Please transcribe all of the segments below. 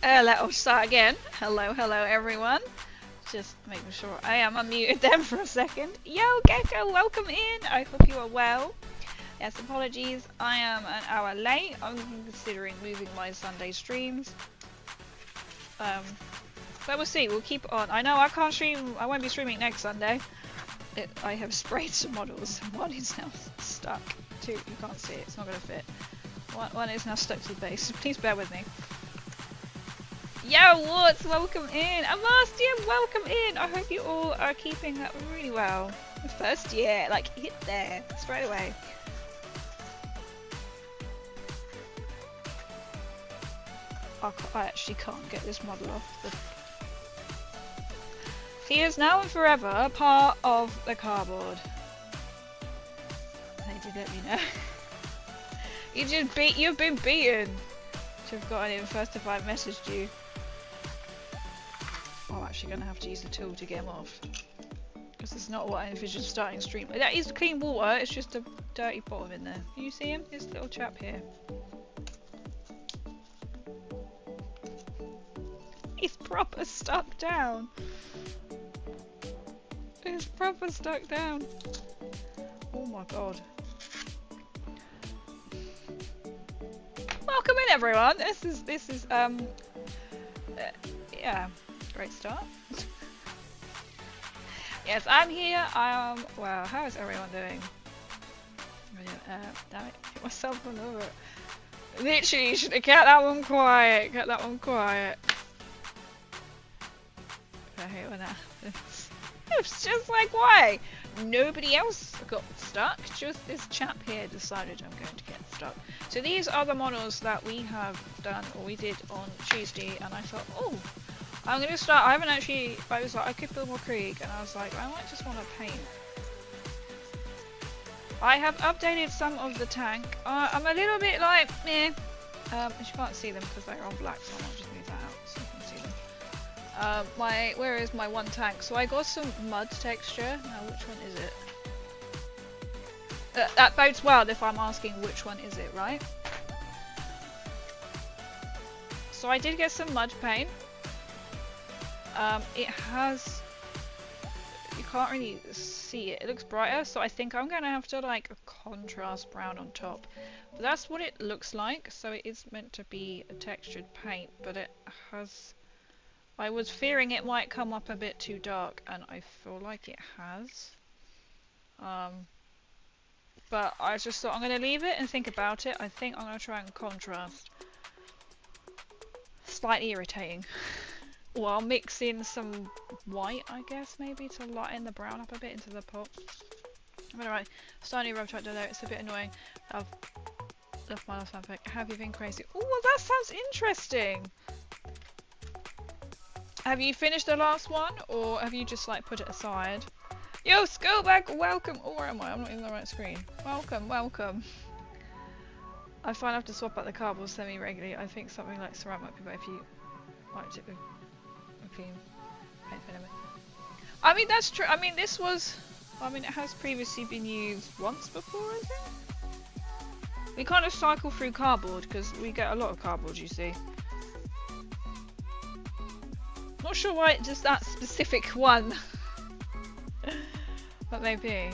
Let's start again. Hello, everyone. Just making sure I am unmuted then for a second. Yo, Gecko, welcome in. I hope you are well. Yes, apologies. I am an hour late. I'm considering moving my Sunday streams. But we'll see. We'll keep on. I know I can't stream. I won't be streaming next Sunday. I have sprayed some models. One is now stuck. Two, you can't see it. It's not going to fit. One is now stuck to the base. Please bear with me. Yo, Woods, welcome in. Amastian, welcome in. I hope you all are keeping that really well. First year, like hit there straight away. I actually can't get this model off the... He is now and forever part of the cardboard. They did let me know. You've been beaten. Should have gotten in first if I messaged you. I'm actually going to have to use the tool to get him off. Because it's not what I envisioned starting a stream. That is clean water, it's just a dirty bottom in there. Can you see him? This little chap here. He's proper stuck down. He's proper stuck down. Oh my god. Welcome in everyone. This is yeah, great start. Yes, I'm here. Wow, how is everyone doing? Damn it, hit myself all over it. Literally, you should have kept that one quiet. Kept that one quiet. I hate when that happens. It's just like, why? Nobody else got stuck, just this chap here decided I'm going to get stuck. So these are the models that we have done, or we did on Tuesday, and I thought, oh, I'm going to start. I haven't actually, I was like, I could build more Krieg, and I was like, I might just want to paint. I have updated some of the tank. I'm a little bit like, meh. You can't see them because they're on black, so I might just move that out so you can see them. Where is my one tank? So I got some mud texture. Now which one is it? That bodes well if I'm asking which one is it, right? So I did get some mud paint. It has... You can't really see it. It looks brighter, so I think I'm going to have to like a contrast brown on top. But that's what it looks like. So it is meant to be a textured paint, but it has... I was fearing it might come up a bit too dark, and I feel like it has. But I just thought I'm going to leave it and think about it. I think I'm going to try and contrast. Slightly irritating. While mixing some white, I guess, maybe to lighten the brown up a bit into the pot. I'm gonna write Stony Rub Track Dodo. It's a bit annoying. Love my last fanfic. Have you been crazy? Oh, well, that sounds interesting. Have you finished the last one, or have you just like put it aside? Yo, Skullback, welcome. Oh, where am I? I'm not in the right screen. Welcome, welcome. I find I have to swap out the cardboard semi-regularly. I think something like ceramic might be better if you wiped it with a clean paint filament. I mean, that's true. I mean, this was... I mean, it has previously been used once before, I think? We kind of cycle through cardboard, because we get a lot of cardboard, you see. Not sure why it's just that specific one. But maybe.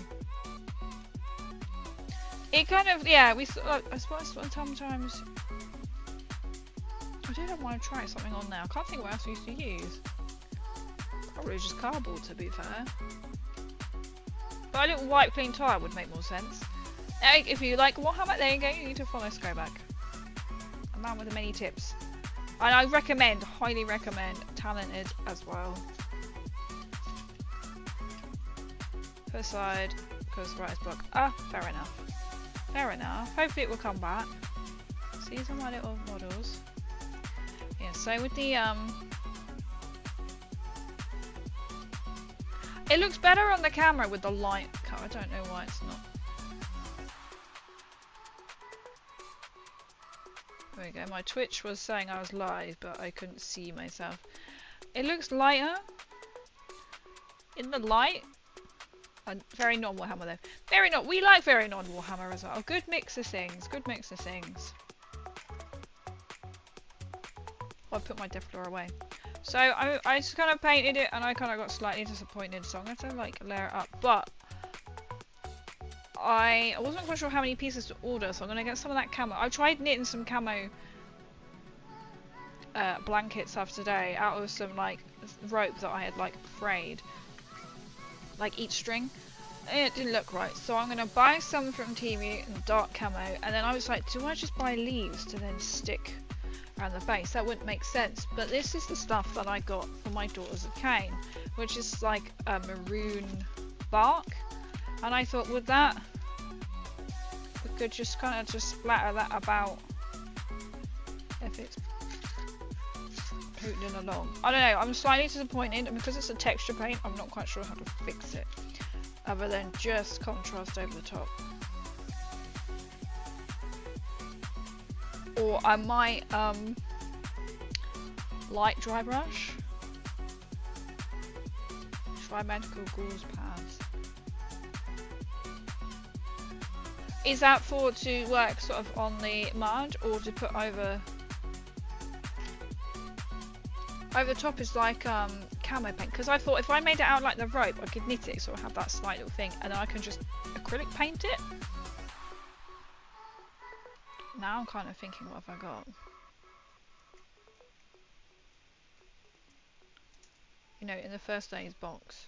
It kind of, yeah, I suppose sometimes... I don't want to try something on now. I can't think what else we used to use. Probably just cardboard, to be fair. But a little white clean tile would make more sense. If you like Warhammer, there you go, you need to follow Skoback. A man with many tips. And I recommend, highly recommend, Talented as well. Put aside, because writer's block. Ah, fair enough. Fair enough. Hopefully it will come back. So these are my little models. Yeah, so with the it looks better on the camera with the light cut. I don't know why it's not. There we go. My Twitch was saying I was live, but I couldn't see myself. It looks lighter in the light. Very non-Warhammer though. Very not. We like very non-Warhammer as well. Good mix of things. Good mix of things. I put my Death Floor away. So I just kind of painted it and I kind of got slightly disappointed, so I'm going to like layer it up. But I wasn't quite sure how many pieces to order, so I'm going to get some of that camo. I tried knitting some camo blankets up today out of some like rope that I had like frayed, like each string. It didn't look right, so I'm going to buy some from Temu in dark camo, and then I was like, do I just buy leaves to then stick around the base? That wouldn't make sense, but this is the stuff that I got for my Daughters of Cain, which is like a maroon bark, and I thought with that we could just kind of just splatter that about if it's putting along. I don't know, I'm slightly disappointed, and because it's a texture paint I'm not quite sure how to fix it other than just contrast over the top. Or I might light dry brush. Try Magical Gauze pads. Is that for to work sort of on the mud or to put over the top is like camo paint? Because I thought if I made it out like the rope I could knit it so I have that slight little thing and then I can just acrylic paint it. Now I'm kind of thinking, what have I got? You know, in the first aid box.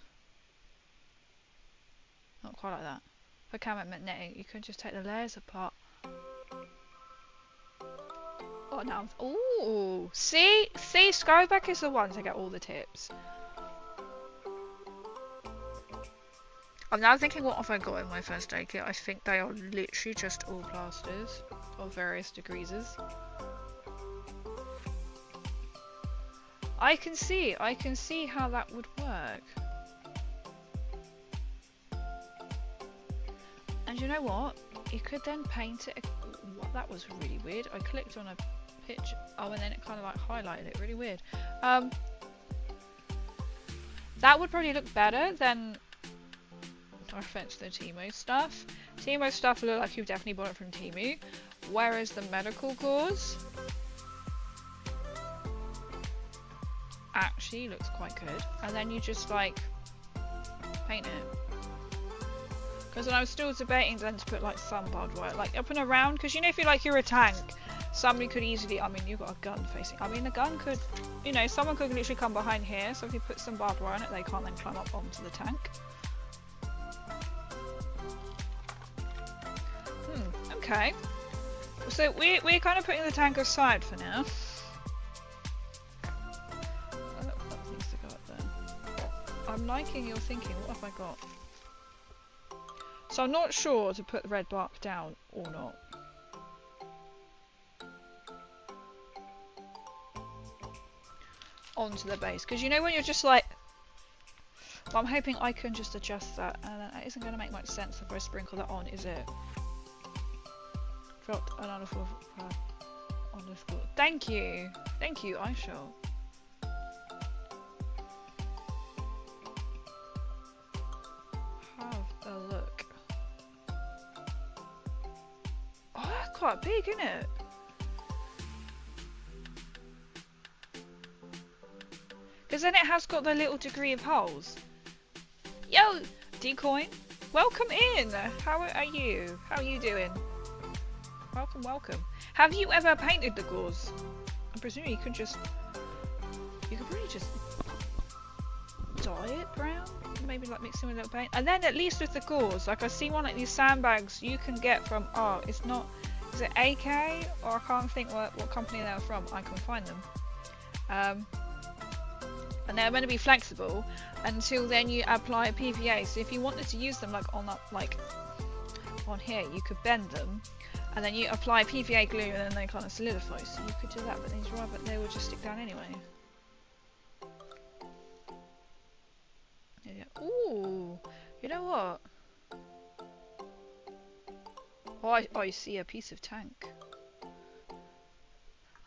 Not quite like that. For camo netting, you can just take the layers apart. Oh, now, ooh, see, Skyback is the one to get all the tips. I'm now thinking, what have I got in my first aid kit? I think they are literally just all plasters of various degrees. I can see how that would work. And you know what? You could then paint it. What, that was really weird. I clicked on a picture. Oh, and then it kind of like highlighted it. Really weird. That would probably look better than. No offense to the Temu stuff. Temu stuff look like you've definitely bought it from Temu. Whereas the medical gauze actually looks quite good. And then you just like paint it. Because I was still debating then to put like some barbed wire like up and around. Because you know, if you're a tank, somebody could easily. I mean, you've got a gun facing. I mean, the gun could. You know, someone could literally come behind here. So if you put some barbed wire on it, they can't then climb up onto the tank. Okay, so we're kind of putting the tank aside for now. That needs to go up there. I'm liking your thinking. What have I got? So I'm not sure to put the red bark down or not. Onto the base, because you know when you're just like. Well, I'm hoping I can just adjust that, and that isn't going to make much sense if I sprinkle that on, is it? Dropped an underscore underscore. Thank you, I shall. Have a look. Oh, that's quite big, isn't it? Because then it has got the little degree of holes. Yo, Decoin, welcome in. How are you? How are you doing? Welcome, welcome. Have you ever painted the gauze? I'm presuming you could really just dye it brown? Maybe like mix in with a little paint. And then at least with the gauze, like I see one like these sandbags you can get from, oh, it's not, is it AK? Or I can't think what company they're from. I can find them. And they're meant to be flexible until then you apply a PVA. So if you wanted to use them like on that, like on here, you could bend them. And then you apply PVA glue and then they kind of solidify. So you could do that, but these rubber, they would just stick down anyway. Yeah. Ooh, you know what? Oh, I see a piece of tank.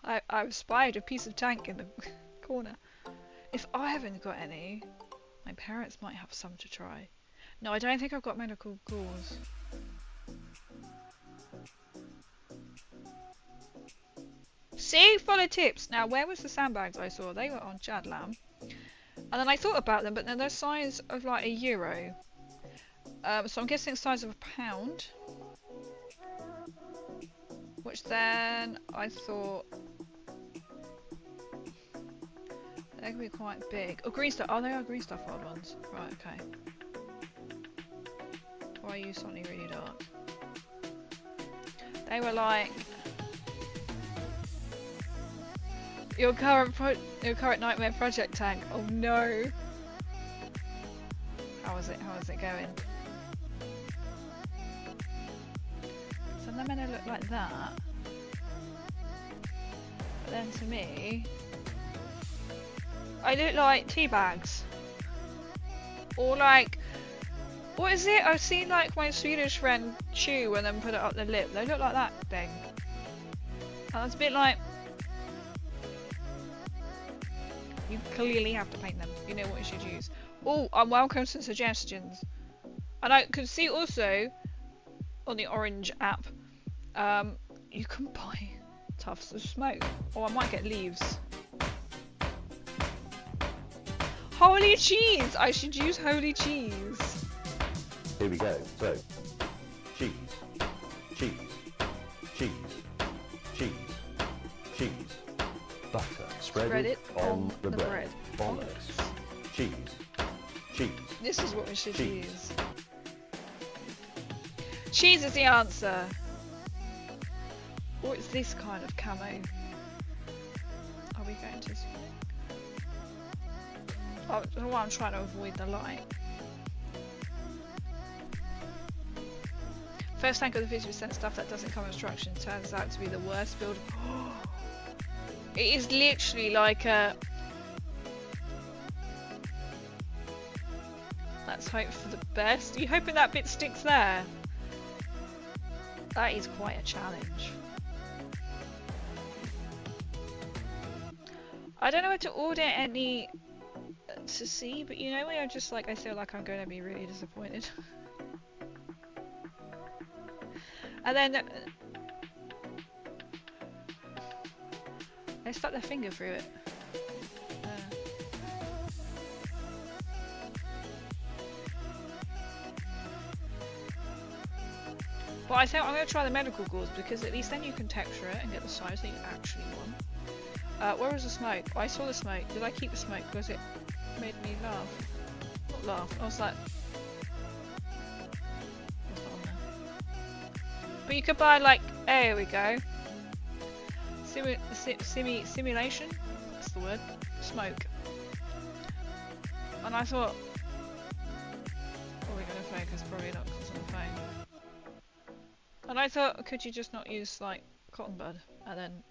I've spied a piece of tank in the corner. If I haven't got any, my parents might have some to try. No, I don't think I've got medical gauze. See, follow tips. Now, where was the sandbags I saw? They were on Jadlam. And then I thought about them, but then they're the size of like €1. So I'm guessing the size of £1. Which then I thought they could be quite big. Oh, green stuff. Oh, they are green stuff old ones. Right, okay. Or I use something really dark. They were like your current nightmare project tank. Oh no. How is it going? So they're meant to look like that. But then to me, I look like tea bags. Or like, what is it? I've seen like my Swedish friend chew and then put it up the lip. They look like that thing. And it's a bit like, you clearly have to paint them. You know what you should use. Oh, I'm welcome to suggestions. And I could see also on the Orange app, you can buy tufts of smoke. Or I might get leaves. Holy cheese! I should use holy cheese. Here we go. So, cheese, cheese, cheese, cheese, cheese, butter. Spread it on the bread. Bollocks. Cheese, cheese. This is what we should use. Cheese is the answer. Or it's this kind of camo. Are we going to? Oh, well, I'm trying to avoid the light. First tank of the 50% stuff that doesn't come with instructions turns out to be the worst build. It is literally like a... Let's hope for the best. Are you hoping that bit sticks there? That is quite a challenge. I don't know where to order any to see, but you know when I'm just like, I feel like I'm going to be really disappointed. And then they stuck their finger through it. But I think I'm going to try the medical gauze because at least then you can texture it and get the size that you actually want. Where was the smoke? Oh, I saw the smoke. Did I keep the smoke because it made me laugh? Not laugh. I was like, what's that on there? But you could buy like, there we go. Simulation. That's the word. Smoke. And I thought, probably going to focus. Probably not because it's on the phone. And I thought, could you just not use like cotton bud and then,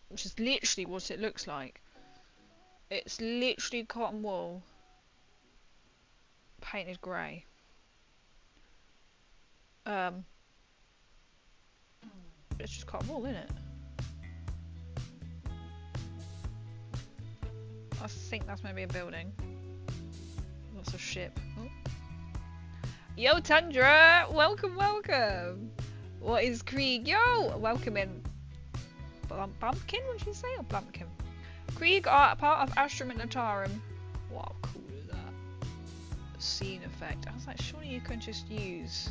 which is literally what it looks like. It's literally cotton wool painted grey. It's just cotton wool, isn't it? I think that's maybe a building. Lots of ship. Oh. Yo, Tundra! Welcome, welcome! What is Krieg? Yo! Welcome in. Bumpkin, what did you say? Or Blumpkin? Krieg are part of Astrum and Natarum. Wow, cool is that? Scene effect. I was like, surely you can just use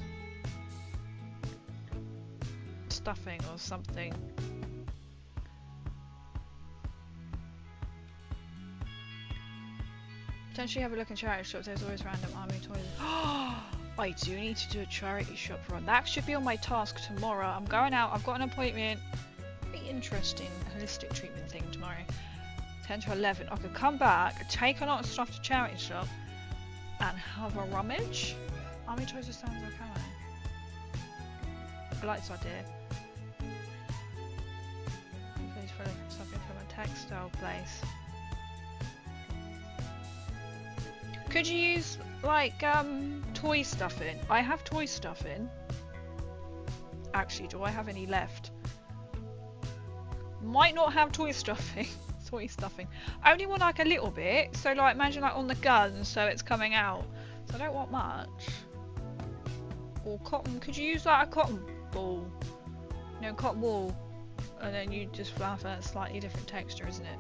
stuffing or something. Potentially have a look in charity shops. There's always random army toys. I do need to do a charity shop run. That should be on my task tomorrow. I'm going out. I've got an appointment. Pretty interesting holistic treatment thing tomorrow. 10 to 11. I could come back, take a lot of stuff to charity shop, and have a rummage. Army toys sounds okay. I like this idea. Please follow something from a textile place. Could you use like toy stuffing? I have toy stuffing. Actually, do I have any left? Might not have toy stuffing. Toy stuffing. I only want like a little bit. So like imagine like on the gun, so it's coming out. So I don't want much. Or cotton. Could you use like a cotton ball? No, cotton wool. and then you just have a slightly different texture, isn't it?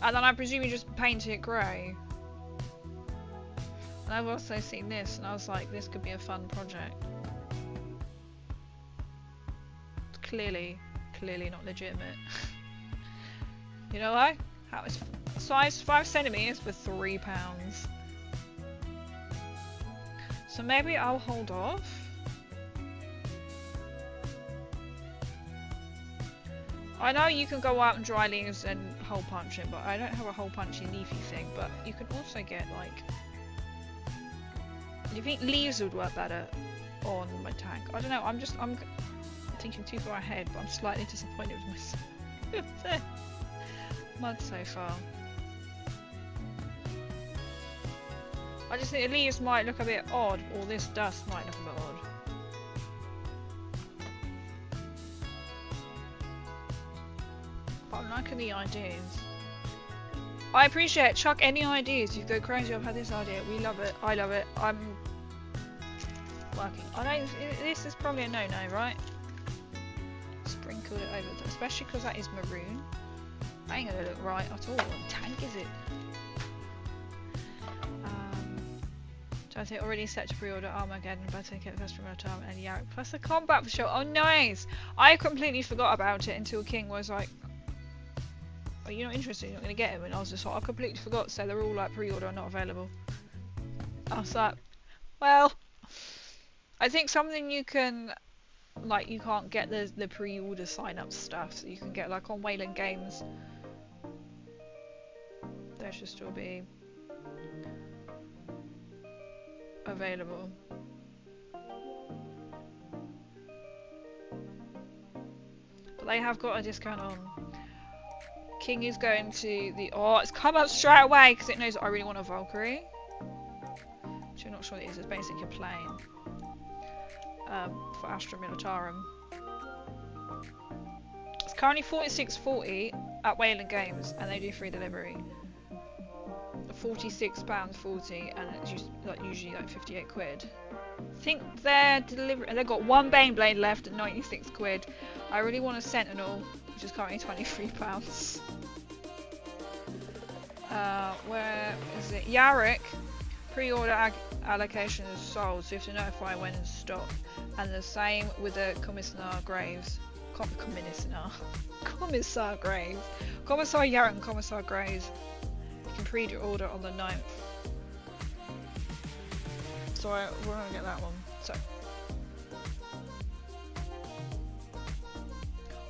And then I presume you just paint it grey. And I've also seen this, and I was like, this could be a fun project. It's clearly not legitimate. You know why? How is size 5 centimeters for £3? So maybe I'll hold off. I know you can go out and dry leaves and hole punch it, but I don't have a hole punchy leafy thing. But you can also get like. Do you think leaves would work better on my tank? I don't know. I'm thinking too far ahead, but I'm slightly disappointed with myself. Mud so far. I just think the leaves might look a bit odd, or this dust might look a bit odd. But I'm liking the ideas. I appreciate it. Chuck any ideas. You go crazy. I've had this idea. We love it. I love it. I'm working. I don't. This is probably a no-no, right? Sprinkled it over, especially because that is maroon. That ain't gonna look right at all. What tank is it? So I think already set to pre-order Armageddon, but I get the customer time and Yarrick plus the combat for sure. Oh, nice! I completely forgot about it until King was like, "Are you not interested? You're not gonna get him." And I was just like, I completely forgot. So they're all like pre-order, not available. I was like, well, I think something you can, like, you can't get the pre-order sign-up stuff, so you can get like on Wayland Games. There should still be available. But they have got a discount on. King is going to the... Oh, it's come up straight away because it knows I really want a Valkyrie. Which I'm not sure what it is. It's basically a plane. For Astra Militarum. It's currently $46.40 at Wayland Games, and they do free delivery. £46.40, and it's usually like 58 quid. I think they're delivering. They've got one Baneblade left at 96 quid. I really want a Sentinel, which is currently £23. Where is it? Yarrick. Pre-order allocation is sold, so you have to notify when in stock. And the same with the Commissar Graves. Commissar Graves. Commissar Yarrick and Commissar Graves. You can pre-order on the 9th. So we're gonna get that one. So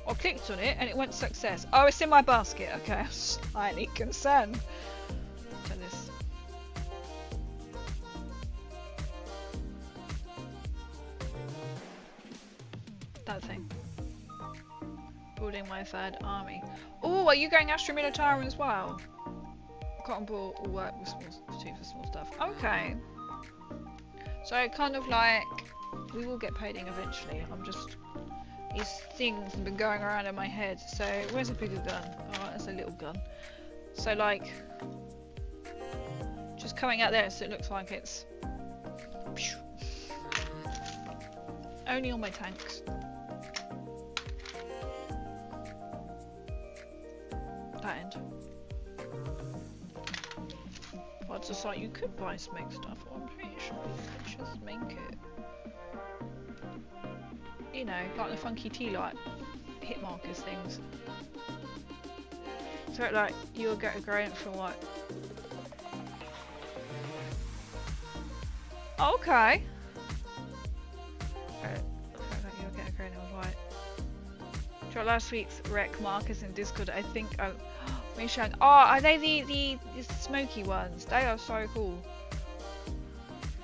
I clicked on it and it went success. Oh, it's in my basket. Okay, I'm slightly concerned. So this. That thing. Building my third army. Oh, are you going Astra Militarum as well? Cotton ball will work with for small stuff. Okay. So kind of like we will get painting eventually. I'm just these things have been going around in my head. So where's a bigger gun? Oh, that's a little gun. So like just coming out there, so it looks like it's only on my tanks. That end. Well, it's just like you could buy smoke stuff. I'm pretty sure you could just make it. You know, like the funky tea light hit markers things. So like you'll get a gradient from what? Okay. You'll get a gradient of white. Try last week's rec markers in Discord. I think oh, are they the smoky ones? They are so cool.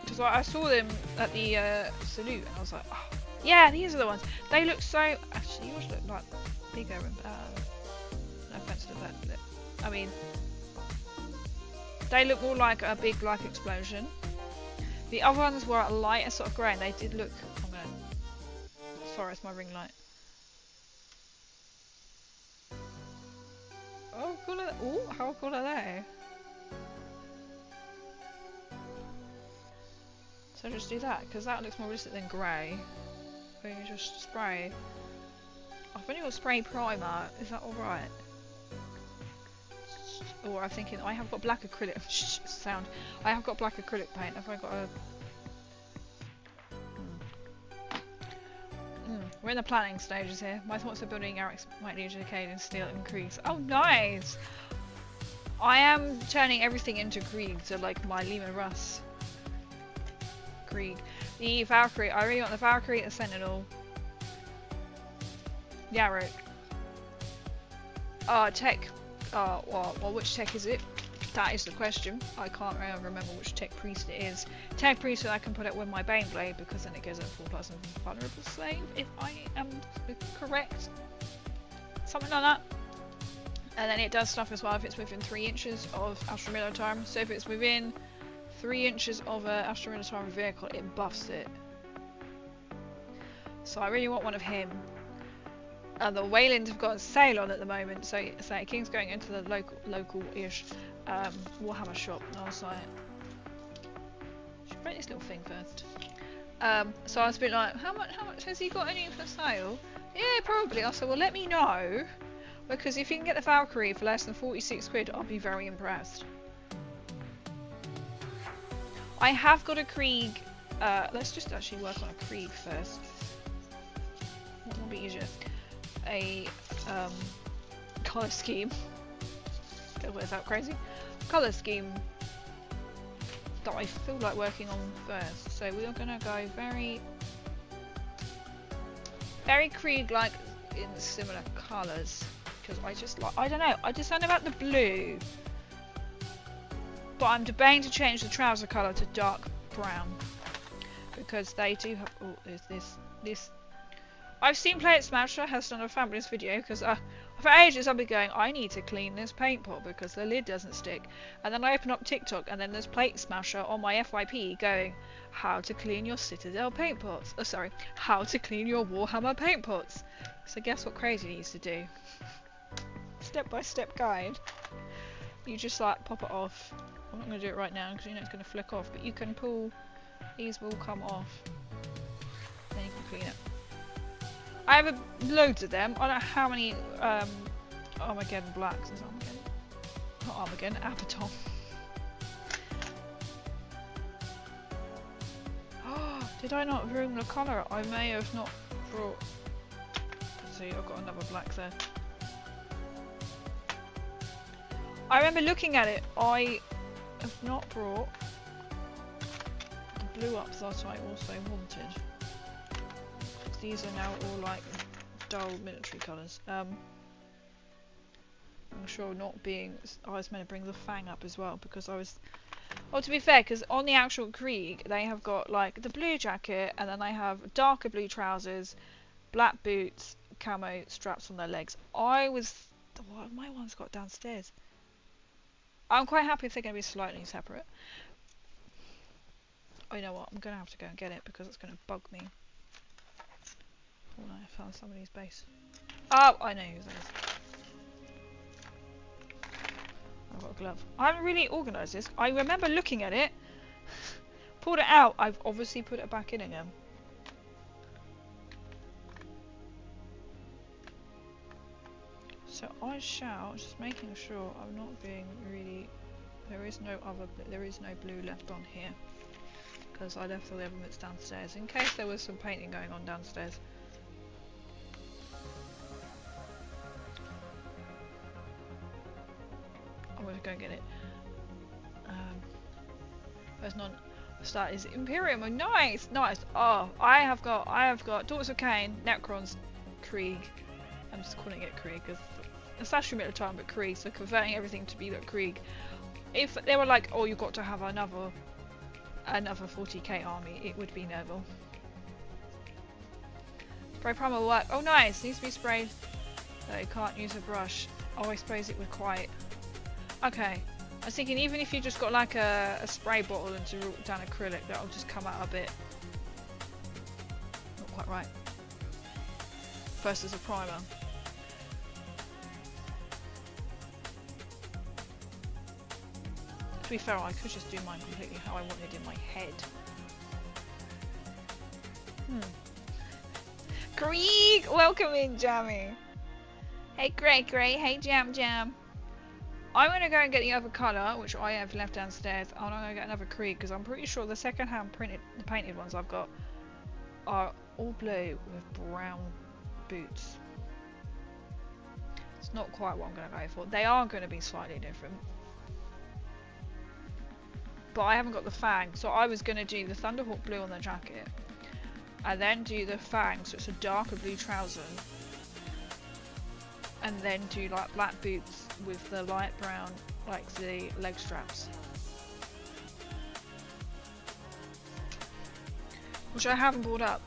Because I saw them at the salute and I was like, oh, yeah, these are the ones. They look so. Actually, yours look like bigger and better. No offense to that, but I mean, they look more like a big like explosion. The other ones were a lighter sort of grey and they did look. Sorry, it's my ring light. Oh, cool are they? Ooh, how cool are they? So just do that, because that looks more realistic than grey. Where you just spray. Oh, I've only got spray primer. Is that alright? Or I'm thinking I have got black acrylic. Sound. I have got black acrylic paint. Have I got a? We're in the planning stages here. My thoughts of building Eric's might need decayed in steel and Kriegs. Oh, nice! I am turning everything into Krieg, so like my Lehman Russ. Krieg. The Valkyrie. I really want the Valkyrie, the Sentinel. Yarrick. Tech. Well, which tech is it? That is the question. I can't remember which tech priest it is. Tech priest that I can put it with my Baneblade because then it goes at 4+ and vulnerable save, if I am correct. Something like that. And then it does stuff as well if it's within 3 inches of Astral Minotaur. So if it's within 3 inches of an Astral Minotaur vehicle, it buffs it. So I really want one of him. And the Waylands have got a sale on at the moment, so King's going into the local-ish Warhammer shop on our site. Should break this little thing first. So I was a bit like, how much has he got any for sale? Yeah, probably. I said, well, let me know, because if you can get the Valkyrie for less than 46 quid, I'll be very impressed. I have got a Krieg. Let's just actually work on a Krieg first. That will be easier. A colour scheme. Is that crazy? Colour scheme that I feel like working on first. So we are gonna go very Krieg-like in similar colours because I just like, I don't know, I just don't know about the blue. But I'm debating to change the trouser colour to dark brown because they do have. Oh, there's this. I've seen Play It Smasher has done a fabulous video because for ages I've been going, I need to clean this paint pot because the lid doesn't stick. And then I open up TikTok and then there's Plate Smasher on my FYP going, how to clean your Citadel paint pots. Oh, sorry, how to clean your Warhammer paint pots. So guess what Crazy needs to do? Step-by-step guide. You just like pop it off. I'm not going to do it right now because you know it's going to flick off. But you can pull, these will come off. Then you can clean it. I have loads of them. I don't know how many Armageddon blacks. Is Armageddon? Not Armageddon, Abaton. Oh, did I not bring the colour? I may have not brought. Let's see, I've got another black there. I remember looking at it. I have not brought the blue up that I also wanted. These are now all like dull military colours. I'm sure not being. I was meant to bring the Fang up as well because I was. Well, to be fair, because on the actual Krieg they have got like the blue jacket and then they have darker blue trousers, black boots, camo straps on their legs. I was. What my one's got downstairs. I'm quite happy if they're going to be slightly separate. Oh, you know what? I'm going to have to go and get it because it's going to bug me. Oh no, I found somebody's base. Oh, I know whose that is. I've got a glove. I haven't really organised this. I remember looking at it, pulled it out. I've obviously put it back in again. So I shall, just making sure I'm not being really. There is no blue left on here because I left all the other bits downstairs in case there was some painting going on downstairs. I'm gonna go get it. There's none. Start is Imperium. Oh, nice. Oh, I have got Daughters of Cain, Necrons, Krieg. I'm just calling it Krieg because it's actually Minotaur but Krieg. So converting everything to be like Krieg. If they were like, oh, you've got to have another 40k army, it would be Neville. Spray primer will work. Oh, nice. Needs to be sprayed. No, you can't use a brush. Oh, I suppose it would quite. Okay, I was thinking even if you just got like a spray bottle and to root down acrylic, that'll just come out a bit not quite right. First as a primer. To be fair, I could just do mine completely how I wanted in my head. Krieg! Welcome in, Jammy. Hey, Grey. Hey, Jam. I'm going to go and get the other colour, which I have left downstairs. I'm going to get another Krieg, because I'm pretty sure the second-hand painted ones I've got are all blue with brown boots. It's not quite what I'm going to go for. They are going to be slightly different. But I haven't got the fang, so I was going to do the Thunderhawk blue on the jacket. And then do the fang, so it's a darker blue trouser. And then do like black boots with the light brown, like the leg straps. Which I haven't brought up.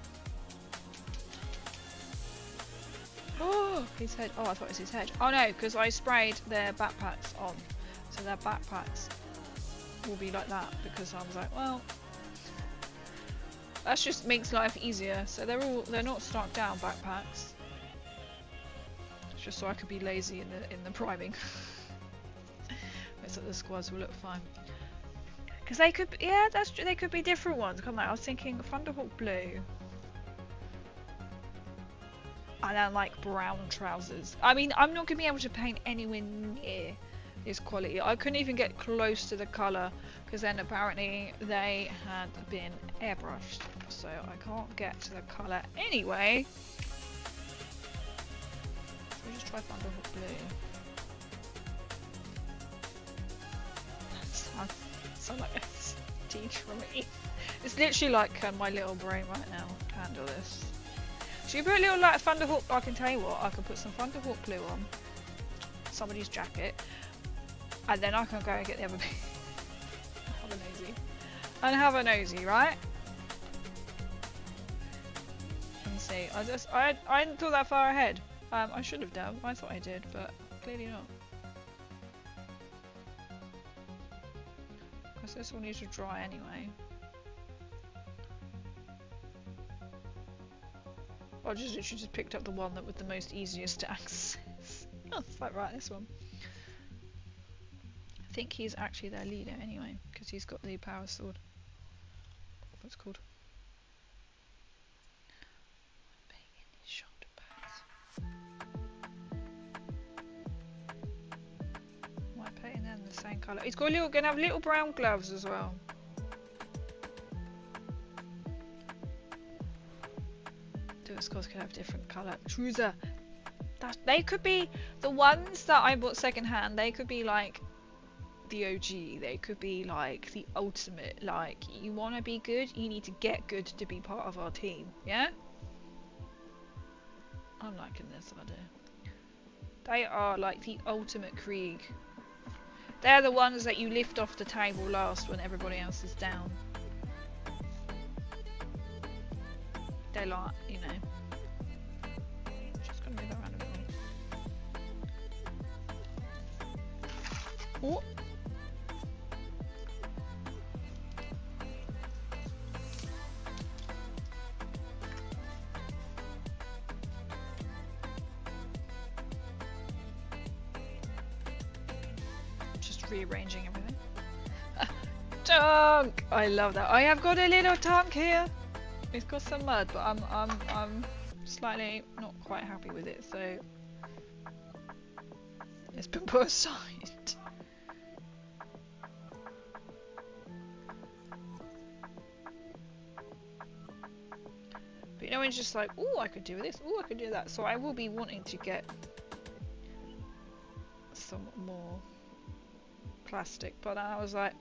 Oh, his head. Oh, I thought it was his head. Oh no, because I sprayed their backpacks on. So their backpacks will be like that, because I was like, well, that just makes life easier. So they're not stuck down backpacks. It's just so I could be lazy in the priming. So the squads will look fine. Because they could, yeah, that's true. They could be different ones. Come on, I was thinking Thunderhawk blue. And then like brown trousers. I mean, I'm not gonna be able to paint anywhere near this quality. I couldn't even get close to the colour, because then apparently they had been airbrushed, so I can't get to the colour anyway. So we just try Thunderhawk blue. Sound like a teach from me. It's literally like my little brain right now. Handle this. So you put a little like Thunderhawk. I can tell you what. I can put some Thunderhawk blue on somebody's jacket. And then I can go and get the other bit. Have a nosy, right? Let me see. I hadn't thought that far ahead. I should have done. I thought I did, but clearly not. Because this one needs to dry anyway. I just literally just picked up the one that was the most easiest to access. Oh, it's like right, this one. I think he's actually their leader anyway, because he's got the power sword. What's it called? I'm painting his shoulder pads. Am I painting them the same colour? He's got gonna have little brown gloves as well. Squads could have different colour. Trouser. They could be the ones that I bought secondhand. They could be like the OG. They could be like the ultimate. Like, you want to be good, you need to get good to be part of our team. Yeah. I'm liking this idea. They are like the ultimate Krieg. They're the ones that you lift off the table last when everybody else is down. They're like, you know. Just gonna move that around a bit more. Oh. Just rearranging everything. Tank! I love that. I have got a little tank here. It's got some mud, but I'm slightly not quite happy with it, so it's been put aside. But you know, it's just like, oh, I could do this, oh, I could do that. So I will be wanting to get some more plastic, but I was like,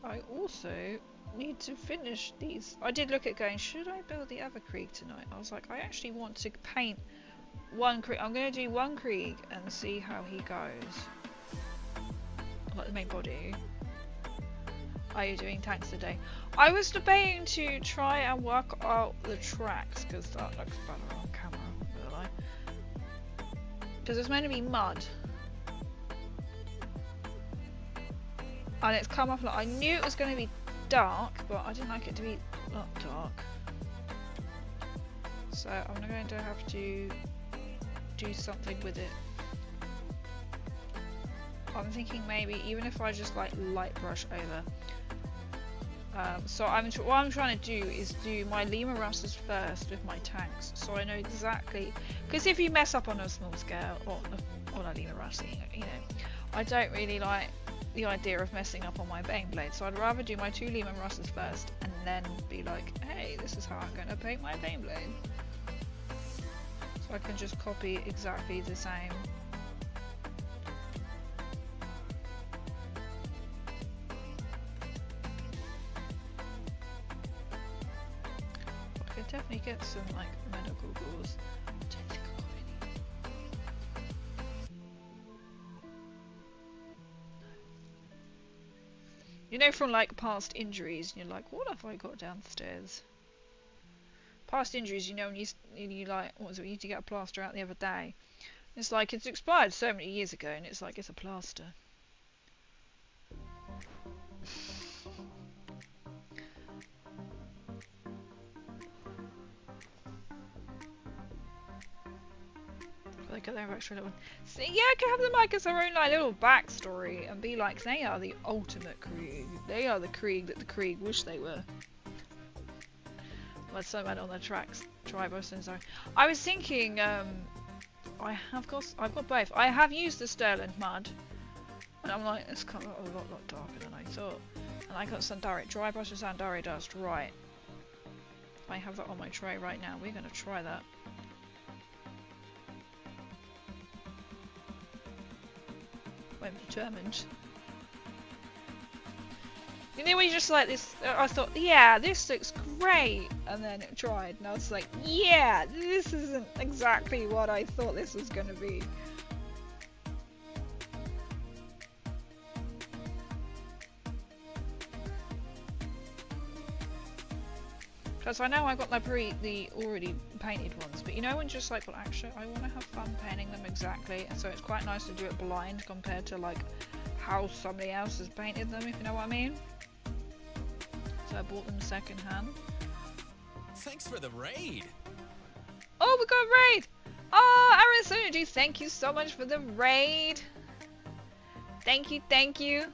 I also need to finish these. I did look at going, should I build the other Krieg tonight? I was like, I actually want to paint one Krieg. I'm going to do one Krieg and see how he goes. Like the main body. Are you doing tanks today? I was debating to try and work out the tracks, because that looks better on camera, really. Because it's meant to be mud. And it's come up like, I knew it was going to be dark, but I didn't like it to be not dark. So I'm going to have to do something with it. I'm thinking maybe even if I just like light brush over So what I'm trying to do is do my Lima Russes first with my tanks, so I know exactly. Because if you mess up on a small scale or on a Lima Russ, you know, I don't really like the idea of messing up on my Baneblade. So I'd rather do my 2 Lima Russes first and then be like, hey, this is how I'm going to paint my Baneblade. So I can just copy exactly the same. Definitely get some like medical gauze. I don't think I've got any. No. You know, from like past injuries, and you're like, what have I got downstairs? Past injuries, you know, when you like, what was it? We need to get a plaster out the other day. It's like it's expired so many years ago, and it's like it's a plaster. Like their extra little. See, yeah, I can have them like as their own like little backstory and be like, they are the ultimate Krieg. They are the Krieg that the Krieg wish they were. Like so mad on the tracks. Sorry. I was thinking, I've got both. I have used the Sterling mud, and I'm like, it's kind of a lot darker than I thought. And I got Sandari, dry brush of Sandari dust. Right. I have that on my tray right now. We're gonna try that. I'm determined. You know when you just like this, I thought, yeah, this looks great, and then it tried, and I was like, yeah, this isn't exactly what I thought this was gonna be. Because I know I got the already painted ones, but you know when just like, well actually I want to have fun painting them exactly, and so it's quite nice to do it blind compared to like how somebody else has painted them, if you know what I mean. So I bought them second hand. Thanks for the raid! Oh, we got a raid! Oh, Arizona G, thank you so much for the raid! Thank you, thank you!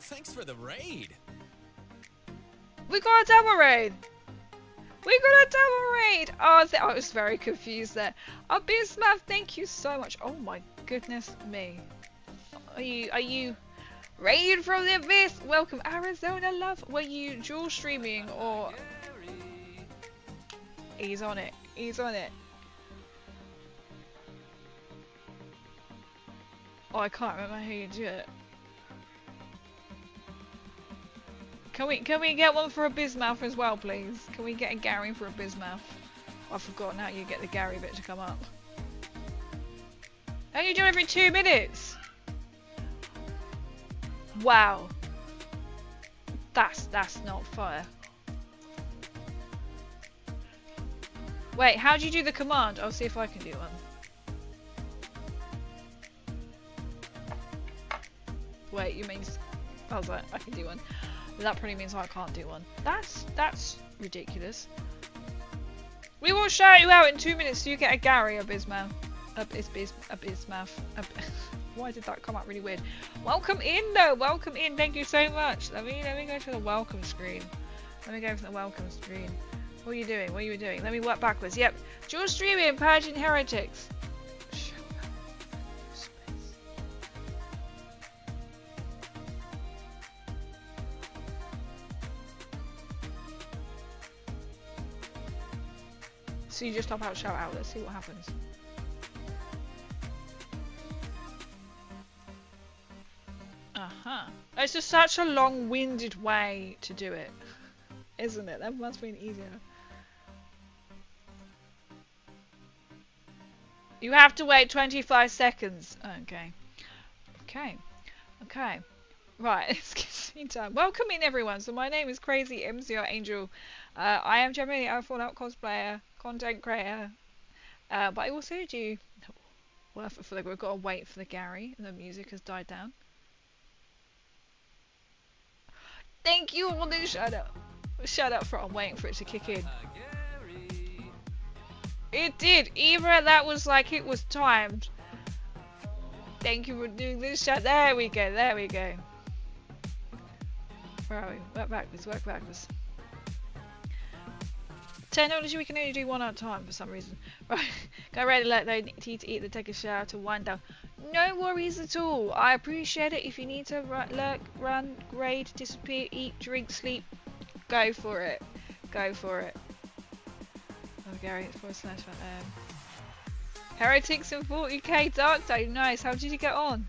Thanks for the raid! We got a double raid! We got a double raid! Oh, I was very confused there. Bismuth, thank you so much. Oh my goodness me. Are you raid from the abyss? Welcome, Arizona love. Were you dual streaming or? He's on it. He's on it. Oh, I can't remember how you do it. Can we get one for a Bismuth as well, please? Can we get a Gary for a Bismuth? I've forgotten how you get the Gary bit to come up. And you do it every 2 minutes. Wow. That's not fair. Wait, how do you do the command? I'll see if I can do one. Wait, you mean? I was like, I can do one. That probably means I can't do one. That's ridiculous. We will shout you out in 2 minutes so you get a Gary or Bismuth. A Bismuth. Why did that come out really weird? Welcome in though, welcome in, thank you so much. Let me go to the welcome screen. Let me go to the welcome screen. What are you doing? What are you doing? Let me work backwards. Yep. Dual streaming, purging heretics. So you just type out shout out, let's see what happens. It's just such a long-winded way to do it, isn't it? That must be easier. You have to wait 25 seconds. Okay. Right, it's getting time. Welcome in everyone. So my name is Crazy MCR Angel. I am generally a Fallout cosplayer, content creator, but I also do work for we've got to wait for the Gary, and the music has died down. Thank you all the shout out. Shout out for I'm waiting for it to kick in. It did. Either that was like it was timed. Thank you for doing this shout. There we go. There we go. Where are we? Work backwards, work backwards. Technology we can only do one at a time for some reason. Right, get ready, let they need to eat, then take a shower to wind down. No worries at all. I appreciate it. If you need to lurk, run, grade, disappear, eat, drink, sleep, go for it. Go for it. Oh, Gary, it's /. Heretics and 40k Dark Day. Nice. How did you get on?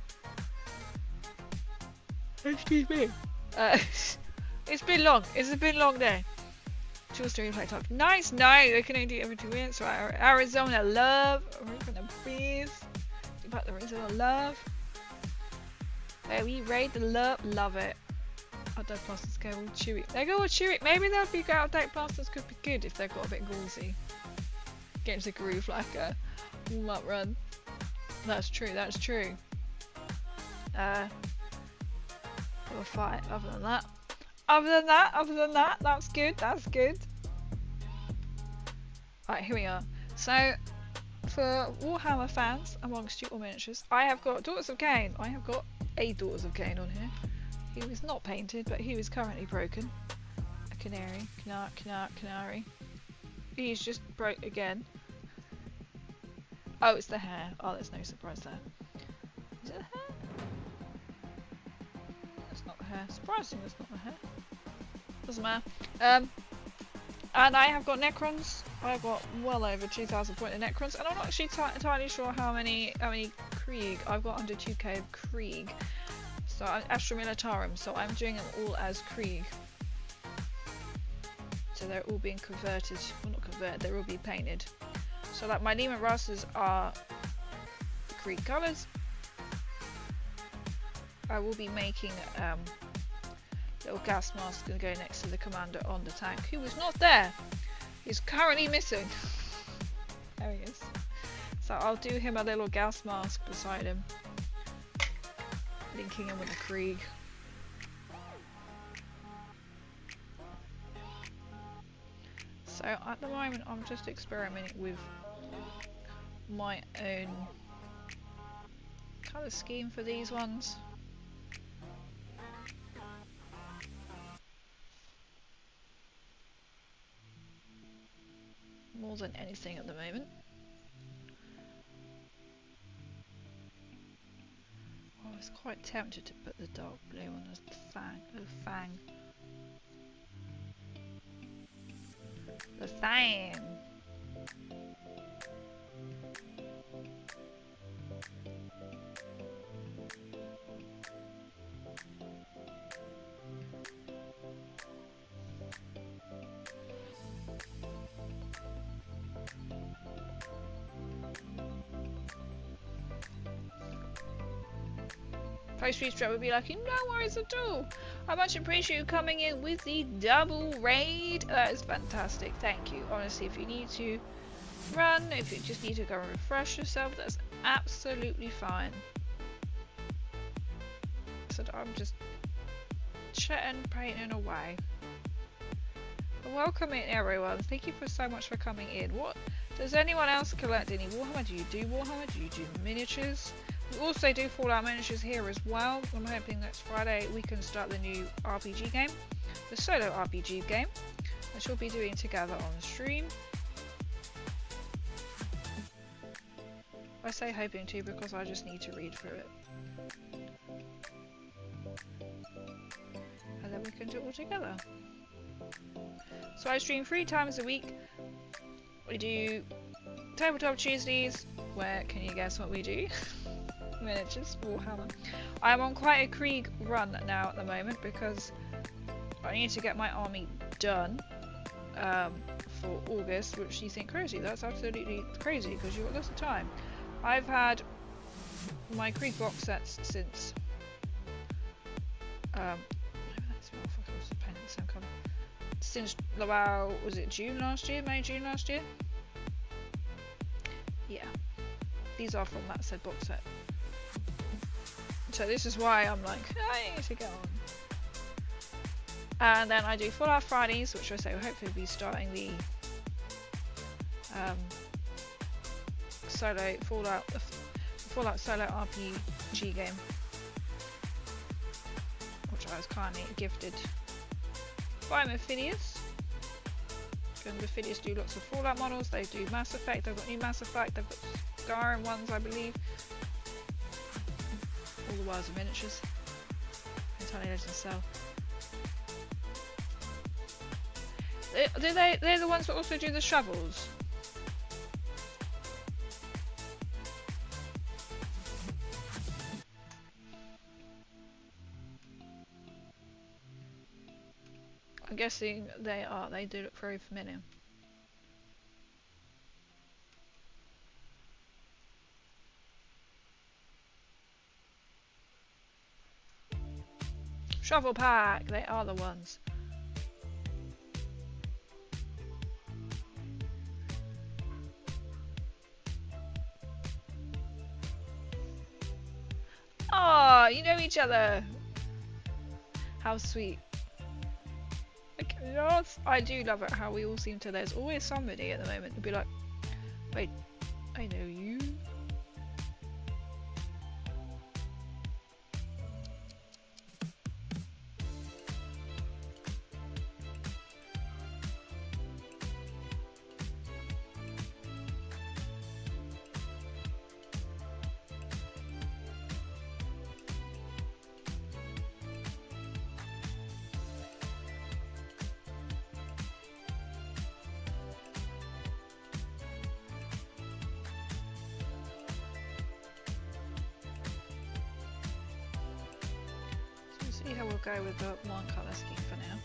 Excuse me. It's been long. It's been long day. Two stream play talk. Nice, nice. They can only do it every 2 minutes. So Arizona love. Arizona bees. About the Arizona love. There we raid the love it. Outdate plasters go all chewy. They go all chewy. Maybe they'll be outdate plasters could be good if they've got a bit gauzy. Get into the groove like a warm up run. That's true. That's true. We'll fight. Other than that, that's good. That's good. Right, here we are. So, for Warhammer fans amongst you all miniatures, I have got Daughters of Cain. I have got a Daughters of Cain on here. He was not painted, but he was currently broken. A canary, canary. He's just broke again. Oh, it's the hair. Oh, there's no surprise there. Is it the hair? That's not the hair. Surprising, that's not the hair. Doesn't matter. And I have got Necrons. I've got well over 2,000 points of Necrons, and I'm not actually entirely sure how many Krieg. I've got under 2k of Krieg. So Astra Militarum. So I'm doing them all as Krieg. So they're all being converted. Well, not converted. They're all being painted. So like my Lehman Rasters are Krieg colours. I will be making little gas mask and go next to the commander on the tank, who is not there. He's currently missing. There he is. So I'll do him a little gas mask beside him, linking him with the Krieg. So at the moment I'm just experimenting with my own colour scheme for these ones. More than anything at the moment. I was quite tempted to put the dark blue on the fang. The fang! Post-stream would be like, no worries at all. I much appreciate you coming in with the double raid. That is fantastic. Thank you. Honestly, if you need to run, if you just need to go and refresh yourself, that's absolutely fine. So I'm just chatting, painting away. Welcome in, everyone. Thank you so much for coming in. What does anyone else collect? Any Warhammer? Do you do Warhammer? Do you do miniatures? We also do Fallout miniatures here as well. I'm hoping next Friday we can start the new RPG game, the solo RPG game, which we'll be doing together on stream. I say hoping to because I just need to read through it. And then we can do it all together. So I stream 3 times a week. We do Tabletop Tuesdays, where can you guess what we do? Miniatures, Warhammer. I'm on quite a Krieg run now at the moment because I need to get my army done for August, which you think crazy. That's absolutely crazy because you've got lots of time. I've had my Krieg box sets since since about, was it June last year? June last year? Yeah. These are from that said box set. So this is why I'm like, I need to go on. And then I do Fallout Fridays, which I say will hopefully be starting the Fallout solo RPG game, which I was kindly gifted by Mephidius. Because Mephidius do lots of Fallout models. They do Mass Effect. They've got new Mass Effect. They've got Skyrim ones, I believe. All the worlds of miniatures. Entirely Legend Cell. They're the ones that also do the shovels. I'm guessing they are. They do look very familiar. Shovel Pack! They are the ones. Ah, you know each other. How sweet. Okay, yes, I do love it how we all seem to. There's always somebody at the moment who'd be like, wait, I know you. See how we'll go with the one colour scheme for now.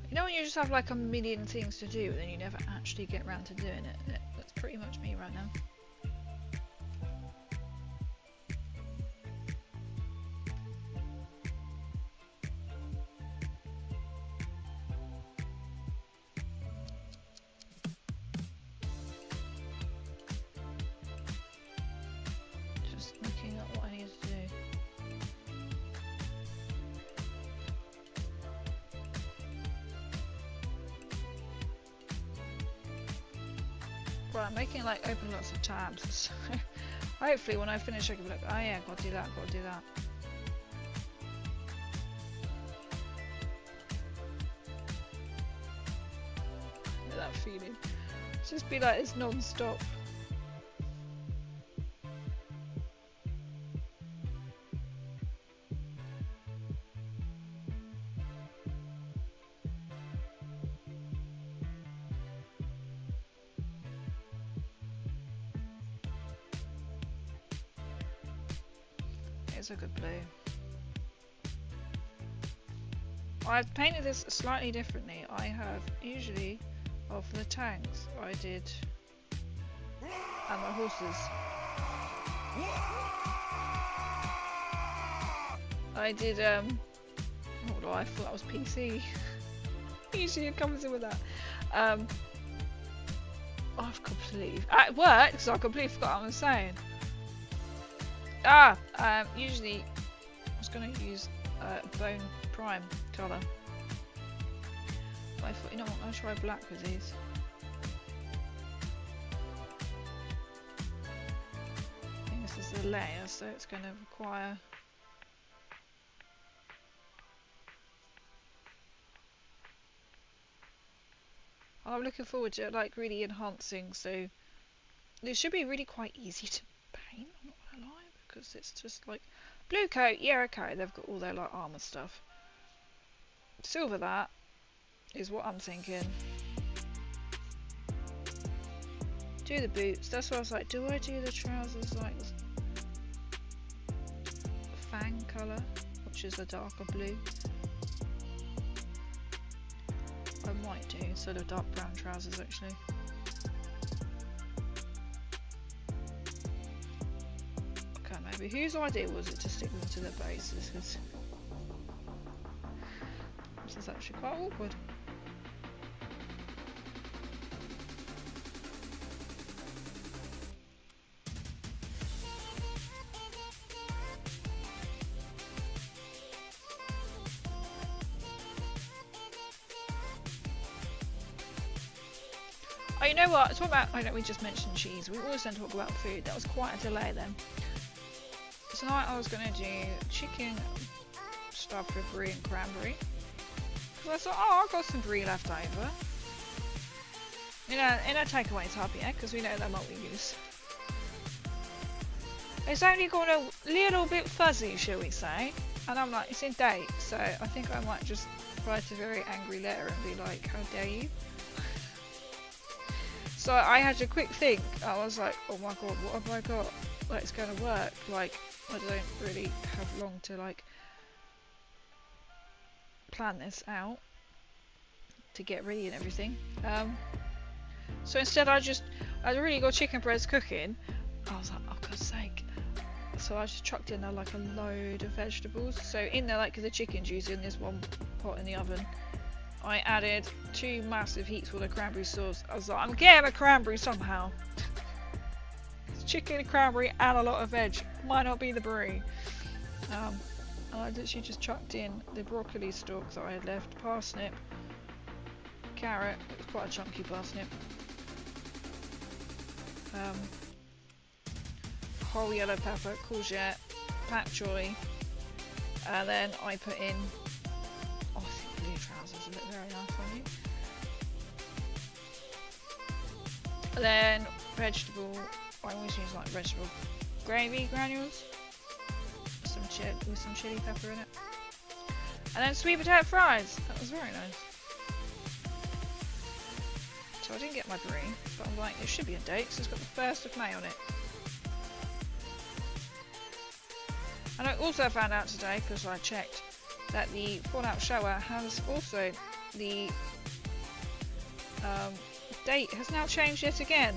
You know when you just have like a million things to do and then you never actually get around to doing it? That's pretty much me right now. Right, I'm making like open lots of tabs. So hopefully when I finish I can be like, oh yeah, gotta do that, gotta do that. Get that feeling. Just be like it's non-stop. It's a good blue. I've painted this slightly differently. I have usually, well, for the tanks, I did, and my horses. I did, oh no, I thought that was PC. Usually it comes in with that. I've completely, it worked because I completely forgot what I was saying. Usually I was going to use Bone Prime colour. But I thought, you know what, I'll try black with these. I think this is the layer, so it's going to require... I'm looking forward to it, like really enhancing, so it should be really quite easy to paint, I'm not going to lie. Because it's just like blue coat, yeah, okay, they've got all their like armor stuff. Silver that is what I'm thinking. Do the boots. That's what I was like. Do I do the trousers like fang colour, which is a darker blue? I might do instead of dark brown trousers actually. Whose idea was it to stick them to the bases? Because this is actually quite awkward. Oh, you know what? Talk about. I know we just mentioned cheese. We always don't talk about food. That was quite a delay then. Tonight I was gonna do chicken stuffed with brie and cranberry. Because I thought, oh, I've got some brie left over. In a takeaway tub, yeah, because we know they're multi-use. It's only gone a little bit fuzzy, shall we say. And I'm like, it's in date, so I think I might just write a very angry letter and be like, how dare you? So I had a quick think. I was like, oh my god, what have I got that's going to work? Like, I don't really have long to like plan this out to get ready and everything. So instead I'd already got chicken breasts cooking. I was like, oh God's sake. So I just chucked in there like a load of vegetables. So in there, like, 'cause the chicken's used in this one pot in the oven, I added 2 massive heaps full of cranberry sauce. I was like, I'm getting a cranberry somehow. It's chicken, cranberry, and a lot of veg. Might not be the brie. And I literally just chucked in the broccoli stalks that I had left, parsnip, carrot. It was quite a chunky parsnip. Whole yellow pepper, courgette, pak choy, and then I put in, oh, I think blue trousers look very nice on you. And then vegetable, I always use like vegetable gravy granules, with some chili pepper in it. And then sweet potato fries, that was very nice. So I didn't get my brie, but I'm like, it should be in date, because it's got the 1st of May on it. And I also found out today, because I checked, that the fallout shower has also the date has now changed yet again.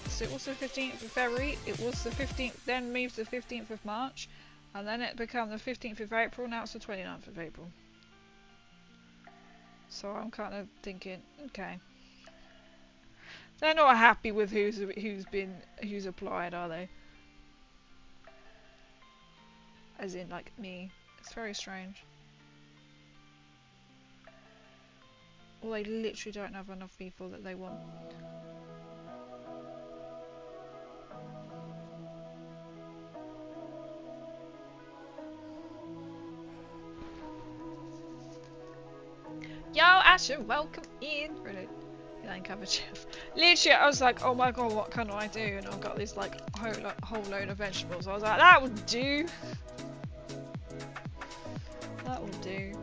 So it was the 15th of February, it was the 15th, then moved to the 15th of March, and then it became the 15th of April, now it's the 29th of April. So I'm kind of thinking, okay. They're not happy with who's applied, are they? As in, like, me. It's very strange. Or they literally don't have enough people that they want. Yo, Asher, welcome in. Really? Covered chef. Literally, I was like, oh my god, what can I do? And I've got this like whole load of vegetables. I was like, that would do. That will do.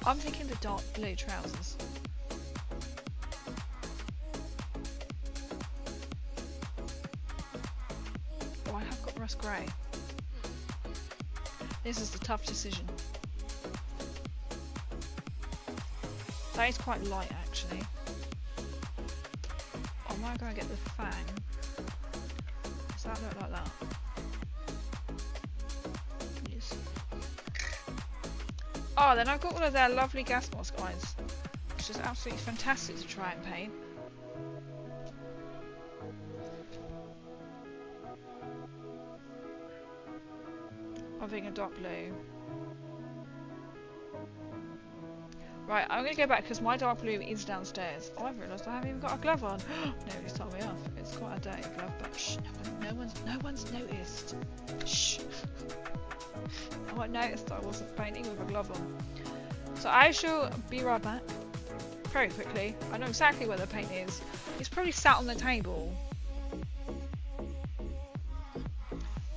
I'm thinking the dark blue trousers. Oh, I have got rust grey. This is the tough decision. That is quite light, actually. Oh, am I going to get the fang? Does that look like that? Yes. Oh, then I've got one of their lovely gas mask eyes, which is absolutely fantastic to try and paint. I'm thinking dark blue. Right, I'm going to go back because my dark blue is downstairs. Oh, I've realised I haven't even got a glove on. Nobody's told me off. It's quite a dirty glove, but shh, no one's noticed. Shh. No one noticed I wasn't painting with a glove on. So I shall be right back. Very quickly. I know exactly where the paint is. It's probably sat on the table.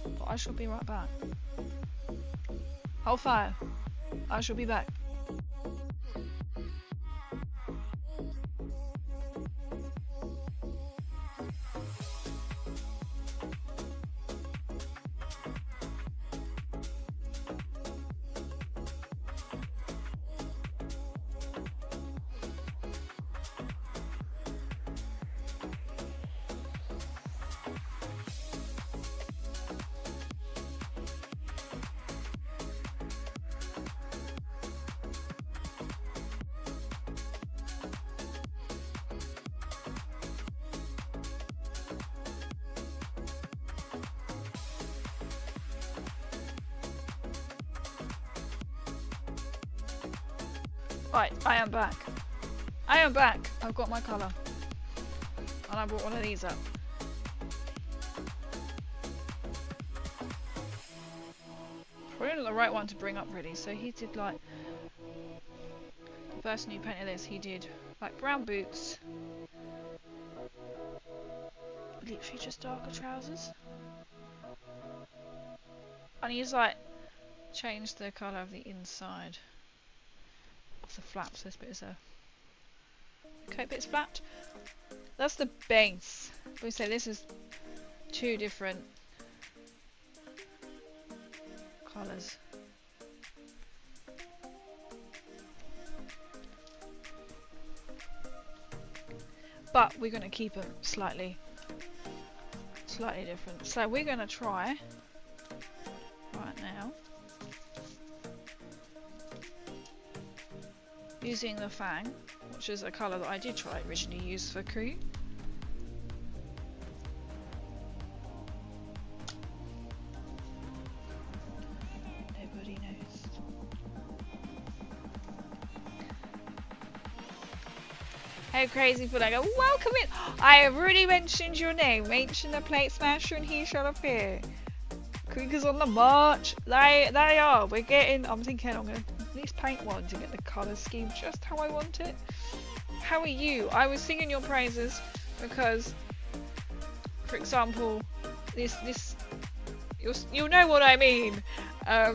But I shall be right back. Hold fire. I shall be back. Right, I am back. I am back. I've got my colour. And I brought one of these up. Probably not the right one to bring up really. So he did like... The person who painted this, he did like brown boots. Literally just darker trousers. And he's like changed the colour of the inside of the flaps. This bit is a coat bit's flapped. That's the base. We say this is two different colours. But we're going to keep them slightly different. So we're going to try right now using the Fang, which is a colour that I did try originally use for Krieg. Nobody knows. How crazy for like, welcome in! I have already mentioned your name. Mention the plate smasher and he shall appear. Krieg is on the march. They are. We're getting. I'm thinking I'm gonna at least paint one to get the colour scheme just how I want it. How are you? I was singing your praises because, for example, this you'll know what I mean. I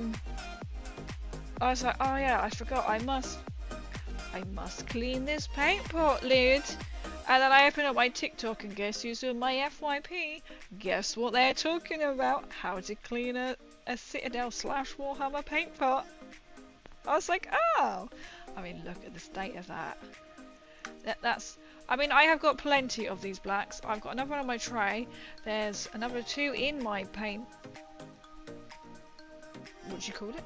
was like, oh yeah, I forgot. I must clean this paint pot lid. And then I open up my TikTok and guess who's on my FYP? Guess what they're talking about? How to clean a Citadel / Warhammer paint pot. I was like, oh! I mean, look at the state of that. That's... I mean, I have got plenty of these blacks. I've got another one on my tray. There's another two in my paint... What do you call it?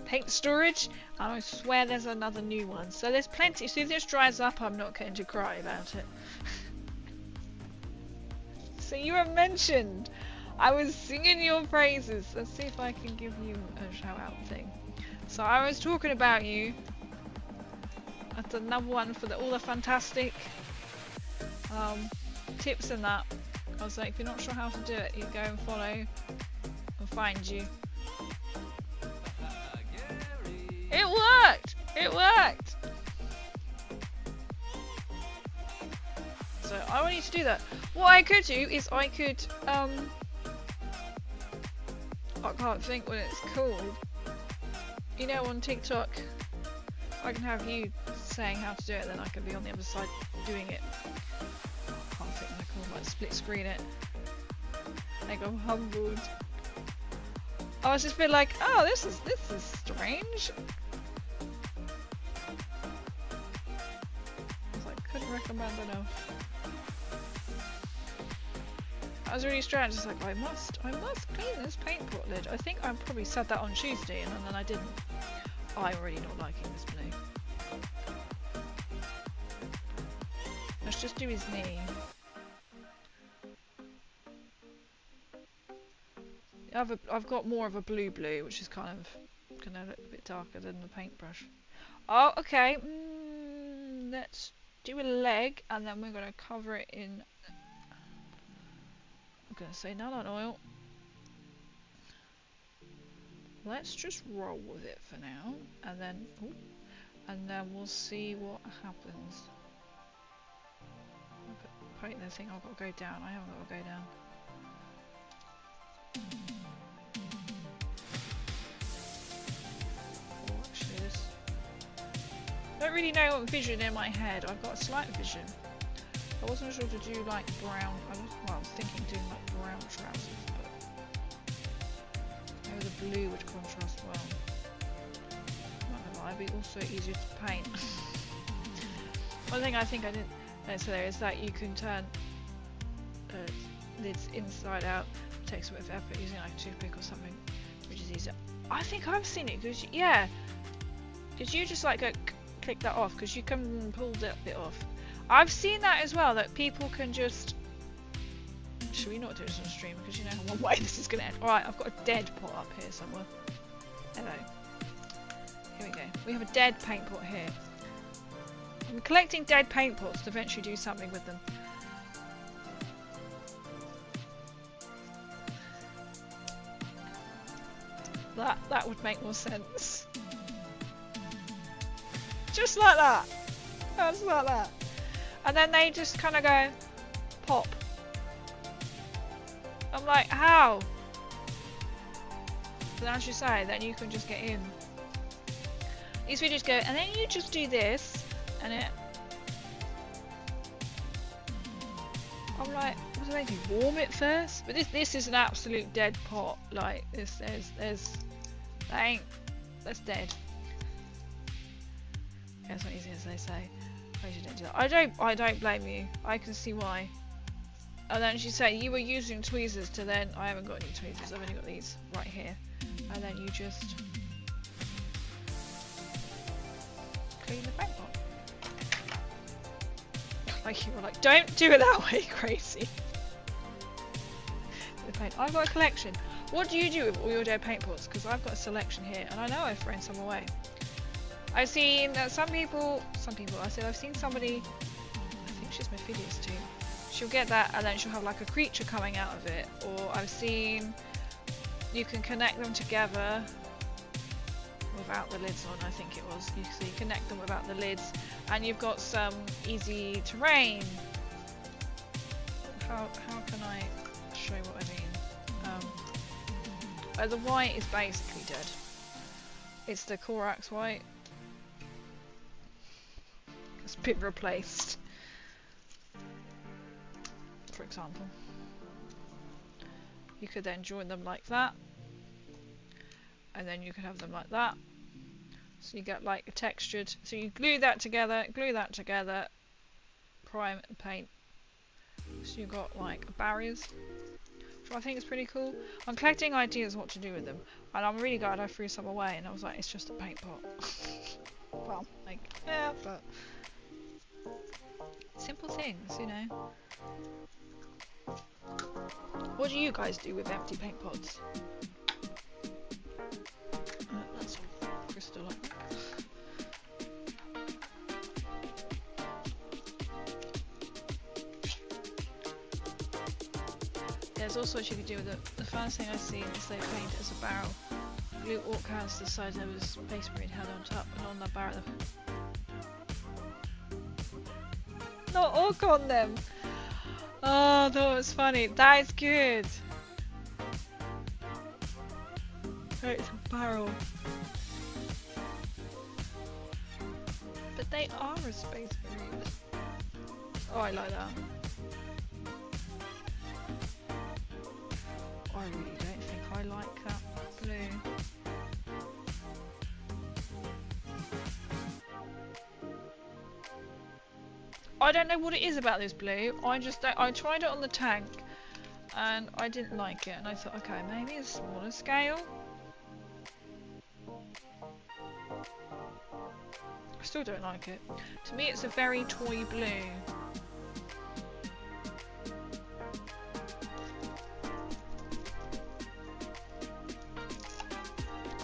Paint storage, and I swear there's another new one. So there's plenty. So if this dries up, I'm not going to cry about it. So you were mentioned. I was singing your praises. Let's see if I can give you a shout out thing. So I was talking about you. That's another one for all the fantastic tips and that. I was like, if you're not sure how to do it, you go and follow and find you. It worked! It worked! So I want you to do that. What I could do is I could, I can't think what it's called. You know, on TikTok, I can have you saying how to do it, then I can be on the other side doing it. I can't think what I call it, like split screen it. Like I'm humbled. I was just a bit like, oh, this is strange. Couldn't recommend enough. I was really strange, just like I must clean this paint pot lid. I think I probably said that on Tuesday and then I didn't. I'm already not liking this blue. Let's just do his knee. I've got more of a blue, which is kind of gonna look a bit darker than the paintbrush. Oh, okay. Let's do a leg, and then we're going to cover it in, I'm going to say nylon oil. Let's just roll with it for now, and then we'll see what happens. Paint the thing, I've got to go down. I haven't got to go down. Oh, actually this... I don't really know what vision in my head. I've got a slight vision. I wasn't sure to do like brown. I was thinking doing like brown trousers, but maybe the blue would contrast well. Not gonna lie, it'd be also easier to paint. One thing I think I didn't notice there is that you can turn lids inside out. It takes a bit of effort using like a toothpick or something, which is easier. I think I've seen it because yeah, because you just like go click that off because you can pull that bit off. I've seen that as well, that people can just... Should we not do this on stream because you know one way this is going to end. Alright, I've got a dead pot up here somewhere. Hello. Here we go. We have a dead paint pot here. I'm collecting dead paint pots to eventually do something with them. That would make more sense. Just like that. Just like that. And then they just kind of go pop. I'm like, how? But as you say, then you can just get in. These videos go, and then you just do this, and it. I'm like, what do they do? Warm it first? But this is an absolute dead pot. Like this, that's dead. Yeah, it's not easy as they say. You don't do that. I don't blame you. I can see why. And then she said you were using tweezers to then. I haven't got any tweezers. I've only got these right here. And then you just clean the paint pot. Like you were like, don't do it that way, crazy. The paint. I've got a collection. What do you do with all your dead paint pots? Because I've got a selection here, and I know I've thrown some away. I've seen that some people, I've seen somebody, I think she's Mephidius too, she'll get that and then she'll have like a creature coming out of it, or I've seen you can connect them together without the lids on, I think it was, so you connect them without the lids and you've got some easy terrain. How can I show you what I mean? The white is basically dead. It's the Korax white. It's been replaced, for example. You could then join them like that, and then you could have them like that. So you get like a textured. So you glue that together, prime and paint. So you've got like barriers, which I think is pretty cool. I'm collecting ideas what to do with them, and I'm really glad I threw some away. And I was like, it's just a paint pot. Well, like yeah, but. Simple things, you know. What do you guys do with empty paint pots? That's all crystal. There's also what you could do with it. The first thing I see is they paint it as a barrel. Glue orc hands to the side, there was space marine head on top, and on the barrel. Not orc on them. Oh, that was funny. That is good. Oh, it's a barrel. But they are a space marine. Oh, I like that. I really don't think I like that blue. I don't know what it is about this blue. I tried it on the tank and I didn't like it, and I thought, okay, maybe a smaller scale. I still don't like it. To me, it's a very toy blue.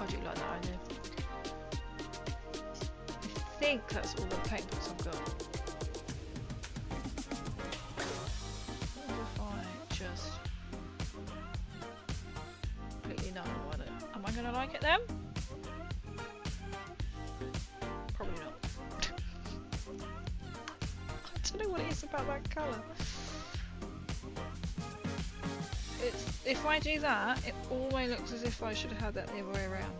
I do like that idea. I think that's all the paint pots I've got. Am I gonna like it then? Probably not. I don't know what it is about that colour. If I do that, it always looks as if I should have had that the other way around.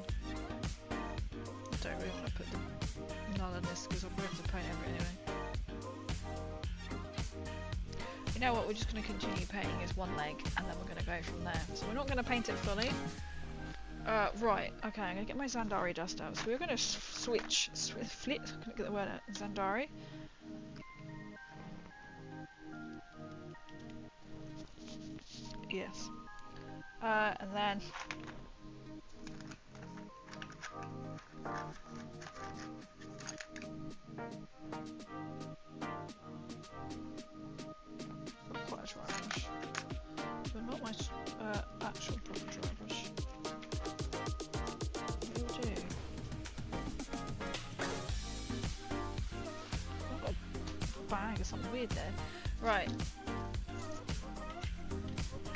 I don't really want to put none of this because I'll probably have to paint over it anyway. You know what, we're just going to continue painting as one leg and then we're going to go from there. So we're not going to paint it fully. Right, okay, I'm going to get my Zandari dust out. So we're going to switch, flip, I couldn't get the word out, Zandari. Yes. And then... quite a dry brush. But not my actual proper dry brush. What do we do? something weird there. Right.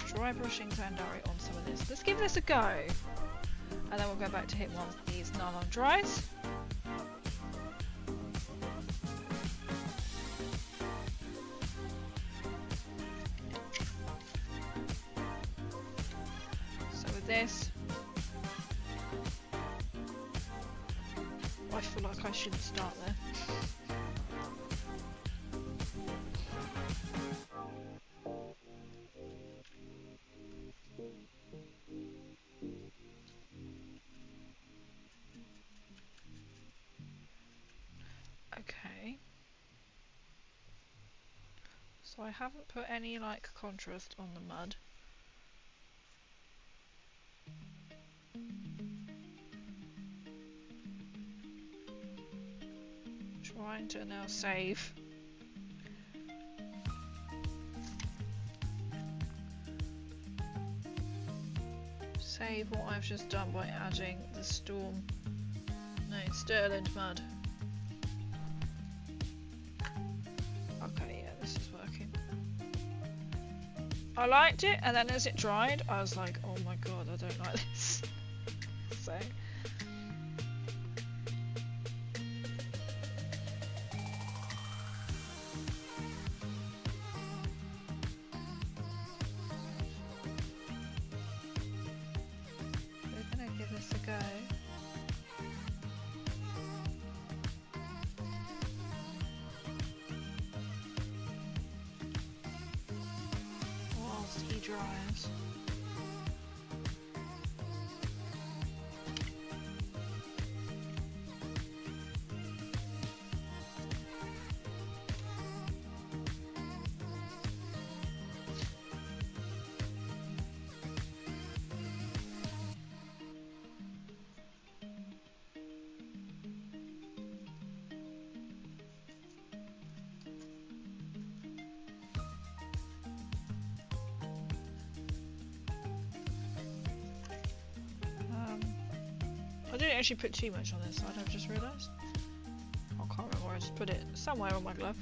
Dry brushing Zandari on some of this. Let's give this a go. And then we'll go back to hit one of these nylon dries. So with this, I feel like I shouldn't start there. Okay. So I haven't put any like contrast on the mud. Trying to now save. Save what I've just done by adding the Sterling mud. Okay, yeah, this is working. I liked it, and then as it dried, I was like, oh my god, I don't like this. So. We're gonna give this a go. Whilst he dries. I didn't actually put too much on this side, I've just realised. I can't remember where I just put it. Somewhere on my glove.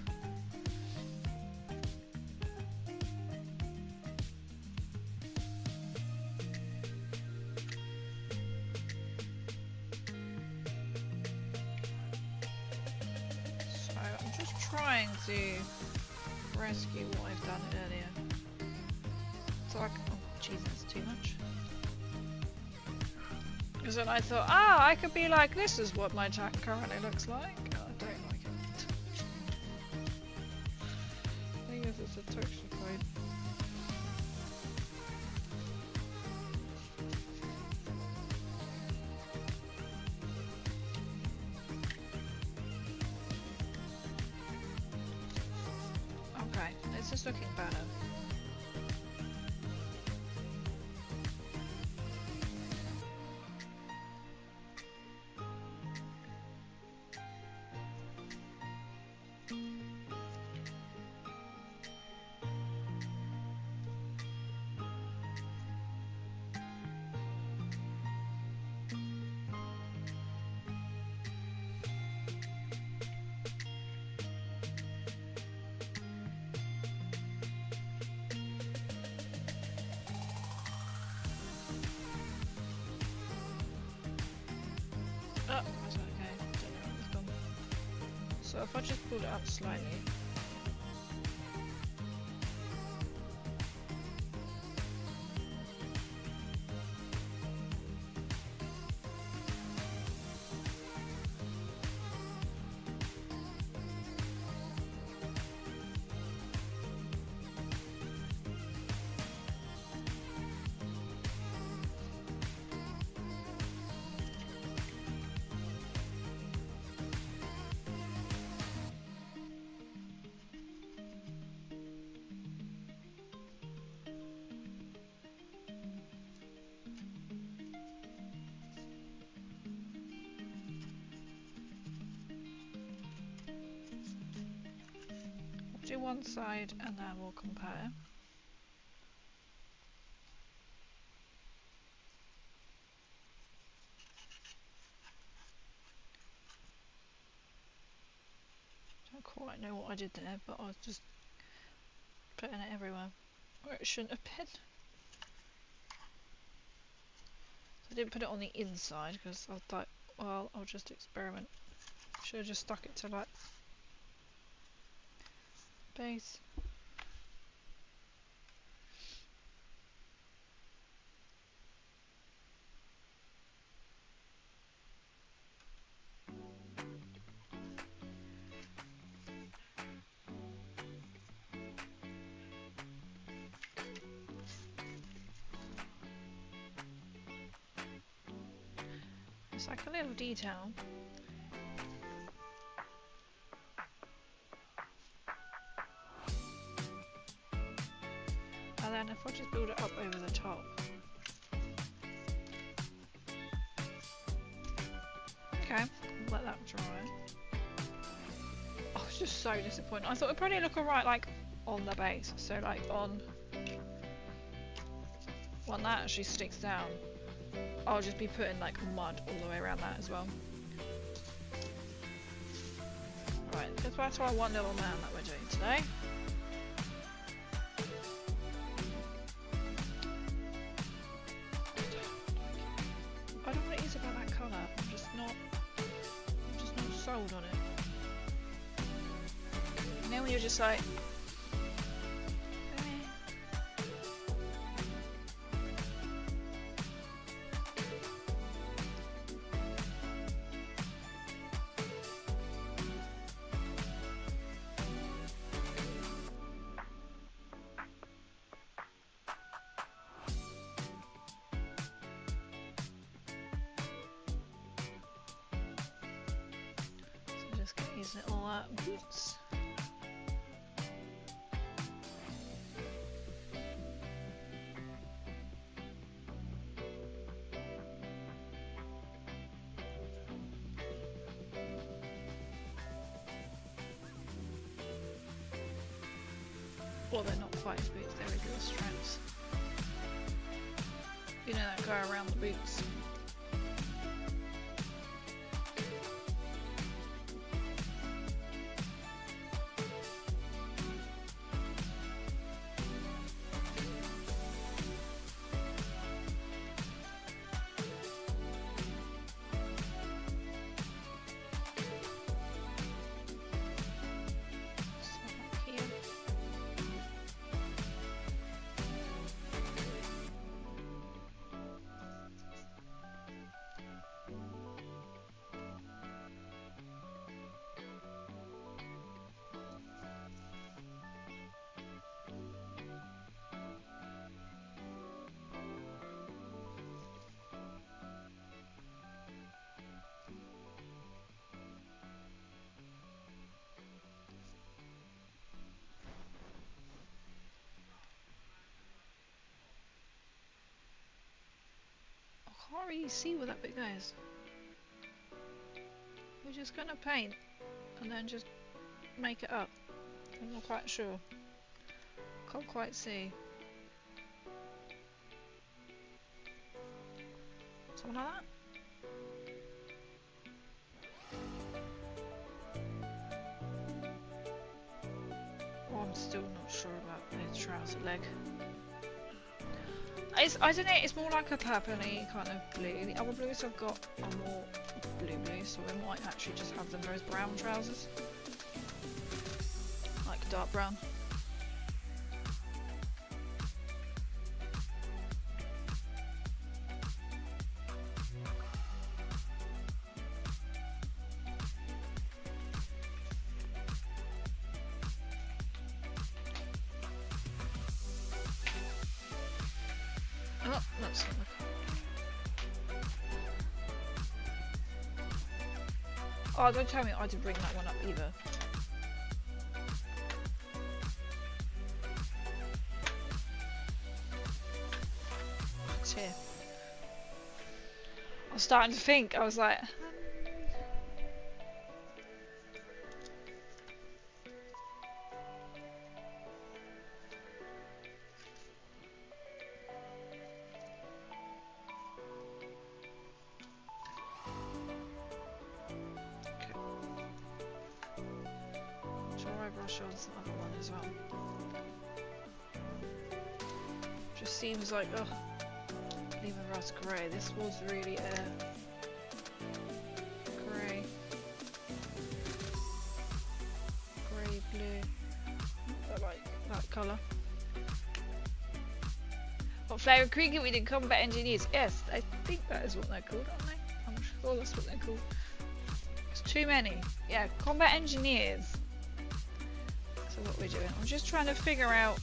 So I'm just trying to rescue what I've done earlier. So I can, oh jeez, that's too much. Because then I thought, I could be like, this is what my tank currently looks like. Oh, I don't like it. I think it's a texture code. Okay, this is looking better. Oh, that's okay. Don't know where it's gone. So if I just pull it up slightly. Do one side and then we'll compare. Don't quite know what I did there, but I was just putting it everywhere where it shouldn't have been. I didn't put it on the inside because I thought, well, I'll just experiment. Should have just stuck it to like base. It's like a little detail. And then if I just build it up over the top. Okay, let that dry. Oh, it's just so disappointing. I thought it'd probably look alright like on the base. So like on when that actually sticks down, I'll just be putting like mud all the way around that as well. Right, just back to our one little man that we're doing today. I don't know what it is about that colour. I'm just not sold on it. You know when you're just like, just get these little boots. Well, they're not quite as boots, they're regular straps. You know that go around the boots. I can't really see where that bit goes. We're just gonna paint and then just make it up. I'm not quite sure. Can't quite see. Something like that? Oh, I'm still not sure about the trouser leg. I don't know, it's more like a purpley kind of blue. The other blues I've got are more blue, so we might actually just have them as brown trousers. Like dark brown. Oh, that's not the colour. Oh, don't tell me I didn't bring that one up either. It's here. I was starting to think, I was like... I'm sure there's another one as well. Just seems like, ugh, leave a rust grey. This was really grey. Grey, blue. I like that colour. What flavour Krieg we did combat engineers? Yes, I think that is what they're called, aren't they? I'm sure that's what they're called. It's too many. Yeah, combat engineers. So what we're doing, I'm just trying to figure out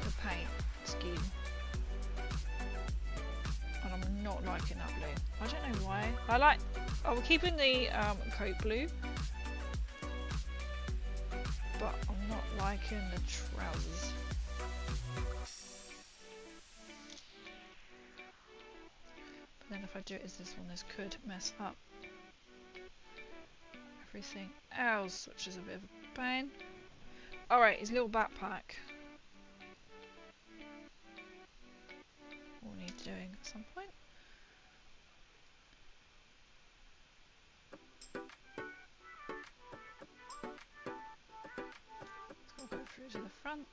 the paint scheme. And I'm not liking that blue. I don't know why. I'm keeping the coat blue. But I'm not liking the trousers. But then if I do it as this one, this could mess up everything else, which is a bit of a pain. Alright, his little backpack. We'll need doing at some point. So we'll go through to the front.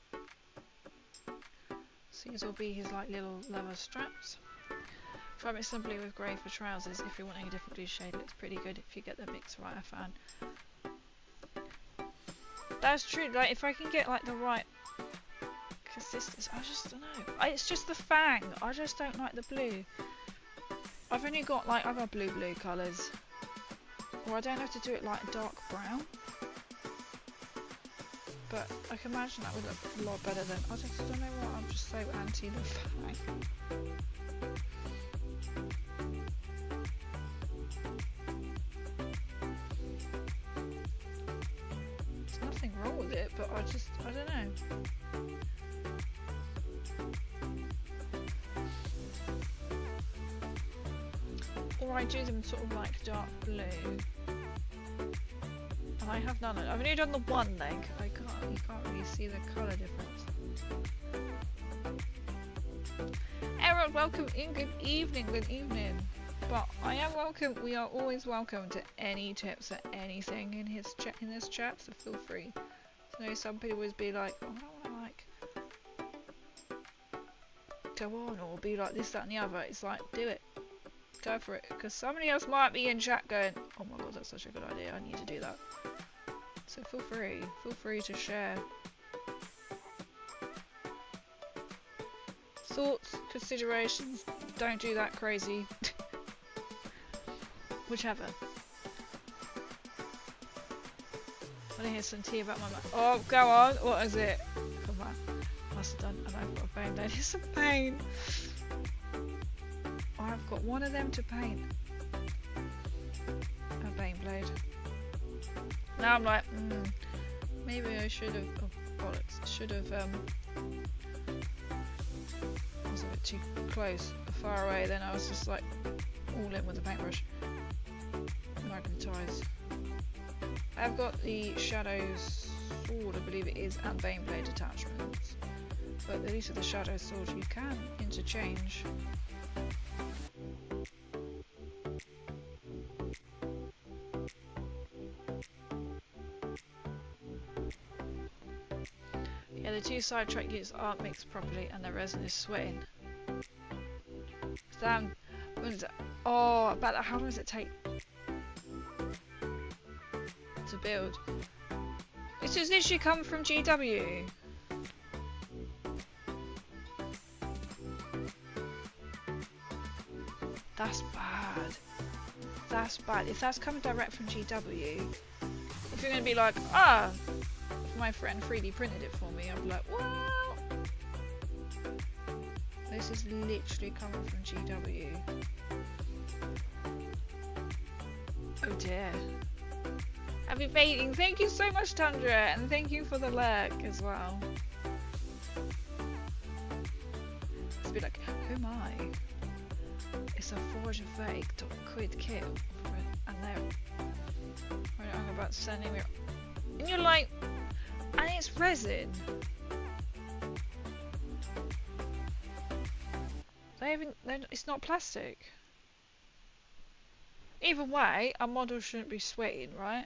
So these will be his like little leather straps. Try mixing blue with grey for trousers. If you're wanting a different blue shade, it's pretty good if you get the mix right, I found. That's true, like if I can get like the right consistency, I just don't know. It's just the fang, I just don't like the blue. I've only got like other blue colours. Or I don't have to do it like dark brown. But I can imagine that would look a lot better than, I just don't know what, I'm just so anti the fang. Nothing wrong with it, but I don't know. Or I do them sort of like dark blue. And I have done it. I've only done the one leg. You can't really see the colour difference. Errol, welcome in. Good evening, good evening. But I am welcome. We are always welcome to any tips or anything in this chat. So feel free. I know some people always be like, oh, I don't want to like go on or be like this, that, and the other. It's like, do it. Go for it. Because somebody else might be in chat going, oh my god, that's such a good idea. I need to do that. So feel free. Feel free to share. Thoughts, considerations. Don't do that crazy. Whichever. I want to hear some tea about my mouth. Oh, go on. What is it? Come on. Must have done. And I've got a pain. That is a pain. I've got one of them to paint. A Bane blade. Now I'm like, maybe I should have. Oh, bollocks. Should have. I was a bit too close, far away. Then I was just like all in with the paintbrush. Magnetize. I've got the Shadows sword, I believe it is, and Bane blade attachments. But at least with the Shadow sword you can interchange. Yeah, the two sidetrack units aren't mixed properly and the resin is sweating. Damn. When is it? Oh, about that. How long does it take to build? This has literally come from GW. That's bad. That's bad. If that's coming direct from GW, if you're going to be like, my friend 3D printed it for me, I'll be like, well, this is literally coming from GW. Oh dear. Happy fading. Thank you so much, Tundra, and thank you for the lurk as well. It's a bit like, who am I? It's a 430 quid kit, and they're I'm about sending me, and you're like, and it's resin. It's not plastic. Either way, a model shouldn't be sweating, right?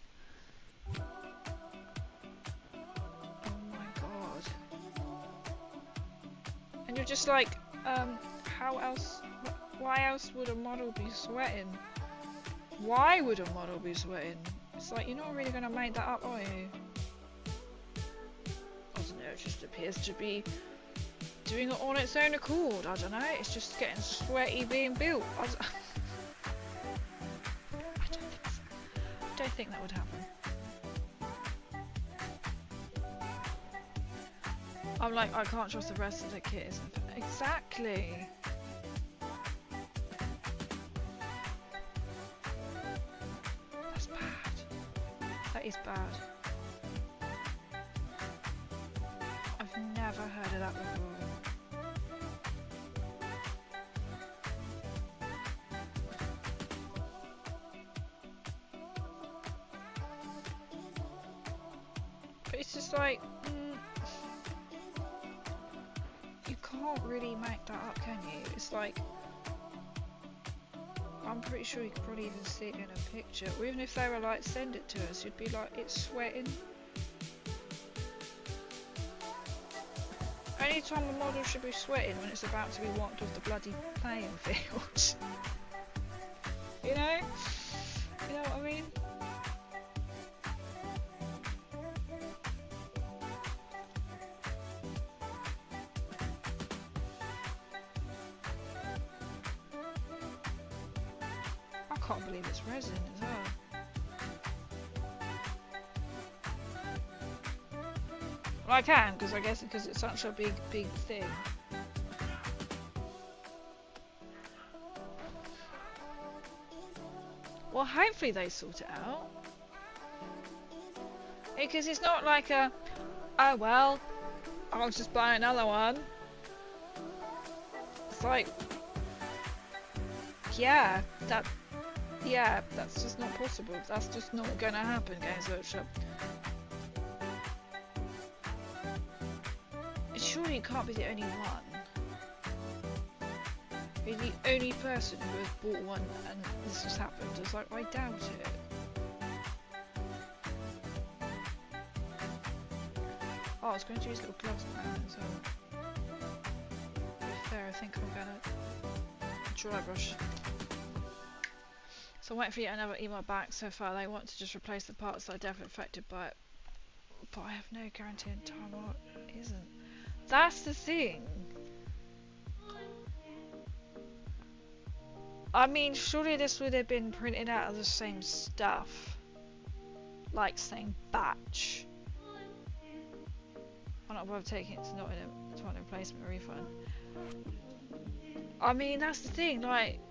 And you're just like, how else, why else would a model be sweating? Why would a model be sweating? It's like, you're not really going to make that up, are you? I don't know, it just appears to be doing it on its own accord. I don't know, it's just getting sweaty being built. I don't think so. I don't think that would happen. I'm like, I can't trust the rest of the kit. Exactly. That's bad. That is bad. I've never heard of that before. But it's just like, you can't really make that up, can you? It's like, I'm pretty sure you could probably even see it in a picture. Or even if they were like, send it to us, you'd be like, it's sweating. Any time a model should be sweating when it's about to be walked off the bloody playing field. You know? You know what I mean? I can't believe it's resin as well. Well, I can, because I guess because it's such a big thing. Well, hopefully they sort it out. Because it's not like a, oh well, I'll just buy another one. It's like, yeah, that's just not possible. That's just not gonna happen, Games Workshop. Surely you can't be the only one. You're the only person who has bought one and this has happened. It's like, I doubt it. Oh, I was going to use little gloves now as well. To be fair, I think I'm gonna dry brush. So I'm waiting for yet another email back. So far they want to just replace the parts that are definitely affected by it. But I have no guarantee in time what isn't. That's the thing. I mean, surely this would have been printed out of the same stuff. Like same batch. I'm not bothered taking it to not in a replacement or refund. I mean, that's the thing, like,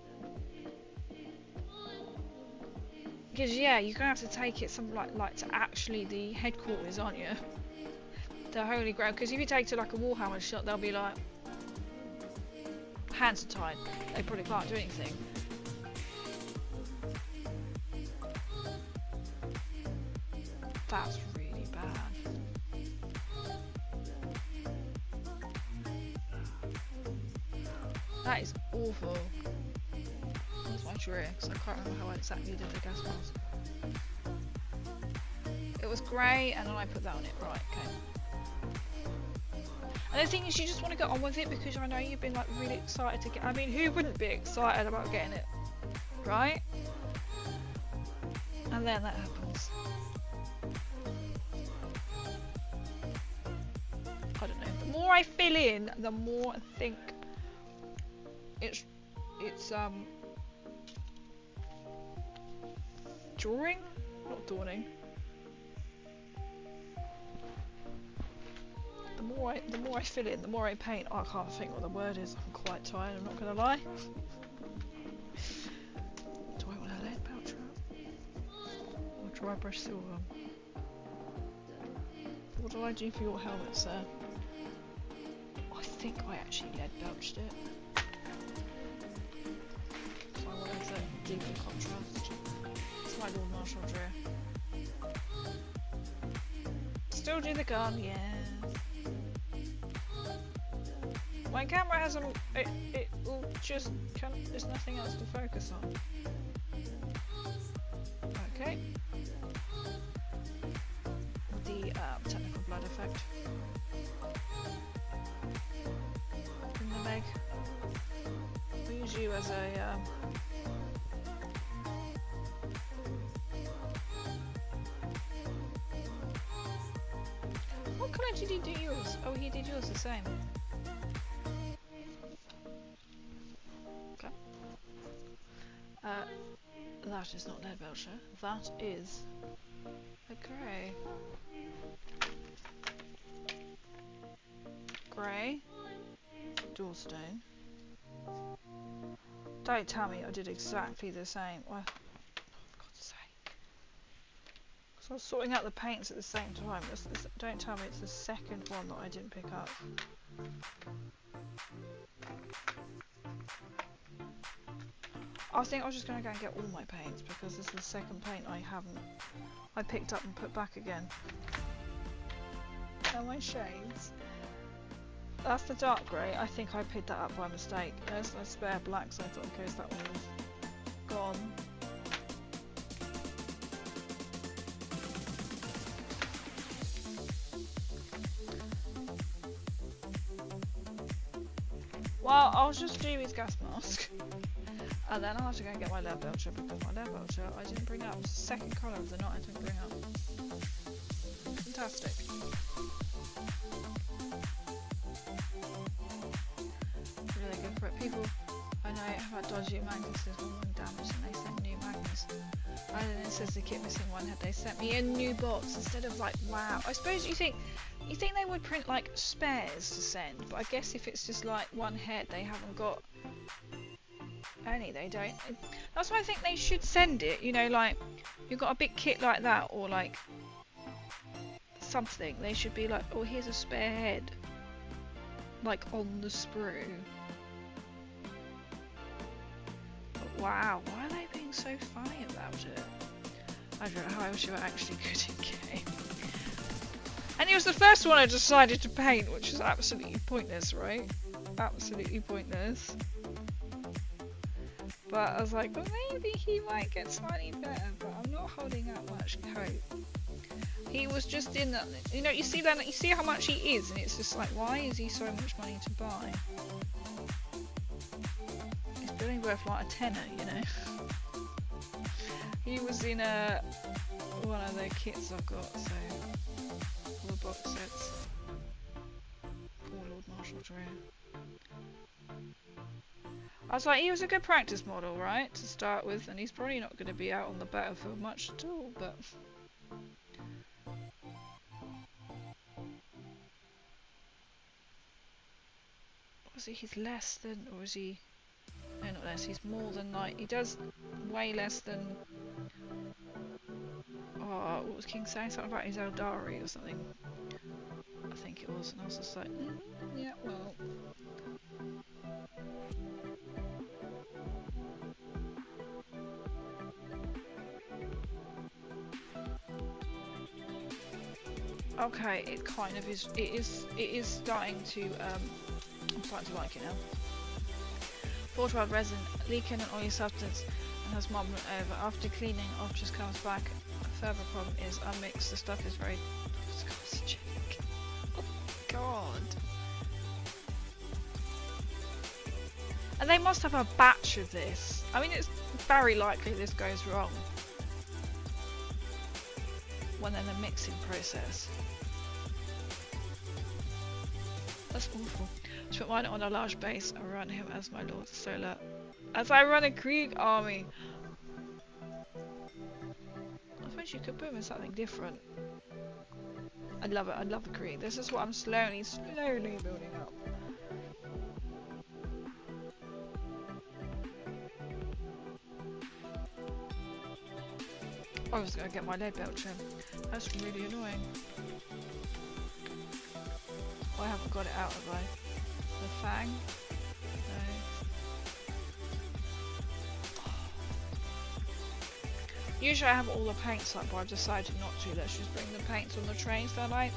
because yeah, you're gonna have to take it some like to actually the headquarters, aren't you? The Holy Grail. Because if you take it to like a Warhammer shop, they'll be like, hands are tied. They probably can't do anything. That's really bad. That is awful. That's my drawer, because I can't remember how I exactly did the gas mask. It was grey, and then I put that on it. Right, okay. And the thing is, you just want to get on with it because I know you've been like really excited to get. I mean, who wouldn't be excited about getting it, right? And then that happens. I don't know. The more I fill in, the more I think it's drawing, not dawning. The more I fill in, the more I paint. Oh, I can't think what the word is. I'm quite tired, I'm not gonna lie. Do I want a lead pouch or dry brush silver? What did I do for your helmet, sir? I think I actually lead belched it. So I wanted to deepen contrast. It's my little Marshall drawer. Still do the gun, yeah. My camera hasn't. It will just. There's nothing else to focus on. Okay. The technical blood effect. you as a what colour did he do yours? Oh, he did yours the same. Okay. That is not lead belcher. That is a grey. Grey. Doorstone. Don't tell me I did exactly the same. Well, for God's sake. So I was sorting out the paints at the same time. Don't tell me it's the second one that I didn't pick up. I think I was just going to go and get all my paints because this is the second paint I picked up and put back again. And my shades. That's the dark grey. I think I picked that up by mistake. There's a spare black, so I thought in case that one was gone. Well, I'll just do his gas mask. And then I'll have to go and get my lead belcher because my lead belcher I didn't bring up. It's the second colour of the night I didn't bring up. Fantastic. Really good for it. People I know have had dodgy magnets, there's one damaged and they sent new magnets. And then it says they keep missing one head. They sent me a new box instead of like, wow. I suppose you think they would print like spares to send, but I guess if it's just like one head they haven't got any, they don't. That's why I think they should send it, you know, like you've got a big kit like that or like something, they should be like, oh here's a spare head like on the sprue. But wow, why are they being so funny about it? I don't know how else you were actually good in game. And it was the first one I decided to paint, which is absolutely pointless, right? Absolutely pointless. But I was like, well, maybe he might get slightly better, but I'm not holding out much hope. He was just in that, you know, you see how much he is, and it's just like, why is he so much money to buy? It's barely worth like a tenner, you know. He was in one of the kits I've got, so all the box sets. Poor Lord Marshall Drew. I was like, he was a good practice model, right, to start with, and he's probably not going to be out on the battlefield much at all, but... Was he, he's less than, or is he... No, not less, he's more than, like, he does way less than... Oh, what was King saying? Something about his Eldari or something. I think it was, and I was just like, yeah, well... Okay, it kind of is. It is starting to. I'm starting to like it now. Fortified resin, leaking an oily substance, and has marbling over. After cleaning, off just comes back. A further problem is unmixed. The stuff is very disgusting. Oh God! And they must have a batch of this. I mean, it's very likely this goes wrong when in the mixing process. That's awful. To put mine on a large base, I run him as my Lord Solar. As I run a Krieg army. I suppose you could put him in something different. I love it. I love the Krieg. This is what I'm slowly building up. I was going to get my lead belcher. That's really annoying. Oh, I haven't got it out, have I? The fang? No. Usually I have all the paints up, but I've decided not to. Let's just bring the paints on the trains that I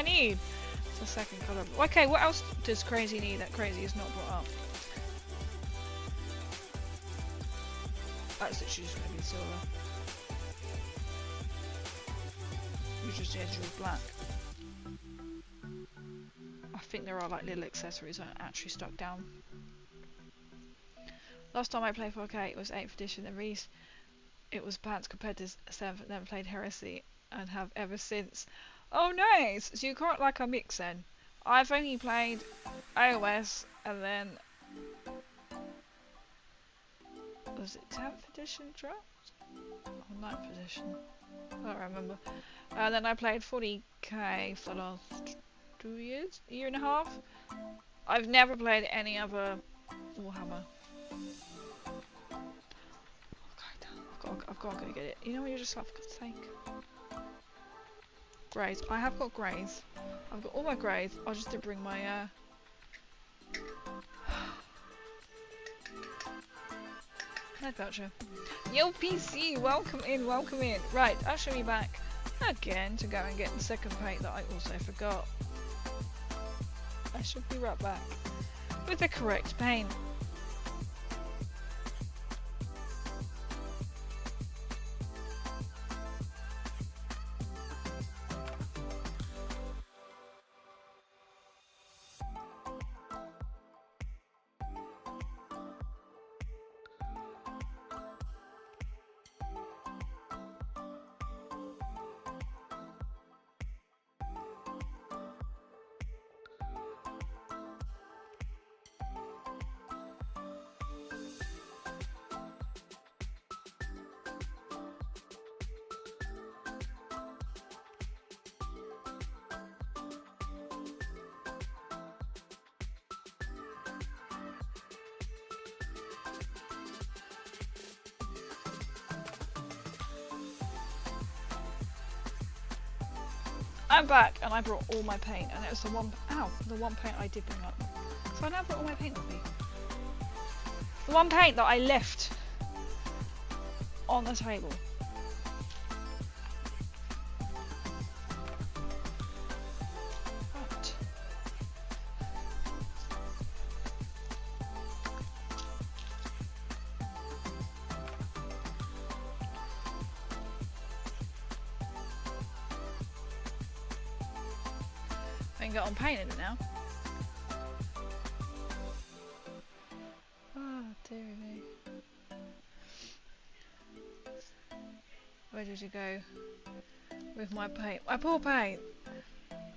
need. It's the second colour. Okay, what else does Crazy need that Crazy is not brought up? That's literally just going to be silver. Just the edge of black. I think there are like little accessories that are actually stuck down. Last time I played 4K it was 8th edition, then released it was perhaps compared to 7th, then played Heresy and have ever since. Oh nice! So you can't like a mix then. I've only played iOS and then was it 10th edition dropped? Or 9th edition? I don't remember. And then I played 40k for the last 2 years, a year and a half. I've never played any other Warhammer. I've got to go get it. You know what, you're just like, for God's sake. Greys. I have got greys. I've got all my greys. I just didn't bring my head voucher. Yo PC, welcome in, welcome in. Right, I shall be back again to go and get the second paint that I also forgot. I shall be right back with the correct paint. I'm back and I brought all my paint and it was the one paint I did bring up. So I now brought all my paint with me. The one paint that I left on the table. Right. I can get on painting it now. Oh dear me. Where did you go with my paint? My poor paint!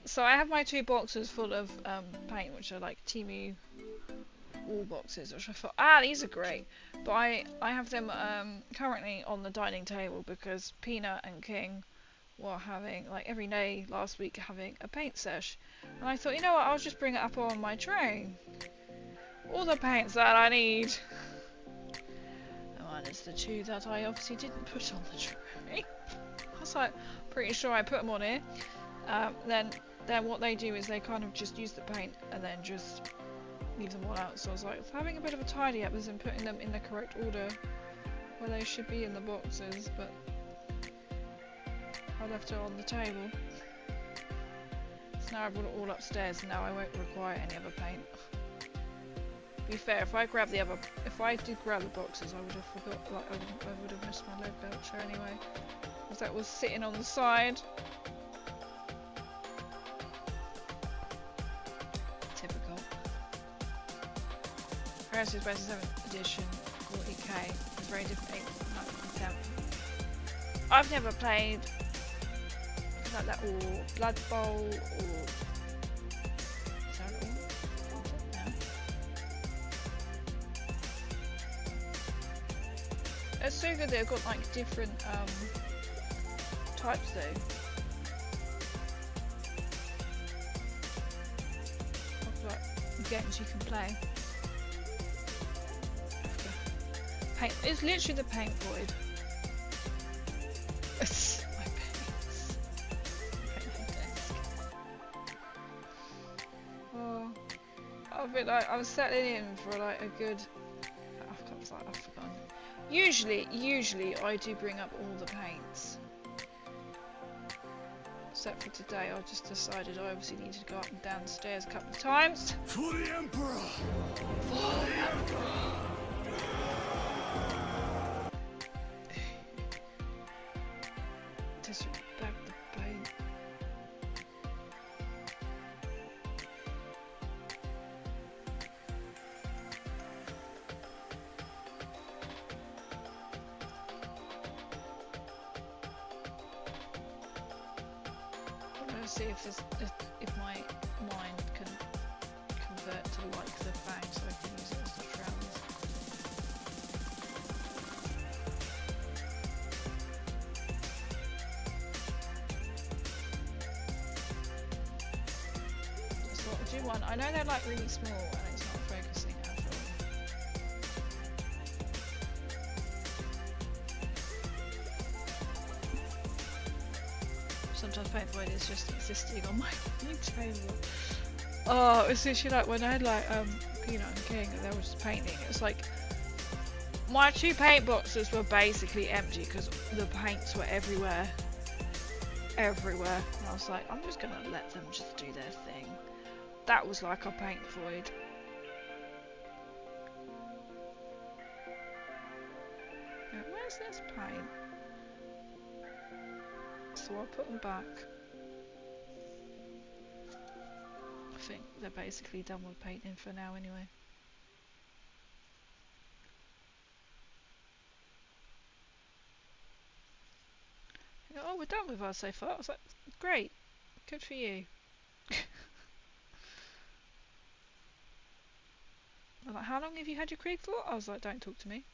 So I have my 2 boxes full of paint, which are like Temu wall boxes, which I thought, these are great. But I have them currently on the dining table because Peanut and King were having, like every day last week, having a paint sesh. And I thought, you know what, I'll just bring it up on my tray. All the paints that I need. And it's the 2 that I obviously didn't put on the tray. I was like, pretty sure I put them on here. Then what they do is they kind of just use the paint and then just leave them all out. So I was like, having a bit of a tidy up is in putting them in the correct order where they should be in the boxes, but I left it on the table. So now I brought it all upstairs and now I won't require any other paint. To be fair, if I did grab the boxes, I would have forgot, like I would have missed my lead voucher anyway. Because that was sitting on the side. Typical. Heresy Space 7th edition, 40k. It's very different. 8th. I've never played like that, or Blood Bowl, or is that all? No. It's so good they've got like different types though. Of like games you can play. Paint. It's literally the paint void. I was settling in for like a good. I've forgotten. Usually I do bring up all the paints. Except for today, I just decided I obviously needed to go up and downstairs a couple of times. For the Emperor! For the Emperor! Disrespect the paint. see if if my mind can convert to like the fang so I can use it as the trowels. So what do you want? I know they're like really small and it's not focusing at all. Sometimes Paint Void is just existing on my table. Oh, it was literally like when I had like Peanut and King and they were just painting. It was like my 2 paint boxes were basically empty because the paints were everywhere. Everywhere. And I was like, I'm just gonna let them just do their thing. That was like a Paint Void. Now, where's this paint? So I'll put them back. I think they're basically done with painting for now anyway. Oh, we're done with ours so far. I was like, great, good for you. I was like, how long have you had your Krieg for? I was like, don't talk to me.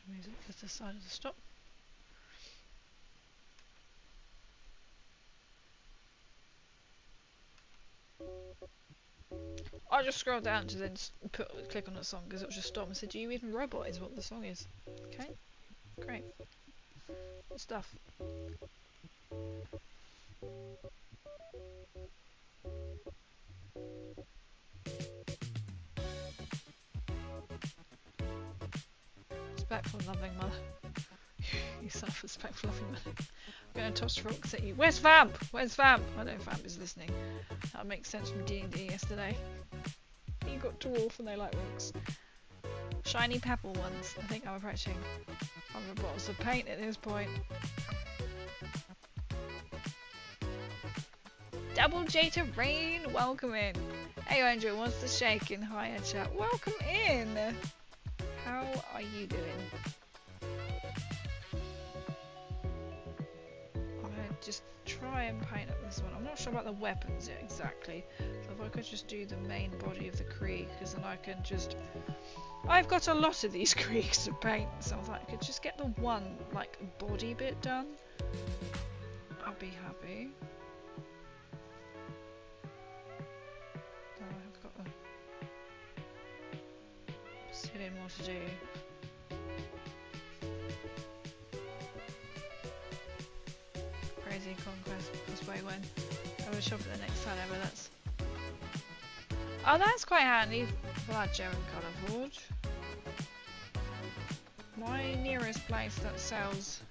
The music has decided to stop. I just scrolled down to then click on the song because it was just stop and said, "Do you even robot?" is what the song is. Okay, great, good stuff. Respectful, loving mother. You self-respectful, loving mother. I'm gonna toss rocks at you. Where's Vamp? Where's Vamp? I know Vamp is listening. That makes sense from D&D yesterday. You got dwarf and they like rocks. Shiny pebble ones. I think I'm approaching 100 bottles of paint at this point. Double J to Rain, welcome in. Hey Andrew, what's the shaking? Hiya chat. Welcome in. How are you doing? I'm gonna just try and paint up this one. I'm not sure about the weapons yet exactly. So if I could just do the main body of the Krieg, because then I can just... I've got a lot of these Kriegs to paint, so I was like, I could just get the one, like, body bit done. I'll be happy. I've got a silly more to do. Crazy Conquest was way when I was shop at the next time ever. That's that's quite handy for that German colour forge. My nearest place that sells,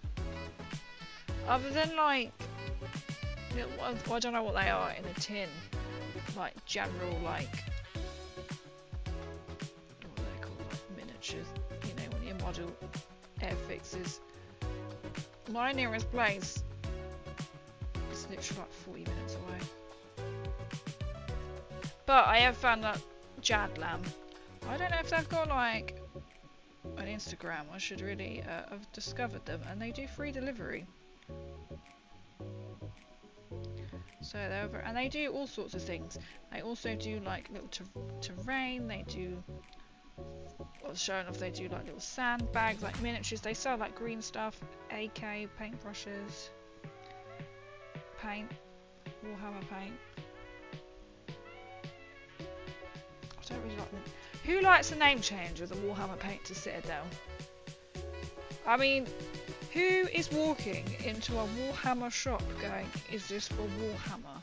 other than like, well, I don't know what they are in a tin, like general like, what do they call like miniatures, you know, when you model air fixes. My nearest place is literally like 40 minutes away. But I have found that Jadlam. I don't know if they've got like an Instagram. I should really have discovered them, and they do free delivery. So they're over, and they do all sorts of things. They also do like little terrain. They do. I was showing off. They do like little sandbags, like miniatures. They sell like green stuff, AK paintbrushes, paint, Warhammer paint. I don't really like them. Who likes a name change with a Warhammer paint to Citadel? I mean, who is walking into a Warhammer shop going, is this for Warhammer?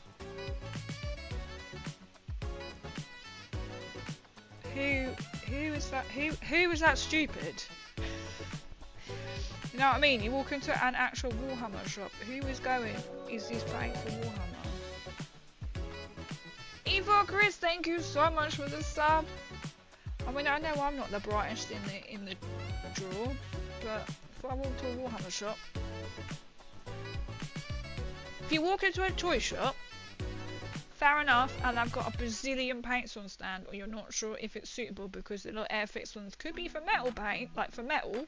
Who is that? Who is that stupid? You know what I mean? You walk into an actual Warhammer shop. Who is going, is this paint for Warhammer? Evo Chris, thank you so much for the sub. I mean, I know I'm not the brightest in the draw, but if I walk to a Warhammer shop, if you walk into a toy shop, fair enough, and I've got a bazillion paints on stand, or you're not sure if it's suitable because the little Airfix ones could be for metal paint, like for metal.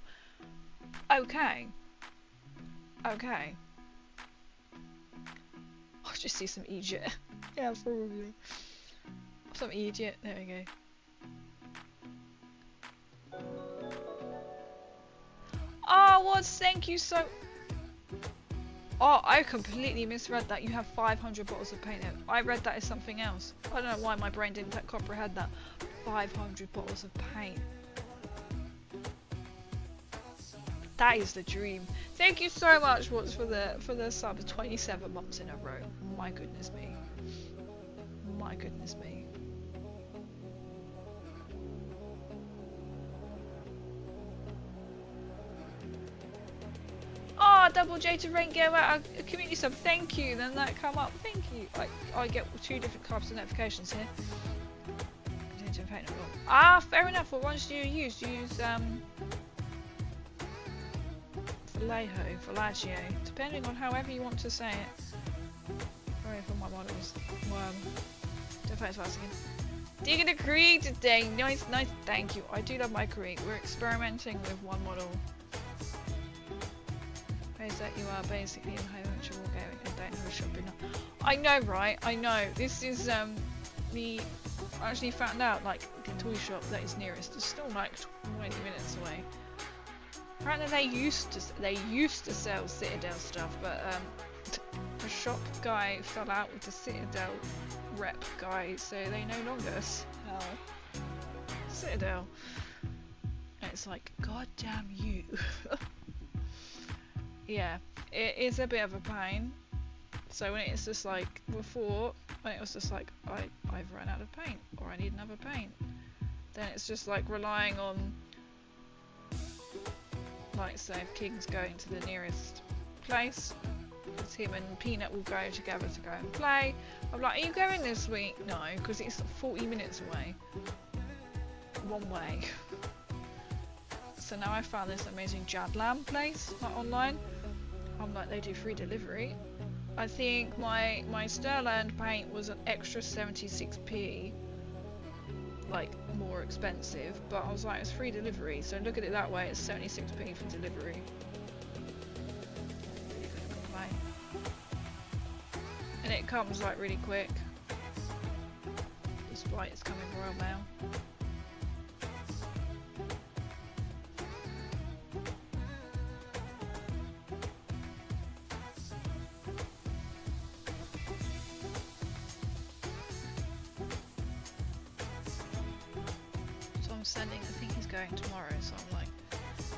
Okay. Okay. I'll just see some idiot. Yeah, probably. Some idiot. There we go. Oh, what? Thank you so... Oh, I completely misread that. You have 500 bottles of paint in. I read that as something else. I don't know why my brain didn't comprehend that. 500 bottles of paint. That is the dream. Thank you so much, Watts, for the sub 27 months in a row. My goodness me. My goodness me. Oh, double J to rank go out a community sub. Thank you. Then that come up. Thank you. I get 2 different types of notifications here. Ah, fair enough. What ones do you use? Do you use Vallejo, depending on however you want to say it. Sorry for my models. Don't face again. Digging a Krieg today. Nice, nice. Thank you. I do love my Krieg. We're experimenting with one model. Is that you are basically in home virtual going and don't have a shop in. I know, right? I know. This is me. I actually found out like the toy shop that is nearest is still like 20 minutes away. Apparently they used to sell Citadel stuff, but the shop guy fell out with the Citadel rep guy, so they no longer sell Citadel. And it's like, god damn you. Yeah, it is a bit of a pain. So when it's just like before, when it was just like I've run out of paint or I need another paint, then it's just like relying on, like say if King's going to the nearest place, because him and Peanut will go together to go and play. I'm like, are you going this week? No, because it's 40 minutes away, one way. So now I found this amazing Jadlam place, like online. I'm like, they do free delivery. I think my Sterland paint was an extra 76p, like more expensive, but I was like, it's free delivery, so look at it that way, it's 76p for delivery. And it comes like really quick, despite it's coming Royal Mail. Sending, I think he's going tomorrow, so I'm like,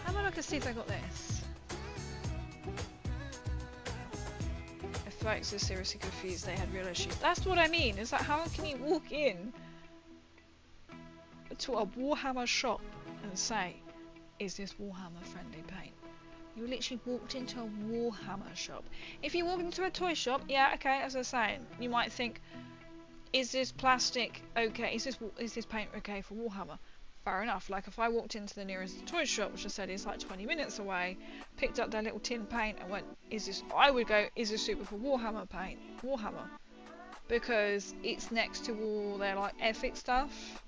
how am I look to see if I got this? If folks are seriously confused, they had real issues. That's what I mean, is that how can you walk in to a Warhammer shop and say, is this Warhammer friendly paint? You literally walked into a Warhammer shop. If you walk into a toy shop, yeah, okay, as I was saying, you might think, is this plastic okay, is this paint okay for Warhammer? Fair enough. Like if I walked into the nearest toy shop, which I said is like 20 minutes away, picked up their little tin paint and went, is this, I would go, is this super for Warhammer paint? Warhammer. Because it's next to all their like Airfix stuff.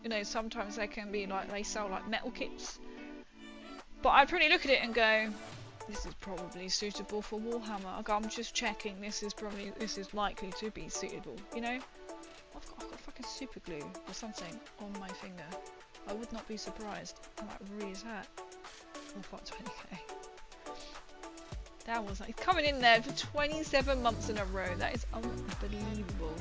You know, sometimes they can be like, they sell like metal kits. But I'd probably look at it and go, this is probably suitable for Warhammer. I go, I'm just checking, this is likely to be suitable, you know? I've got fucking super glue or something on my finger. I would not be surprised. I might really hurt. Oh fuck, 20k. That was like coming in there for 27 months in a row. That is unbelievable.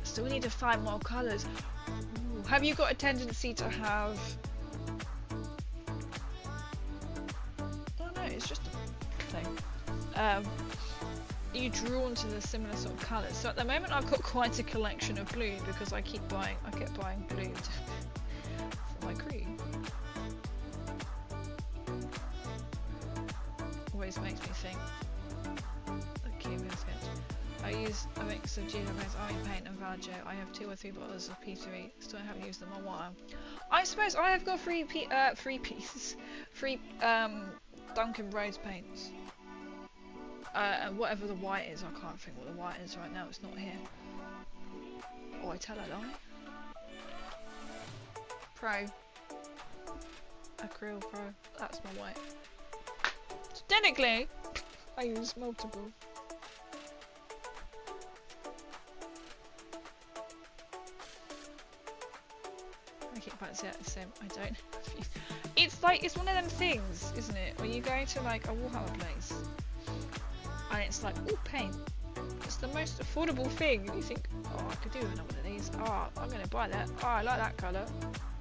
Still need to find more colours. Ooh, have you got a tendency to have... Oh no, it's just a thing. Are you drawn to the similar sort of colours? So at the moment I've got quite a collection of blue because I kept buying blue for my Krieg. Always makes me think. I use a mix of Geometry's Army Paint and Vallejo. I have 2 or 3 bottles of P3. Still haven't used them in a while. I suppose I have got free Duncan Rose paints. And whatever the white is, I can't think what the white is right now, it's not here. Oh, I tell a lie. Pro. Acryl Pro. That's my white. So technically, I use multiple. I keep fancy at the same. I don't. It's like, it's one of them things, isn't it? When you go to like a Warhammer place, and it's like, oh, paint. It's the most affordable thing, and you think, oh, I could do another one of these. Oh, I'm gonna buy that. Oh, I like that colour.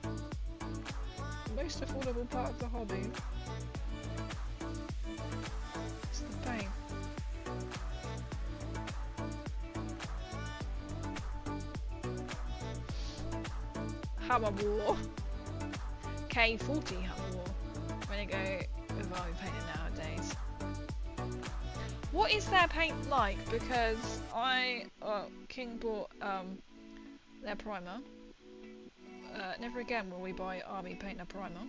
The most affordable part of the hobby. It's the paint. Hammer War. K40 Hammer War. When I go with army painting nowadays. What is their paint like? Because King bought their primer. Never again will we buy army painter primer.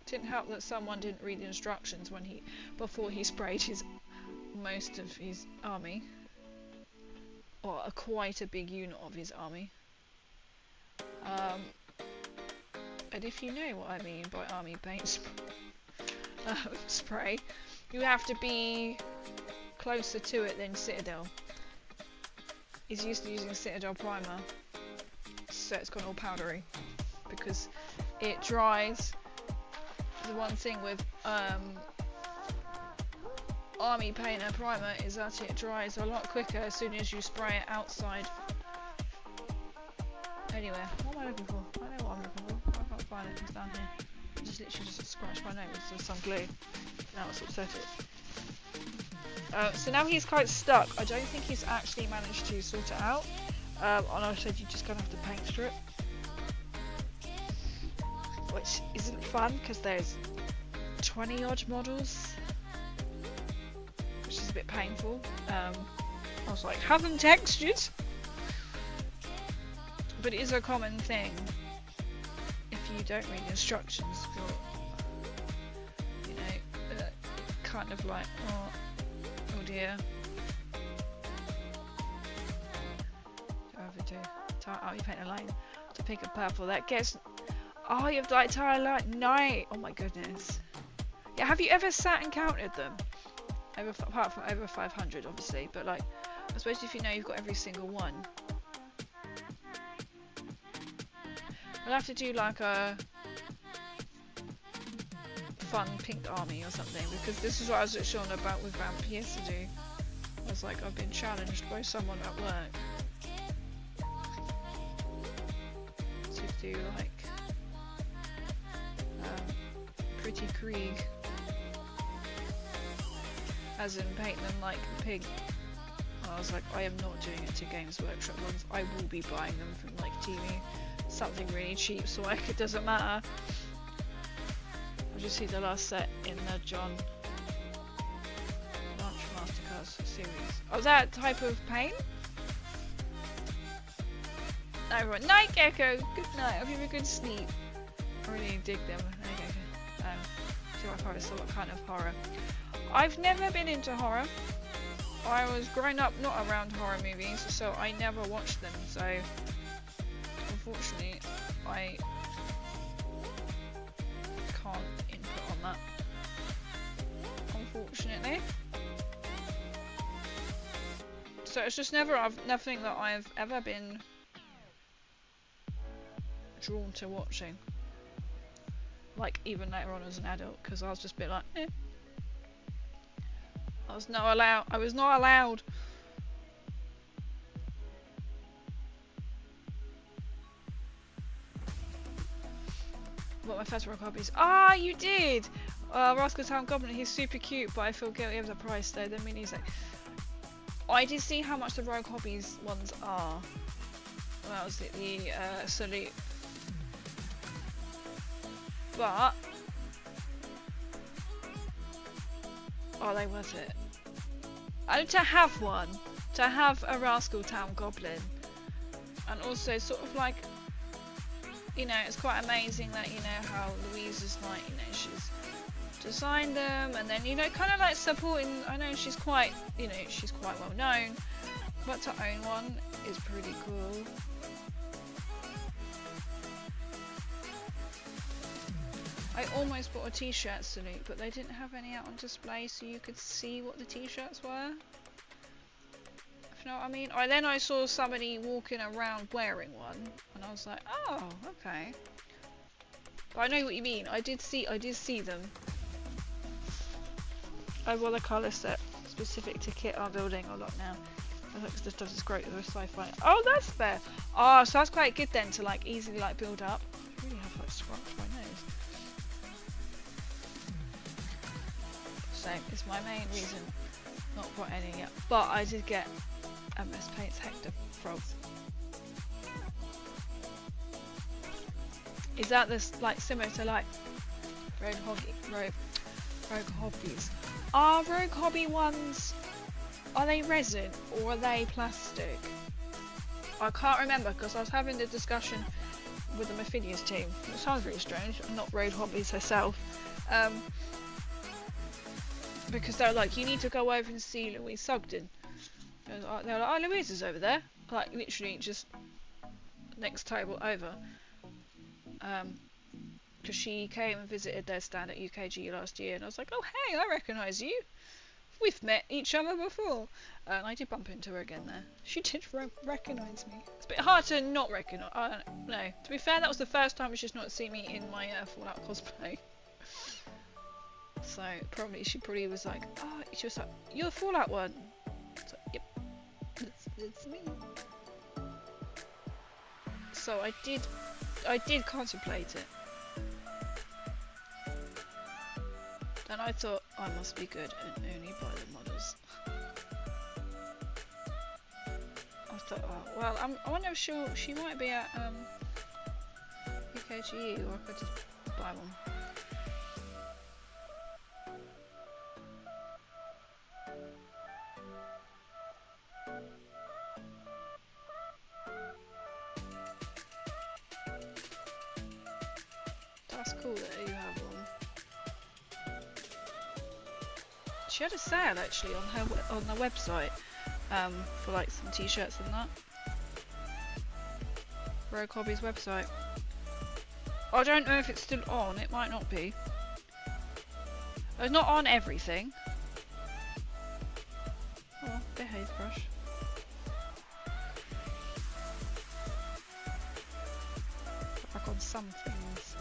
Didn't help that someone didn't read the instructions when before he sprayed most of his army. Or quite a big unit of his army. And if you know what I mean by army paint spray, you have to be closer to it than Citadel. He's used to using Citadel primer, so it's gone all powdery because it dries. The one thing with army painter primer is that it dries a lot quicker as soon as you spray it outside. Anyway, what am I looking for? I know what I'm looking for. I can't find it. It's down here. I just literally just scratched my nose with some glue. Now it's upset it. So now he's quite stuck. I don't think he's actually managed to sort it out. And I said you just gonna have to paint strip, which isn't fun because there's 20 odd models, which is a bit painful. I was like, have them textured. But it is a common thing if you don't read the instructions for, you know, kind of like, oh dear. Oh, you paint a line to pick a purple. That gets, oh, you have to like tie a line. No, oh my goodness. Yeah, have you ever sat and counted them? Apart from over 500, obviously, but like, especially if you know you've got every single one. We'll have to do like a fun pink army or something, because this is what I was at Sean about with Vamp yesterday. I was like, I've been challenged by someone at work to do like pretty Krieg, as in paint them like a pig. And I was like, I am not doing it to Games Workshop ones. I will be buying them from like TV. Something really cheap, so like it doesn't matter. I just see the last set in the John Launch Masterclass series. Oh, that type of paint? No, everyone. Night Gecko! Good night, hope you have a good sleep. I really dig them. There you go. See what horror, so what kind of horror? I've never been into horror. I was growing up not around horror movies, so I never watched them, so unfortunately, I can't input on that. Unfortunately. So it's just nothing that I've ever been drawn to watching. Like even later on as an adult, because I was just a bit like, eh. I was not allowed. What my first rogue hobbies? Ah, you did! Rascal Town Goblin, he's super cute, but I feel guilty of the price though. The minis, like, I did see how much the rogue hobbies ones are. Well, was it the Salute? But are they worth it? And to have one, to have a Rascal Town Goblin, and also sort of like you know, it's quite amazing that, you know, how Louise is like, you know, she's designed them, and then, you know, kind of like supporting. I know she's quite, you know, she's quite well known, but to own one is pretty cool. I almost bought a t-shirt salute, but they didn't have any out on display so you could see what the t-shirts were. If you know what I mean? Then I saw somebody walking around wearing one, and I was like, oh, okay. But I know what you mean. I did see them. I wore the colour set specific to kit I'm building a lot now. I think this stuff is great with the sci-fi. Oh, that's fair. Oh, so that's quite good then to like easily like build up. I really have like scratched my nose. So it's my main reason not quite ending it. But I did get MS Paint's Hector frogs. Is that this like similar to like Rogue Hobbies? Are Rogue Hobby ones, are they resin or are they plastic? I can't remember because I was having the discussion with the Mephidius team. It sounds really strange. I'm not Rogue Hobbies herself. Because they're like, you need to go over and see Louise Sugden. And they're like, oh, Louise is over there. Like, literally just next table over. Because she came and visited their stand at UKG last year. And I was like, oh, hey, I recognise you. We've met each other before. And I did bump into her again there. She did recognise me. It's a bit hard to not recognise. I don't know. To be fair, that was the first time she's not seen me in my Fallout cosplay. So she probably was like, oh, she was like, you're the Fallout one. So, yep, it's me. So I did contemplate it. Then I thought I must be good and only buy the models. I thought, oh, well, I wonder if she might be at UKGE, or I could just buy one. That's cool that you have one. She had a sale actually on the website for like some t-shirts and that. Rogue Hobby's website. I don't know if it's still on. It might not be. It's not on everything. Oh, the haze brush. Back on some things.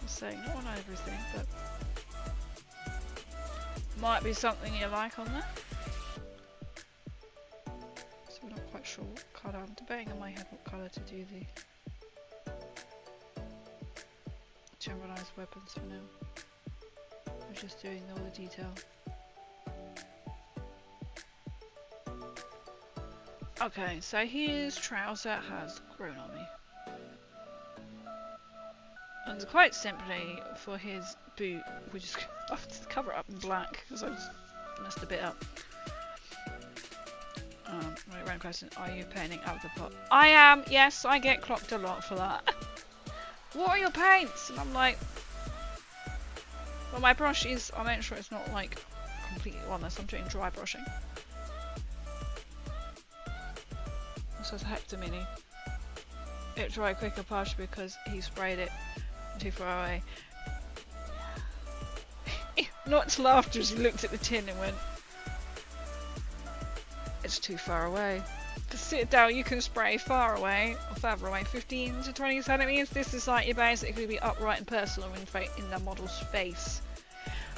Saying not on everything, but might be something you like on there. So we're not quite sure what colour. I'm debating in my head what colour to do the generalised weapons for now. I'm just doing all the detail. Okay, so his trouser has grown on me. And quite simply, for his boot, we just have to cover it up in black because I just messed a bit up. Right, random question: are you painting out the pot? I am. Yes, I get clocked a lot for that. What are your paints? And I'm like, well, my brush is. I make sure it's not like completely honest. I'm doing dry brushing. This was Hector Mini. It dried quicker partially because he sprayed it too far away. Not laughter as he looked at the tin and went, it's too far away. To sit down, you can spray far away or further away, 15 to 20 centimeters. This is like you basically be upright and personal in the model's face.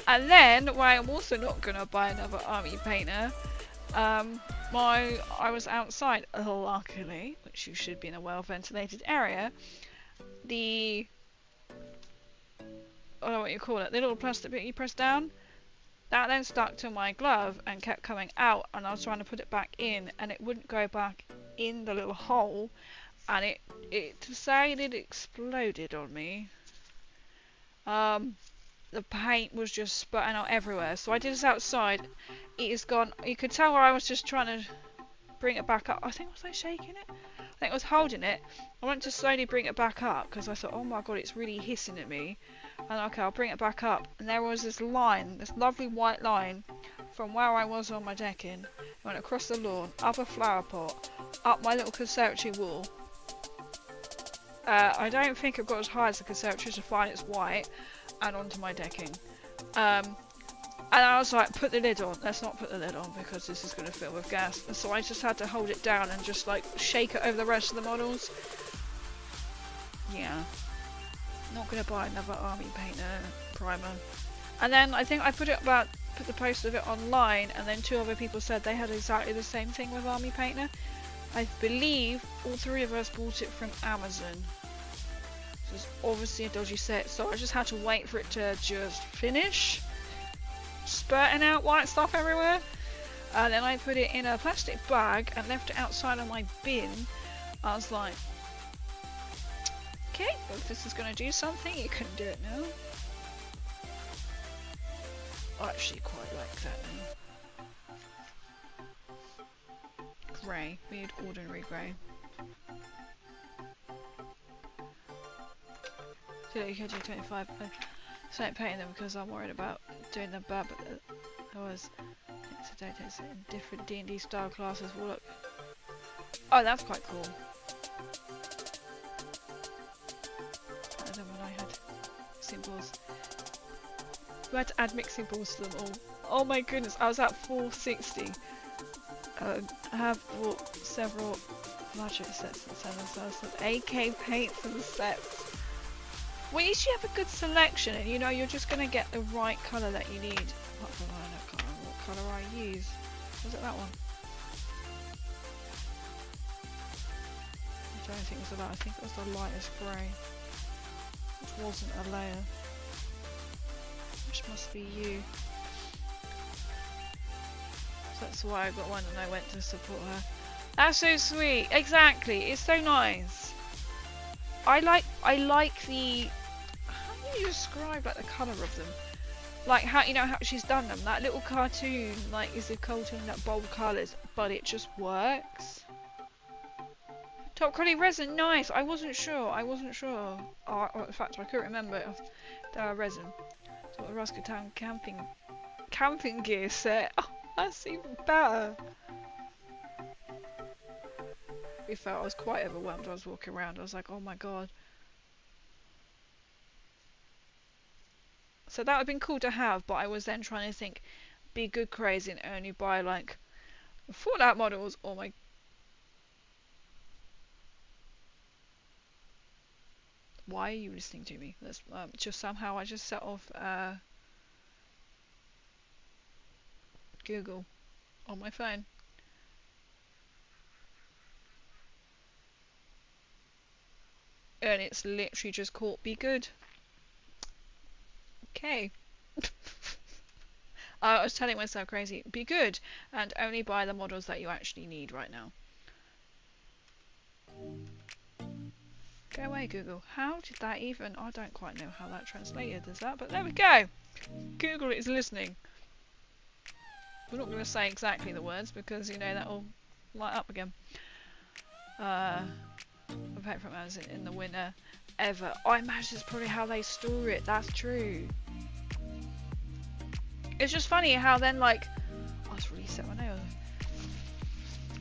And then, why I'm also not gonna buy another army painter. I was outside, luckily, which you should be in a well ventilated area. I don't know what you call it, the little plastic bit you press down, that then stuck to my glove and kept coming out, and I was trying to put it back in and it wouldn't go back in the little hole, and it to say it exploded on me. the paint was just spurting out everywhere. So I did this outside. It is gone. You could tell where I was just trying to bring it back up. I think, was I shaking it? I think I was holding it. I went to slowly bring it back up because I thought, oh my god, it's really hissing at me. And okay, I'll bring it back up. And there was this line, this lovely white line from where I was on my decking. It went across the lawn, up a flower pot, up my little conservatory wall. I don't think it got as high as the conservatory to find it's white, and onto my decking. And I was like, put the lid on. Let's not put the lid on because this is going to fill with gas. And so I just had to hold it down and just like shake it over the rest of the models. Yeah. Not going to buy another army painter primer. And then I think I put the post of it online, and then 2 other people said they had exactly the same thing with army painter. I believe all 3 of us bought it from Amazon. So it's obviously a dodgy set, so I just had to wait for it to just finish spurting out white stuff everywhere. And then I put it in a plastic bag and left it outside of my bin. I was like, okay, well, if this is going to do something, you can do it now. I actually quite like that now. Grey, weird ordinary grey. So you can do 25. I started painting them because I'm worried about doing them bad, but there was it's in different D&D style classes. Well, look. Oh, that's quite cool. I don't know when I had symbols. We had to add mixing balls to them all. Oh my goodness, I was at 460. I have bought several budget sets and sell themselves some AK paint for the sets. Well, at least you have a good selection, and you know you're just going to get the right colour that you need. Apart from I can't remember what colour I used. Was it that one? I don't think it was that. I think it was the lightest grey. Which wasn't a layer. Which must be you. So that's why I got one and I went to support her. That's so sweet. Exactly. It's so nice. I like the, how do you describe like the colour of them? Like how, you know how she's done them, that little cartoon like is a cartoon that bold colours, but it just works. Top quality resin, nice. I wasn't sure. In fact I couldn't remember the resin. So the Ruskertown camping gear set. Oh, that's even better. I felt I was quite overwhelmed. I was walking around. I was like, oh my god. So that would have been cool to have, but I was then trying to think, be good crazy and only buy like Fallout models. Oh my. Why are you listening to me? That's just somehow I just set off Google on my phone. And it's literally just called be good. Okay. I was telling myself crazy. Be good and only buy the models that you actually need right now. Go away, Google. How did that even... I don't quite know how that translated as that, but there we go. Google is listening. We're not going to say exactly the words because, you know, that'll light up again. Apart from as in the winter ever. I imagine it's probably how they store it. That's true. It's just funny how then, like, I was really set my nails.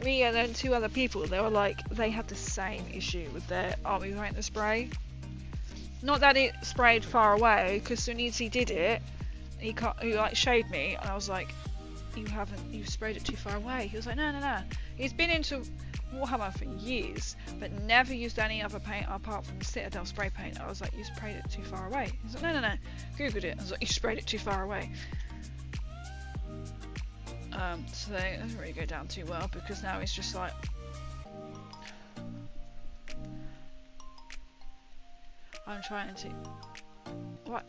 Me and then 2 other people, they were like, they had the same issue with their army paint the spray. Not that it sprayed far away, because soon as he did it, he like showed me, and I was like, you sprayed it too far away. He was like, no. He's been into Warhammer for years, but never used any other paint apart from Citadel spray paint. I was like, you sprayed it too far away. He's like, no. Googled it. I was like, you sprayed it too far away. So it doesn't really go down too well because now it's just like, I'm trying to, what?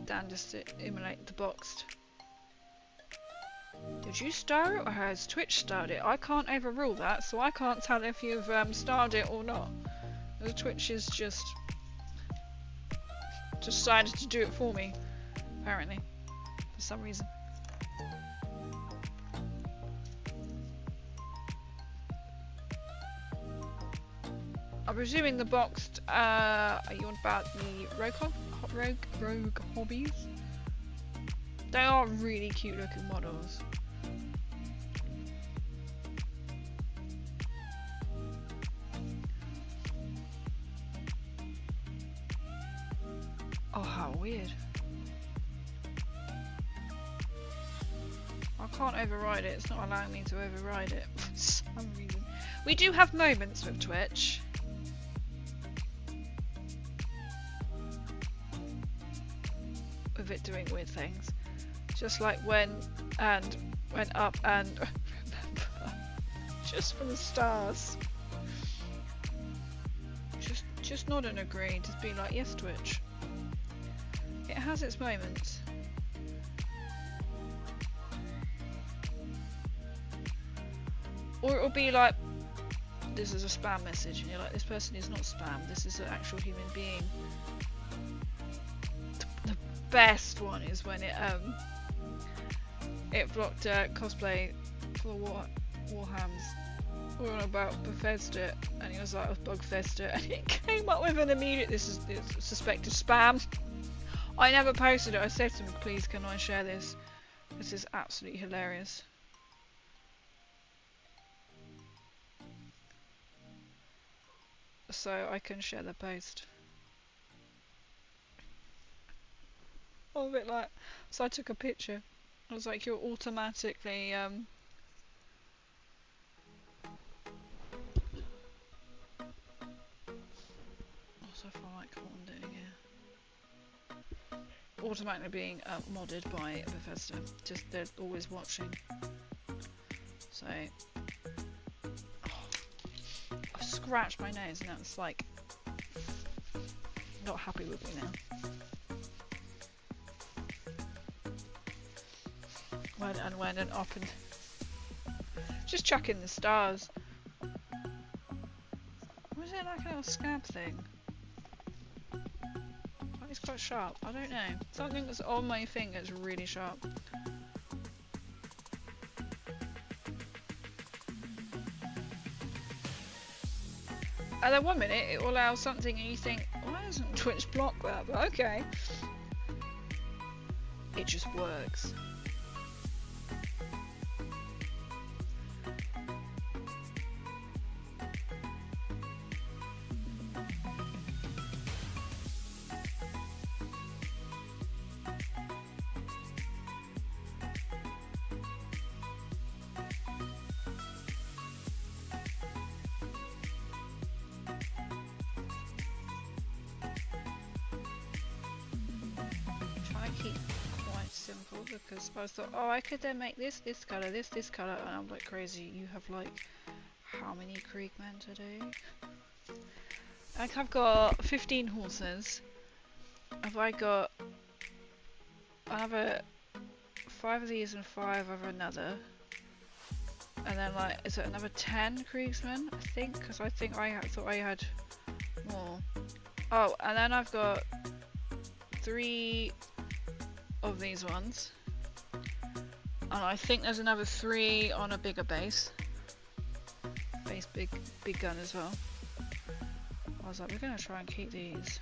Dan just to emulate the boxed. Did you star it or has Twitch starred it? I can't overrule that, so I can't tell if you've starred it or not. The Twitch is just decided to do it for me, apparently, for some reason. I'm presuming the boxed, are you on about the rogue hobbies? They are really cute looking models. Oh, how weird. I can't override it, it's not allowing me to override it for some reason. We do have moments with Twitch. With it doing weird things. Just like when went up and remember, just for the stars. Just nod and agree, just be like, yes Twitch. It has its moments. Or it'll be like, this is a spam message, and you're like, this person is not spam, this is an actual human being. The best one is when it blocked cosplay for Warhams. We were on about Bethesda, and he was like, oh, Bugfesta, and it came up with an immediate, this is suspected spam. I never posted it, I said to him, please can I share this? This is absolutely hilarious. So I can share the post. I'm a bit like, so I took a picture. I was like, you're automatically so far like what I'm doing here. Automatically being modded by Bethesda. Just they're always watching. So I've scratched my nose and that's like not happy with me now. Went and up and just chucking the stars. Was it like a little scab thing? It's quite sharp. I don't know. Something that's on my finger is really sharp. And then 1 minute it will allow something and you think, why doesn't Twitch block that? But okay. It just works. Because I thought, oh, I could then make this colour, this colour, and I'm like crazy. You have like how many Krieg men to do? Like I've got 15 horses. Have I got another 5 of these and 5 of another? And then like, is it another 10 Kriegsmen? I think, because I think I thought I had more. Oh, and then I've got 3 of these ones. And I think there's another 3 on a bigger base. Big gun as well. I was like, we're gonna try and keep these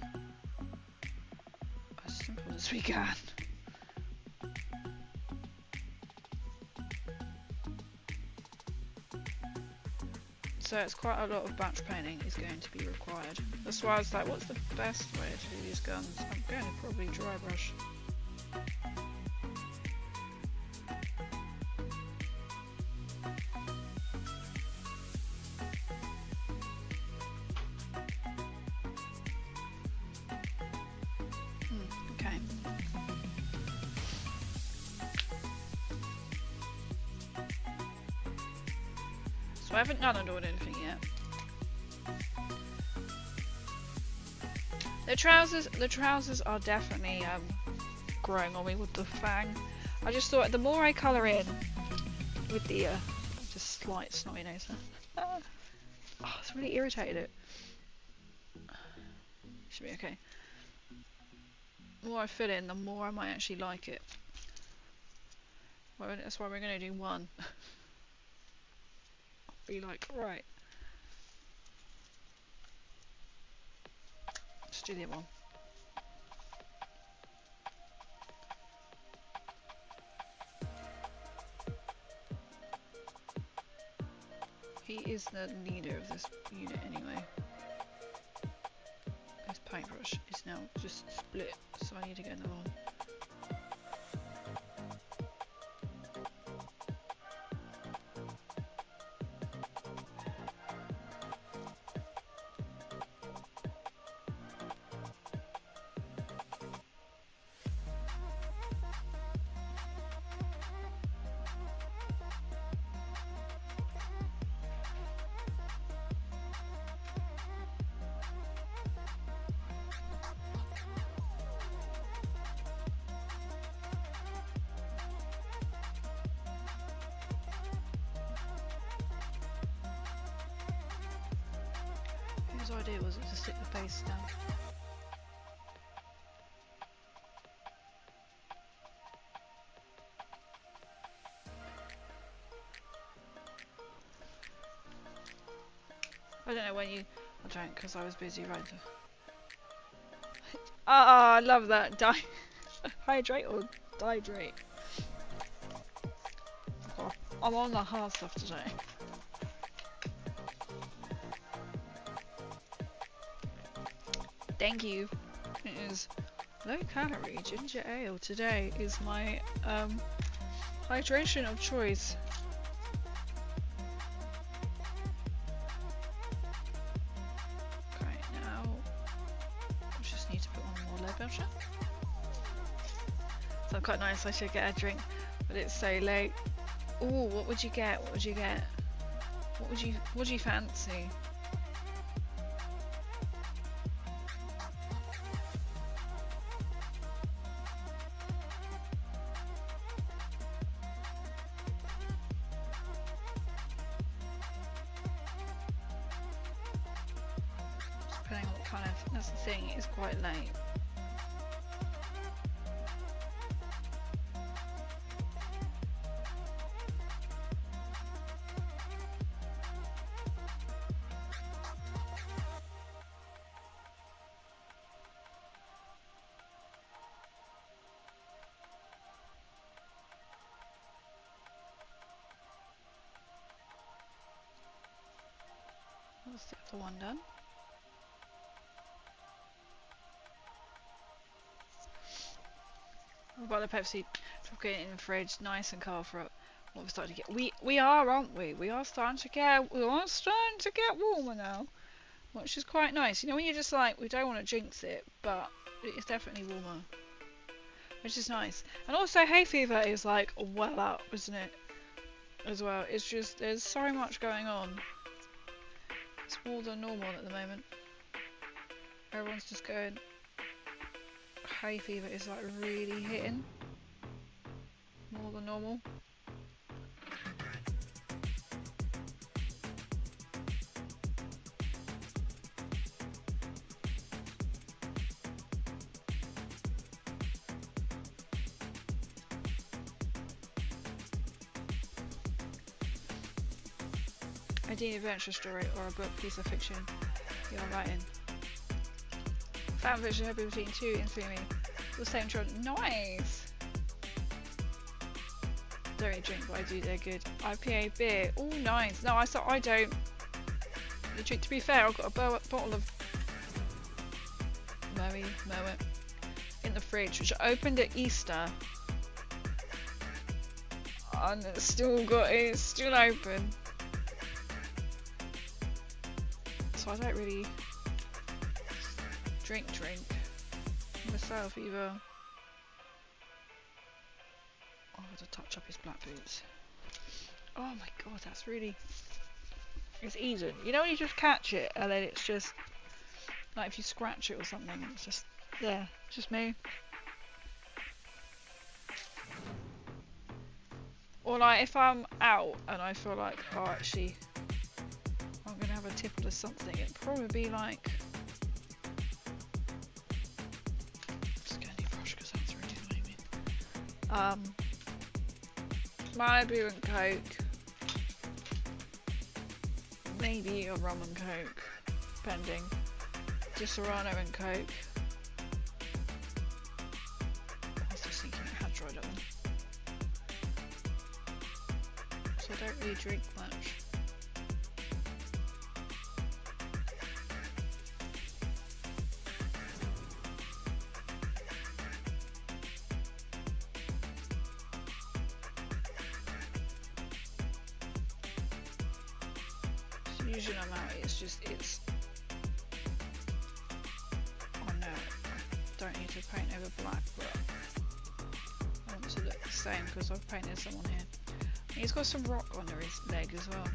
as simple as we can. So it's quite a lot of batch painting is going to be required. That's why I was like, what's the best way to do these guns? I'm going to probably dry brush. So I haven't done anything yet. The trousers are definitely growing on me with the fang. I just thought the more I colour in with the just slight snotty nose. Oh, it's really irritated it. Should be okay. The more I fill in, the more I might actually like it. Well, that's why we're going to do one. Be like, right. Let's do the other one. He is the leader of this unit anyway. His paintbrush is now just split, so I need to get another one. Whose idea was it to stick the base down? I don't know when you... I drank because I was busy writing. Ah, I love that. Hydrate or dihydrate. Oh, I'm on the hard stuff today. Thank you. It is low calorie ginger ale. Today is my hydration of choice. Okay, now I just need to put on more lead butter. So quite nice. I should get a drink, but it's so late. Ooh, what would you get? What would you get? What would you fancy? Depending on what kind of, that's the thing, it is quite late. That's the other one done. We've got the Pepsi, get it in the fridge, nice and cold for what we're starting to get. We are, aren't we? We are starting to get warmer now, which is quite nice. You know, when you're just like, we don't want to jinx it, but it's definitely warmer, which is nice. And also, hay fever is like well up, isn't it? As well, it's just there's so much going on. It's more than normal at the moment. Everyone's just going. Hay fever is like really hitting more than normal. I need an adventure story or a book piece of fiction you're writing. Fan fiction have been between 2 and 3 million. The same children. Nice! Don't really drink, but I do, they're good. IPA beer. Oh, nice. No, I don't. To be fair, I've got a bottle of Moet in the fridge, which I opened at Easter. And it's still open. So I don't really drink myself either. Oh, I had to touch up his black boots. Oh my god, that's really... It's Eden. You know when you just catch it and then it's just... Like if you scratch it or something, it's just... Yeah, it's just me. Or like if I'm out and I feel like, oh actually, I'm going to have a tipple of something, it'd probably be like... Malibu and Coke. Maybe a rum and Coke, depending. Just Serrano and Coke. I was just thinking I had tried it then. So I don't really drink much. Usually I'm out, it's oh no, I don't need to paint over black, but I want to look the same because I've painted someone here. He's got some rock under his leg as well.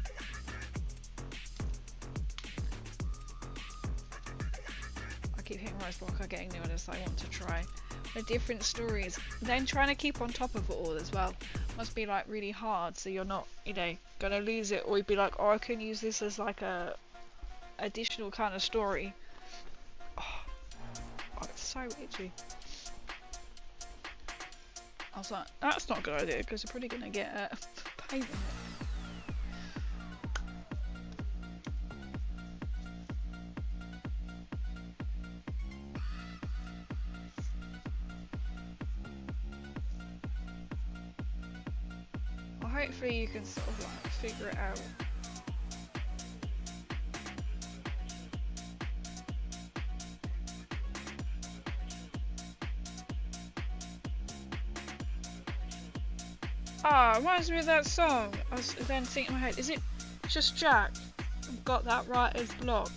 I keep hitting Rise Block, I'm getting new ones I want to try. The different stories, then trying to keep on top of it all as well must be like really hard, so you're not, you know, gonna lose it, or you'd be like, oh, I can use this as like a additional kind of story. Oh, it's so itchy. I was like, that's not a good idea because you're probably gonna get paint in it. Hopefully you can sort of like figure it out. Ah, reminds me of that song. I was then thinking in my head, is it Just Jack? I've got that writer's block.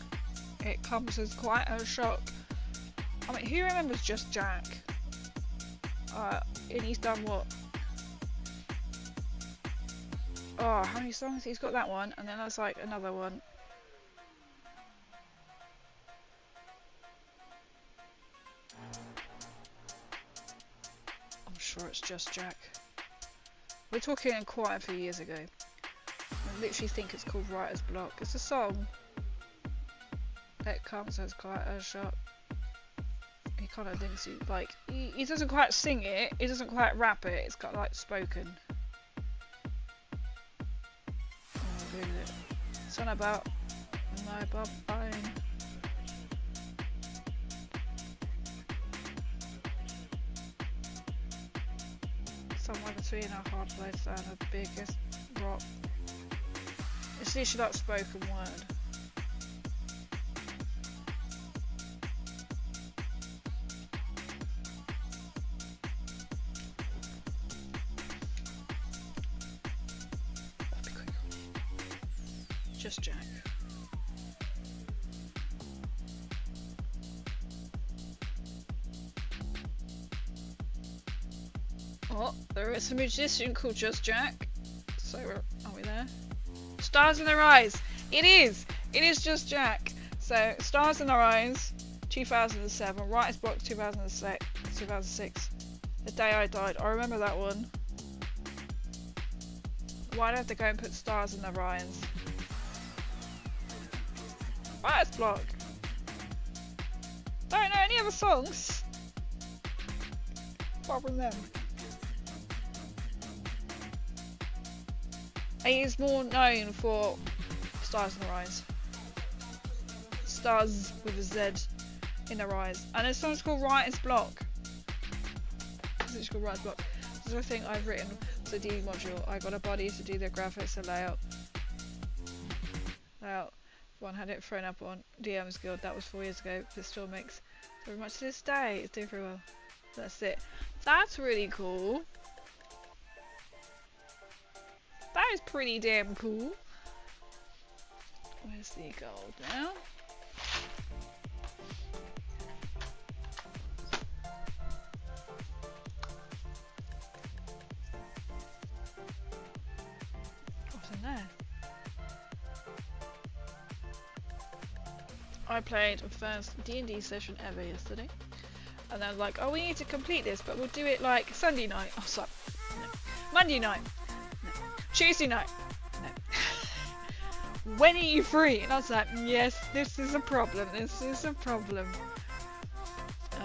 It comes as quite a shock. I mean, who remembers Just Jack? And he's done what? Oh, how many songs? He's got that one, and then there's like another one. I'm sure it's Just Jack. We're talking quite a few years ago. I literally think it's called Writer's Block. It's a song that comes as quite a shock. He kind of thinks he, like, he doesn't quite sing it, he doesn't quite rap it, it's got like spoken. It's on about my bubble. Somewhere between a hard place and the biggest rock. It's literally like spoken word. Just Jack. Oh, there is a musician called Just Jack. So are we there? Stars in Their Eyes. It is. It is Just Jack. So Stars in Their Eyes, 2007. Writer's Block, 2006. The Day I Died. I remember that one. Why'd I have to go and put Stars in Their Eyes? Writer's Block. Don't know any other songs apart from them. He is more known for Stars in Their Eyes. Stars with a Z in their eyes. And this song's called Writer's Block. It's called Writer's Block. This is a thing I've written for the D module. I got a body to do the graphics and layout. One had it thrown up on DM's Guild. That was 4 years ago. But it still makes very much to this day. It's doing very well. That's it. That's really cool. That is pretty damn cool. Where's the gold now? What's in there? I played the first D&D session ever yesterday. And I was like, oh, we need to complete this, but we'll do it like Sunday night. Oh, sorry. No. Monday night. Tuesday night. No. When are you free? And I was like, yes, this is a problem. This is a problem.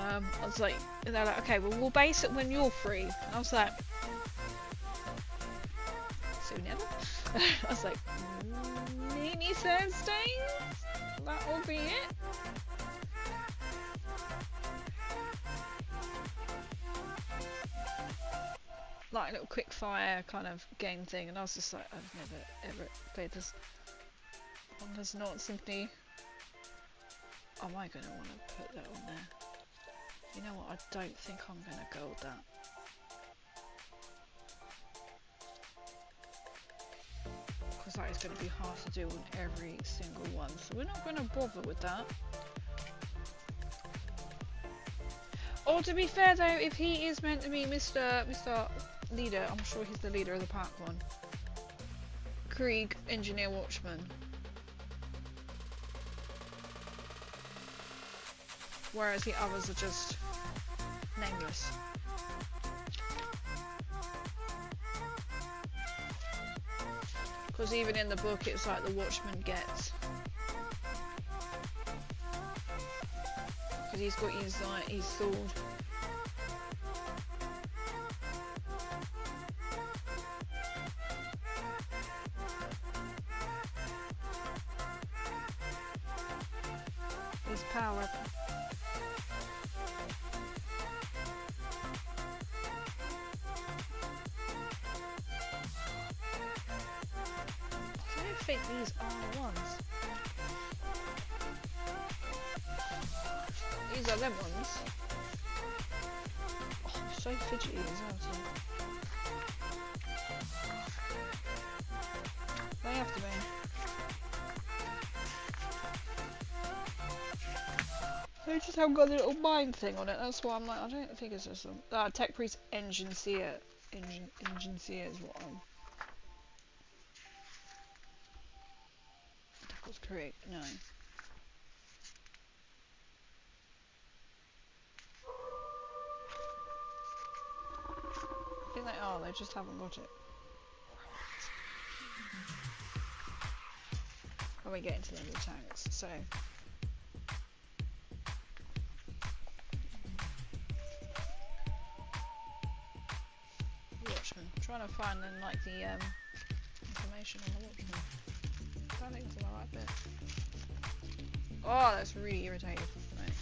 I was like, and they're like, okay, well we'll base it when you're free. And I was like, so never. I was like, maybe Thursdays. That'll be it. Like a little quick fire kind of game thing, and I was just like, I've never ever played this. Does not simply. Am I going to want to put that on there? You know what? I don't think I'm going to go with that. Because that is going to be hard to do on every single one, so we're not going to bother with that. Or to be fair though, if he is meant to be Mr. Leader, I'm sure he's the leader of the pack one. Krieg, Engineer Watchman. Whereas the others are just nameless. Because even in the book it's like the Watchman gets. Because he's got his sword. His power weapon. I don't think these are the ones. These are them ones. Oh, I'm so fidgety as well too. They have to be. They just haven't got the little mind thing on it. That's why I'm like, I don't think it's just them. Tech Priest Engine Seer. Engine Seer is what I'm. That was correct. No. I think they are. They just haven't got it. When we get into the new tanks, so. Watchman. I'm trying to find then like the information on the Watchman. I don't think it's on the right bit. Oh, that's really irritating. Right.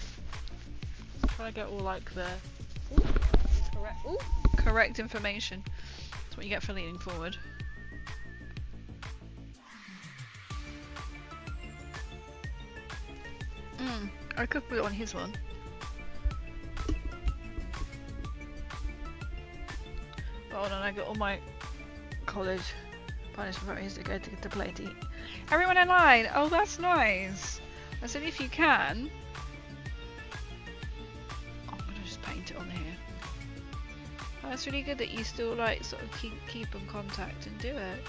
Trying to get all like the correct information. That's what you get for leaning forward. I could put it on his one. Hold on, I got all my college punishment memories to go to play to eat. Everyone in line! Oh, that's nice! I said if you can. I'm gonna just paint it on here. Oh, that's really good that you still like sort of keep in contact and do it.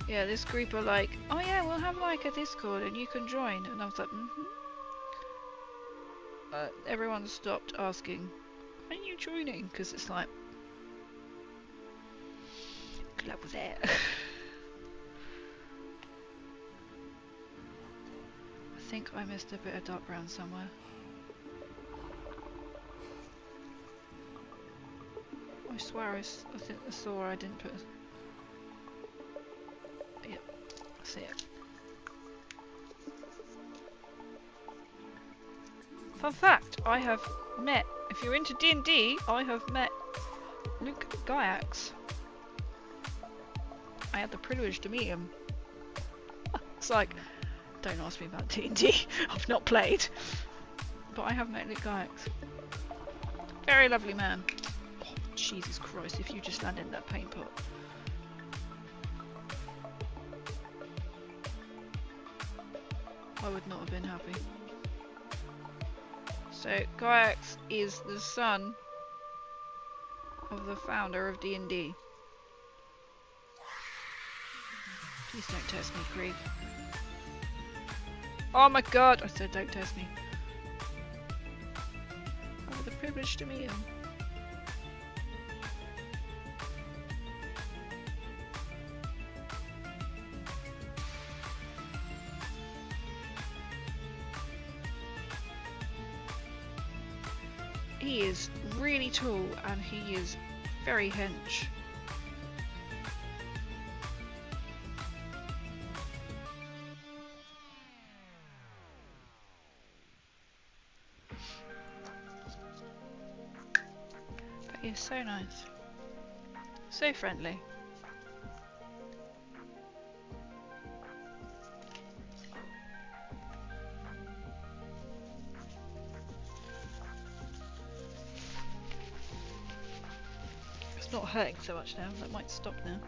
Yeah, this group are like, oh yeah, we'll have like a Discord and you can join. And I was like, everyone stopped asking, are you joining? Because it's like, club there. I think I missed a bit of dark brown somewhere. I swear I think I saw I didn't put. Yep, I see it. Fun fact, I have met, if you're into D&D, I have met Luke Gaiax. I had the privilege to meet him. It's like, don't ask me about D&D, I've not played. But I have met Luke Gaiax. Very lovely man. Oh, Jesus Christ, if you just landed in that paint pot. I would not have been happy. So, Gaiax is the son of the founder of D&D. Please don't test me, Krieg. Oh my god! I said don't test me. I have the privilege to meet him. He is really tall and he is very hench. But he's so nice. So friendly. It's not hurting so much now, that might stop now.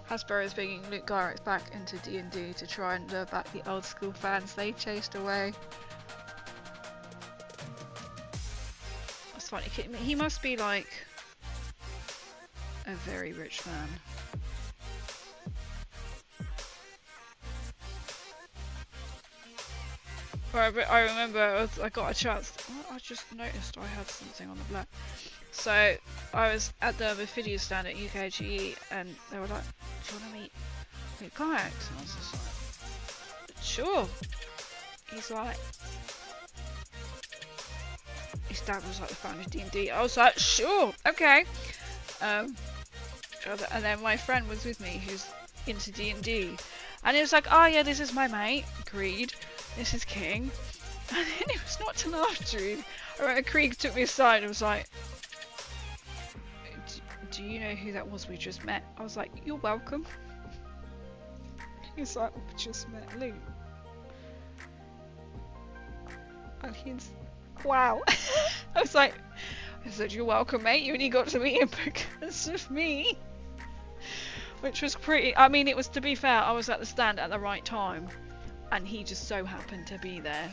Hasbro is bringing Luke Gyrex back into D&D to try and lure back the old school fans they chased away. That's funny, he must be like a very rich man. I remember I got a chance. I just noticed I had something on the black. So I was at the video stand at UKGE and they were like, "Do you want to meet Luke Gyrex?" And I was just like, "Sure." He's like, his dad was like the founder of D&D. I was like, "Sure, okay." And then my friend was with me who's into D&D, and he was like, "Oh yeah, this is my mate, Krieg. This is King." And then it was not till after I remember Krieg took me aside and was like, "Do you know who that was we just met?" I was like, "You're welcome." He was like, "We just met Luke." And he's, wow. I said, "You're welcome, mate. You only got to meet him because of me." Which was pretty, I mean, it was, to be fair, I was at the stand at the right time. And he just so happened to be there.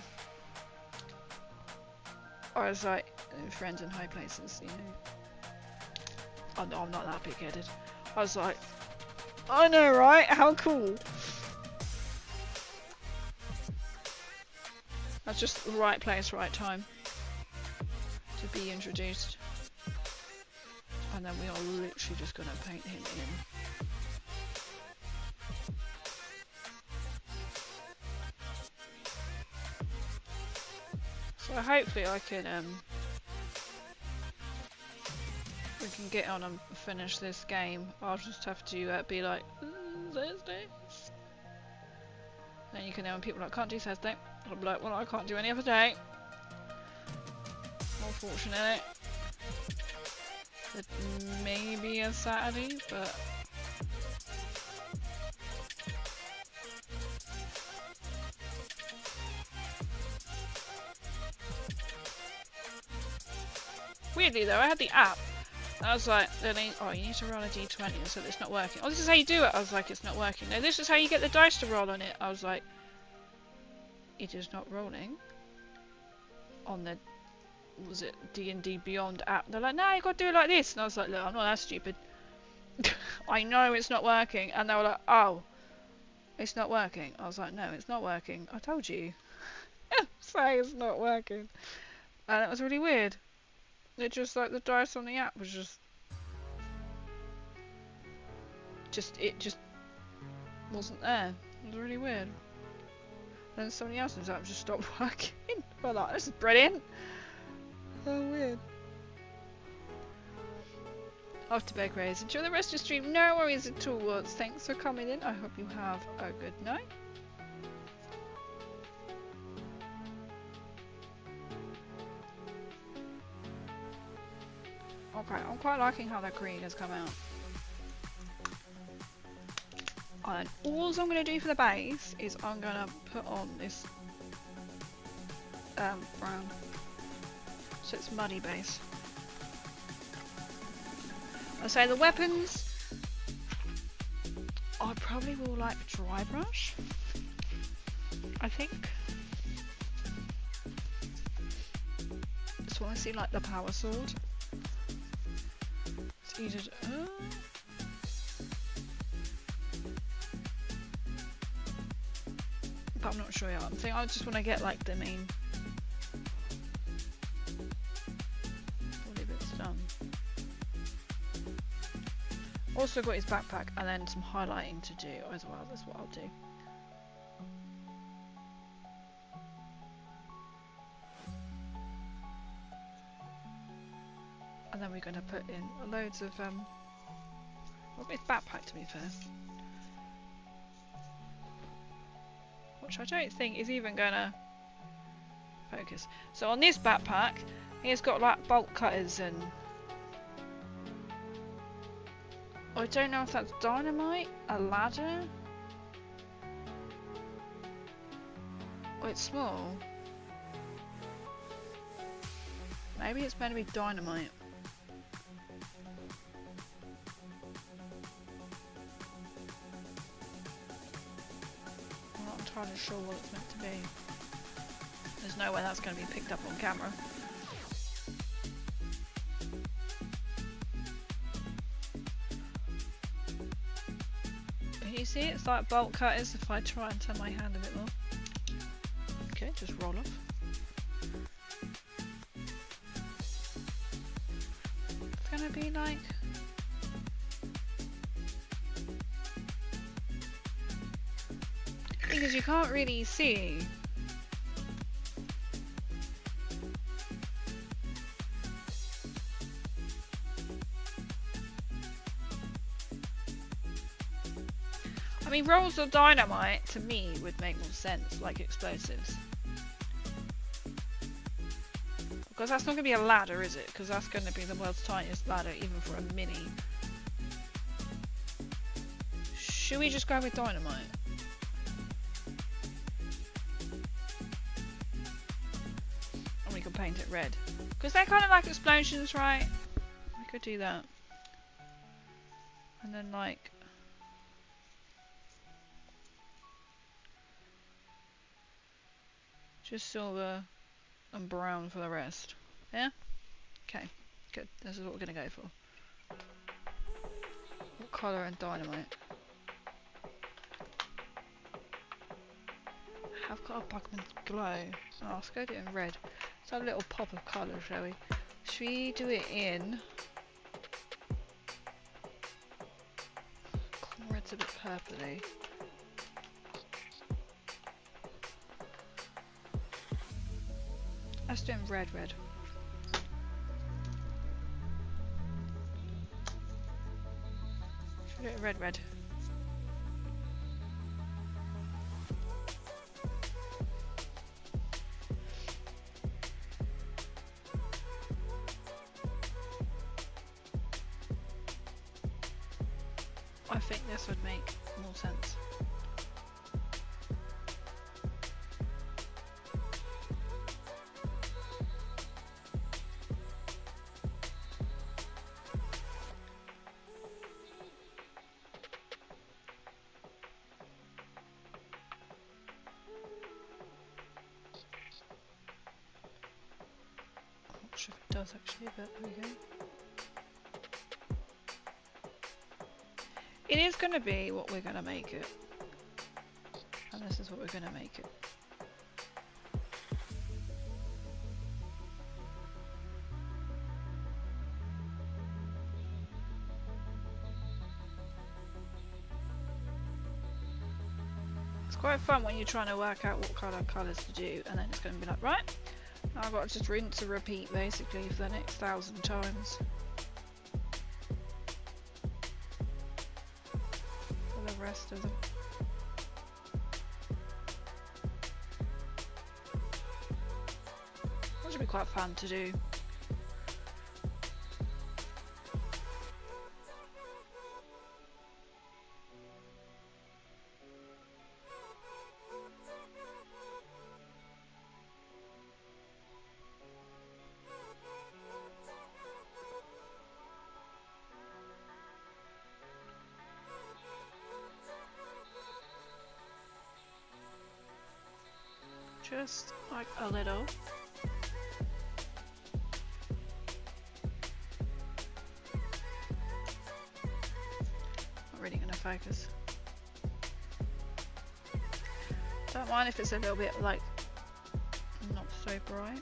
I was like, friends in high places, you know. Oh, I'm not that big-headed. I was like, I know, right? How cool. That's just the right place, right time to be introduced. And then we are literally just gonna paint him in. So hopefully I can we can get on and finish this game. I'll just have to be like, Thursdays. Then you can know when people are like, "Can't do Thursday." I'll be like, "Well, I can't do any other day." Unfortunately. It may be a Saturday, but weirdly though, I had the app. And I was like, oh, you need to roll a d20, and so it's not working. Oh, this is how you do it. I was like, it's not working. No, this is how you get the dice to roll on it. I was like, it is not rolling on the, was it D&D Beyond app? They're like, no, you got to do it like this. And I was like, look, I'm not that stupid. I know it's not working. And they were like, oh, it's not working. I was like, no, it's not working. I told you. Say it's not working. And it was really weird. It just, like, the dice on the app was it just wasn't there. It was really weird. Then somebody else's app just stopped working. Well, like, this is brilliant. So weird. Off to bed, Grace. Enjoy the rest of your stream. No worries at all. Thanks for coming in. I hope you have a good night. Okay, I'm quite liking how that green has come out. And all I'm going to do for the base is I'm going to put on this brown, so it's muddy base. I say the weapons, I probably will like dry brush, I think. So I see like the power sword. It's easy to, but I'm not sure yet. I think I just want to get like the main body bits done. Also got his backpack and then some highlighting to do as well. That's what I'll do. And then we're going to put in loads of well, it's backpack to be fair, which I don't think is even going to focus. So on this backpack, it's got like bolt cutters and I don't know if that's dynamite, a ladder, oh, it's small. Maybe it's meant to be dynamite. I'm not entirely sure what it's meant to be. There's no way that's going to be picked up on camera. Can you see it's like bolt cutters if I try and turn my hand a bit more? Okay, just roll off. It's gonna be like... because you can't really see. I mean, rolls of dynamite to me would make more sense, like explosives. Because that's not going to be a ladder, is it? Because that's going to be the world's tiniest ladder, even for a mini. Should we just go with dynamite? And we can paint it red. Because they're kind of like explosions, right? We could do that. And then like... just silver and brown for the rest. Yeah? Okay, good. This is what we're going to go for. What colour and dynamite? I've got a Bugman glow. Oh, let's go do it in red. Let's have a little pop of colour, shall we? Should we do it in... red's a bit purpley. Let's do it in red. Should we do it red? I think this would make more sense. I'm not sure if it does actually, but there we go. It is going to be what we're going to make it. And this is what we're going to make it. It's quite fun when you're trying to work out what colours to do, and then it's going to be like, right, now I've got to just rinse and repeat basically for the next 1,000 times. The rest of them. That should be quite fun to do. Just like a little. Not really gonna focus. Don't mind if it's a little bit like not so bright.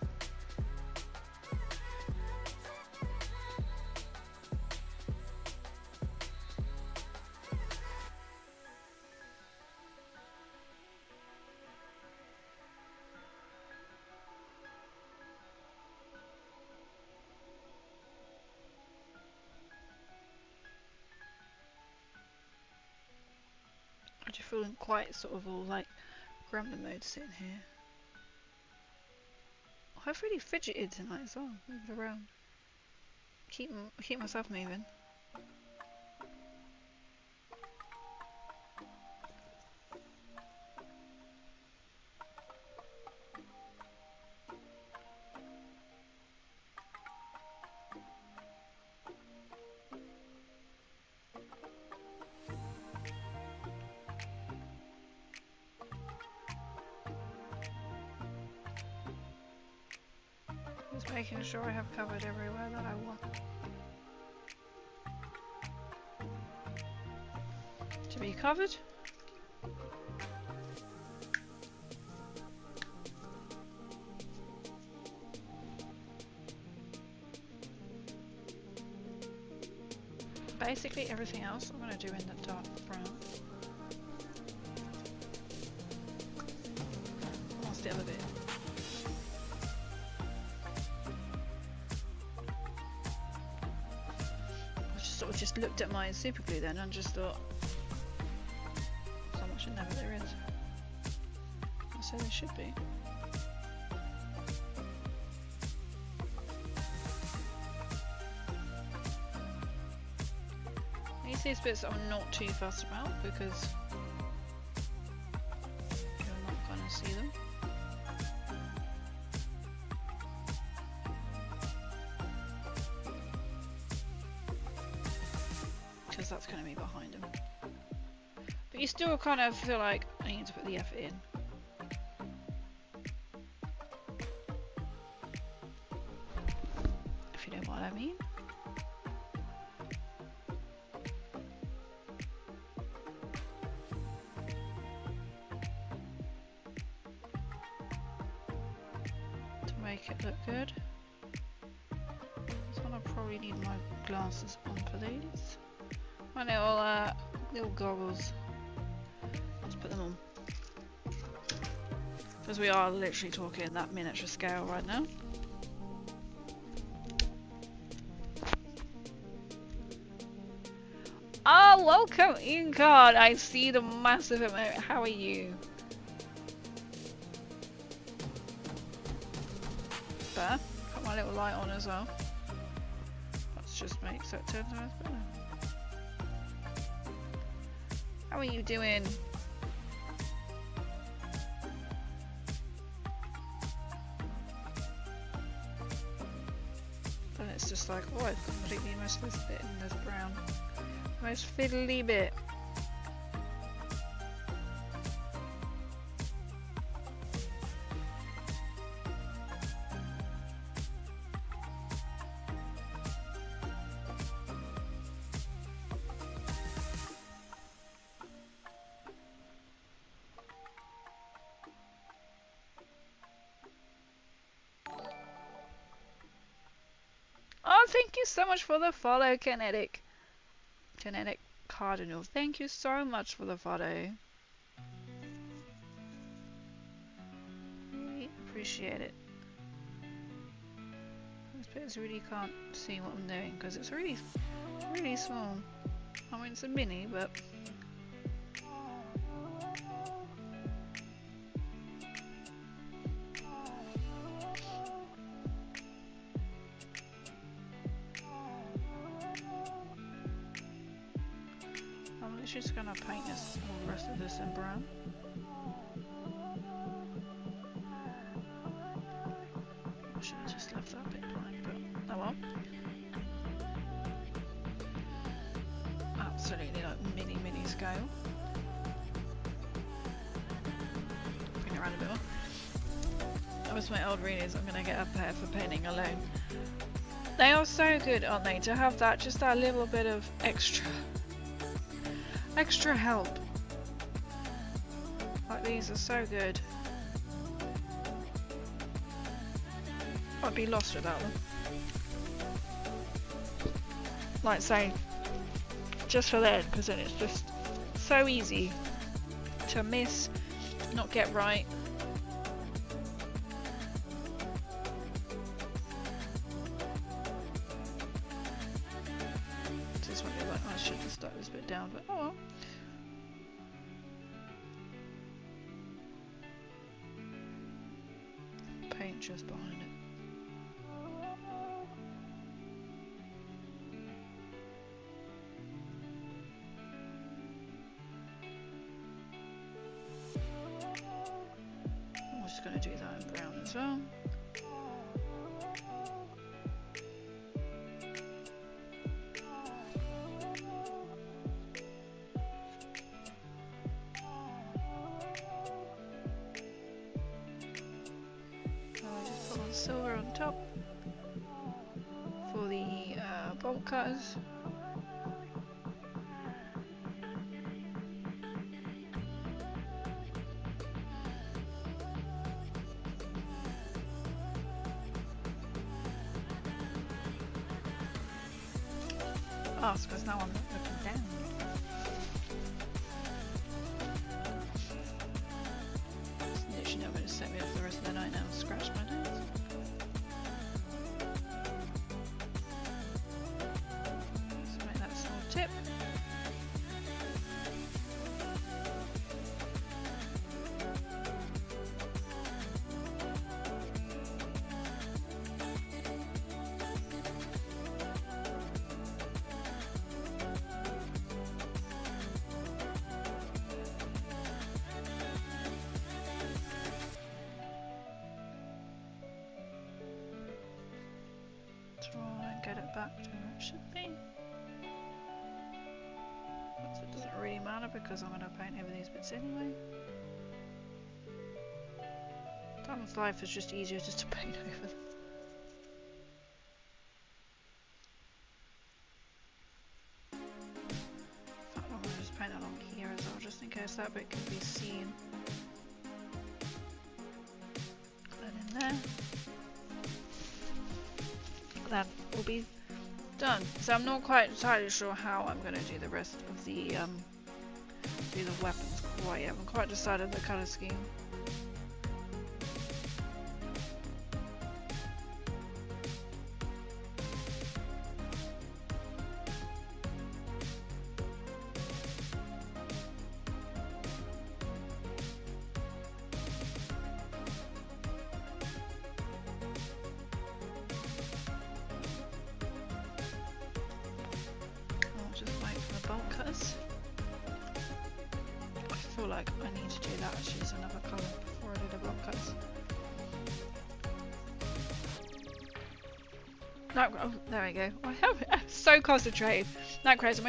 feeling quite sort of all like grandma mode sitting here. I've really fidgeted tonight as well, moving around. Keep myself moving. Just making sure I have covered everywhere that I want to be covered. Basically everything else I'm going to do in the dark brown. Last the other bit. Just looked at my super glue then and just thought so much in there, but there is. So there should be. These bits I'm not too fussed about because you're not going to see them. Because that's going to be behind them. But you still kind of feel like I need to put the effort in. If you know what I mean. Make it look good. So I'll probably need my glasses on for these. My little goggles. Let's put them on. Because we are literally talking that miniature scale right now. Oh, welcome in, card. I see the massive amount. How are you? Got my little light on as well. Let's just make so it turns out better. How are you doing? Then it's just like, oh, I've completely missed this bit in this brown. Most fiddly bit. Thank you so much for the follow, Kinetic Cardinal. Thank you so much for the follow. Really appreciate it. These bits really can't see what I'm doing because it's really small. I mean, it's a mini, but just gonna paint this, all the rest of this in brown. I should have just left that bit behind, but oh well. Absolutely like mini scale. Bring it around a bit more. That was my old readers. I'm gonna get a pair for painting alone. They are so good, aren't they? To have that, just that little bit of extra help. Like these are so good. I'd be lost without them. Like say, just for then, because then it's just so easy to miss, not get right. This might be like I should have stuck this bit down, but oh well. just behind it. I'm just going to do that in brown as well. Silver on top for the bolt cutters. Oh, it's because now I'm not looking down. It's literally not going to set me up for the rest of the night now. Scratch my nose. Tip. Try and get it back to where it should be. It doesn't really matter because I'm going to paint over these bits anyway. Diamond's Life is just easier just to paint over them. In fact, I'm going to just paint along here as well, just in case that bit can be seen. Put that in there. That will be done. So I'm not quite entirely sure how I'm going to do the rest of the weapons quite yet. I haven't quite decided the colour scheme. I feel like I need to do that actually as another colour before I do the block cuts. No, oh, there we go. I'm so concentrated. No, Chris, I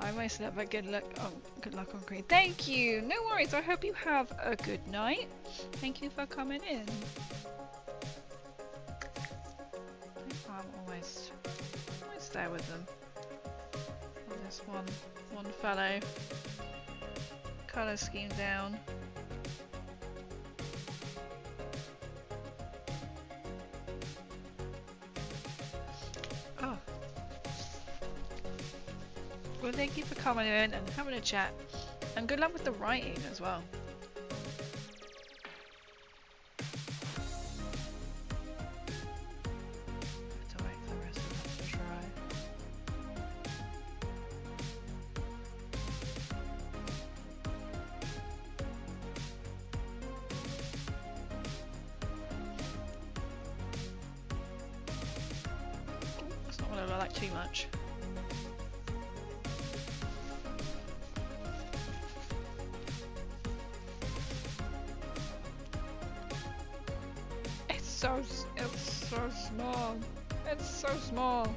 almost let but good luck on Krieg. Thank you. No worries. I hope you have a good night. Thank you for coming in. I'm almost there with them. This one fellow. Colour scheme down. Oh. Well, thank you for coming in and having a chat. And good luck with the writing as well. Have to wait for the rest of that to dry. That's not what I like too much. It's so small. It's so small.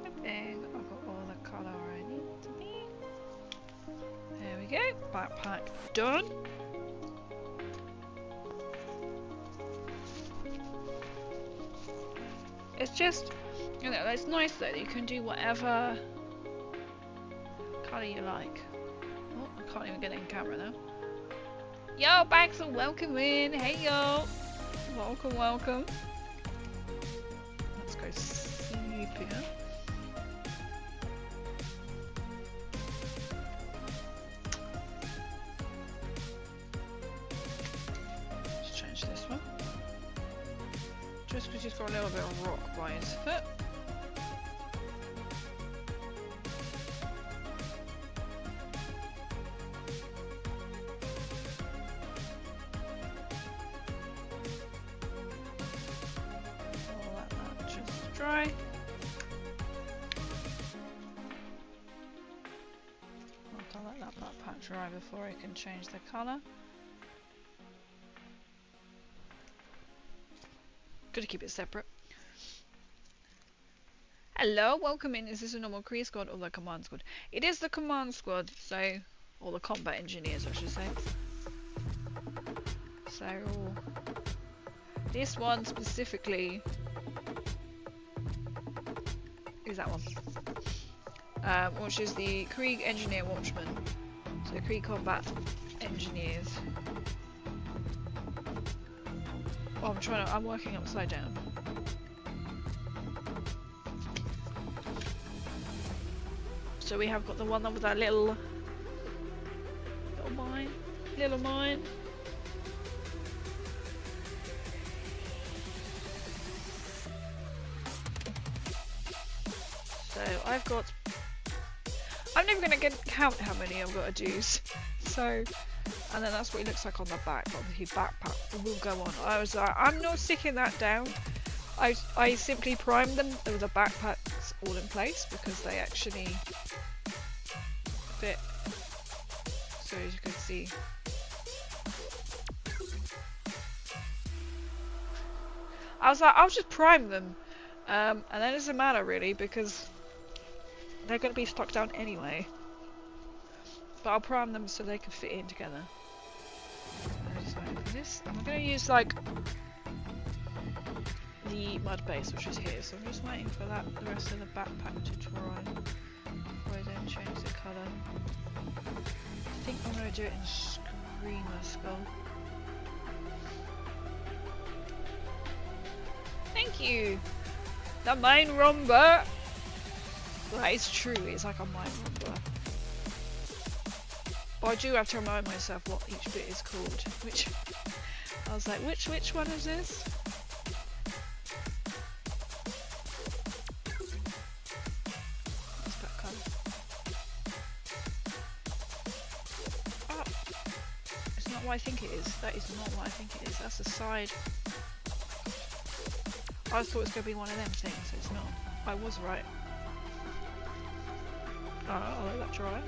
I think I've got all the colour I need to be. There we go. Backpack done. It's just, you know, it's nice though that you can do whatever colour you like. Oh, I can't even get it in camera now. Yo, Baxel, welcome in. Hey, yo. Welcome, welcome. Let's go sepia. Let's change this one. Just because got a little bit of rock by his foot. I'll let that just dry. I'll let that black patch dry before I can change the colour. Gotta keep it separate. Hello, welcome in. Is this a normal Krieg squad or the command squad? It is the command squad, so, or the combat engineers I should say. So, this one specifically is that one. Which is the Krieg Engineer Watchman. So Krieg Combat Engineers. Oh, I'm working upside down. So we have got the one with that little mine. So I'm never gonna count how many I've got to do. So, and then that's what it looks like on the back. Obviously, backpack will go on. I was like, I'm not sticking that down. I simply primed them with the backpacks all in place because they actually fit. So as you can see. I was like, I'll just prime them, and then it doesn't matter really because they're going to be stuck down anyway. But I'll prime them so they can fit in together. So for this, I'm going to use like the mud base which is here. So I'm just waiting for the rest of the backpack to dry before I then change the colour. I think I'm going to do it in Screamer Skull. Thank you! The mine romber! That is true, it's like a mine romber. But I do have to remind myself what each bit is called. I was like, which one is this? That's that colour. Oh! It's not what I think it is. That is not what I think it is. That's a side. I thought it was going to be one of them things, it's not. I was right. I'll let that dry.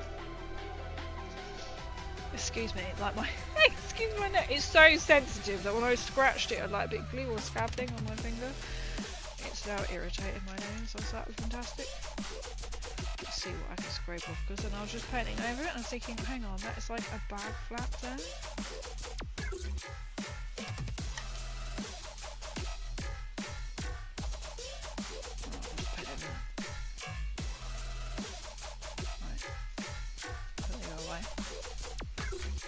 Excuse me, like my excuse my neck. It's so sensitive that when I scratched it, I had like a big glue or scab thing on my finger. It's now irritating my nose. So that was fantastic. Let's see what I can scrape off because then I was just painting over it and I was thinking, hang on, that is like a bag flap there.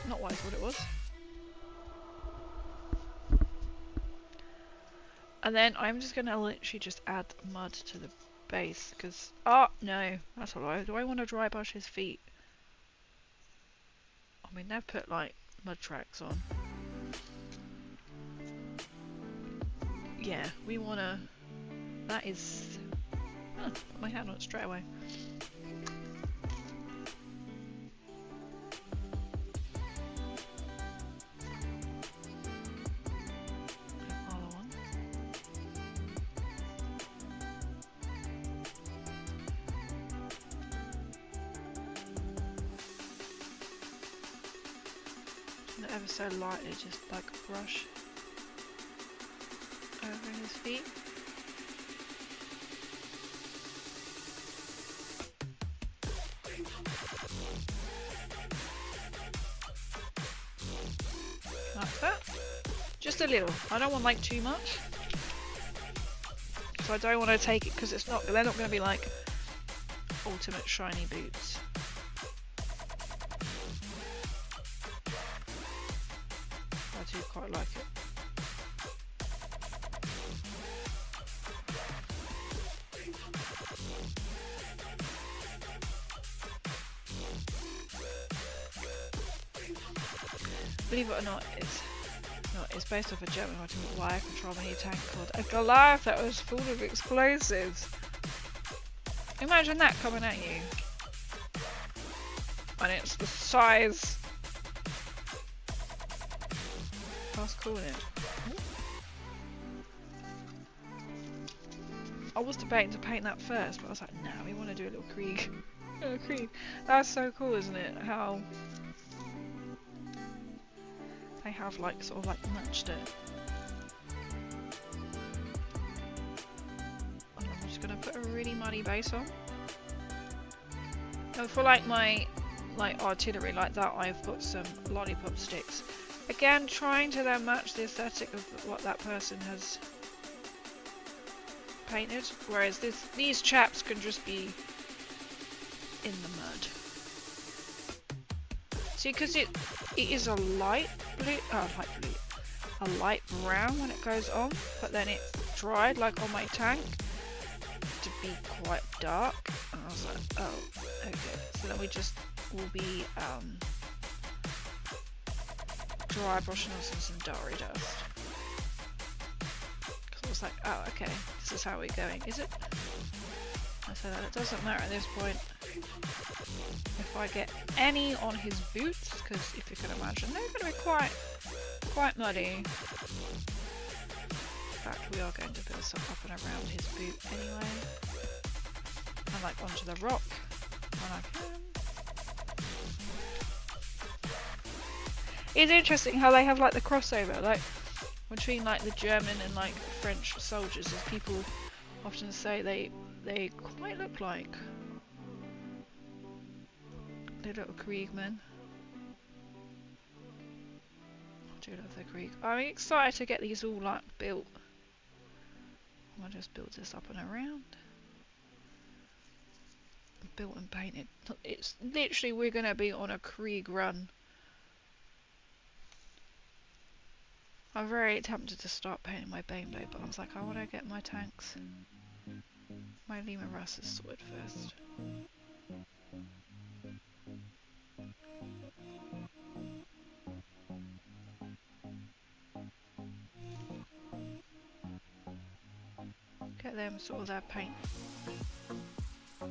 Not what I thought it was. And then I'm just going to literally just add mud to the base because... Oh, no. That's a lie. Do I want to dry brush his feet? I mean, they've put like mud tracks on. Yeah, we want to... That is... Huh, put my hand on it straight away. Ever so lightly, just like brush over his feet. Like that. Just a little. I don't want like too much. So I don't want to take it because it's not. They're not going to be like ultimate shiny boots. I do quite like it. Believe it or not, It's based off a German ultimate wire control mini tank called a Goliath that was full of explosives. Imagine that coming at you. And it's the size. That's cool, isn't it? I was debating to paint that first, but I was like, nah, we want to do a little Krieg. Krieg. That's so cool, isn't it? How they have like sort of like matched it. And I'm just gonna put a really muddy base on. And for like my artillery like that, I've got some lollipop sticks. Again, trying to then match the aesthetic of what that person has painted, whereas these chaps can just be in the mud. See, because it is a light blue, a light brown when it goes on, but then it dried like on my tank to be quite dark, and I was like, oh, okay. So then we just will be dry brushing on some Dari dust. Because I was like, oh, okay, this is how we're going, is it? I said that it doesn't matter at this point if I get any on his boots, because if you can imagine, they're going to be quite muddy. In fact, we are going to build some up and around his boot anyway. And like onto the rock when I can. It's interesting how they have like the crossover, like between like the German and like French soldiers, as people often say they quite look like the little Kriegmen. I do love the Krieg. I'm excited to get these all like built. I'll just build this up and around. Built and painted. It's literally, we're gonna be on a Krieg run. I'm very tempted to start painting my Beyblade, but I was like, I want to get my tanks, my Lima Russes sorted first. Get them sort of their paint. I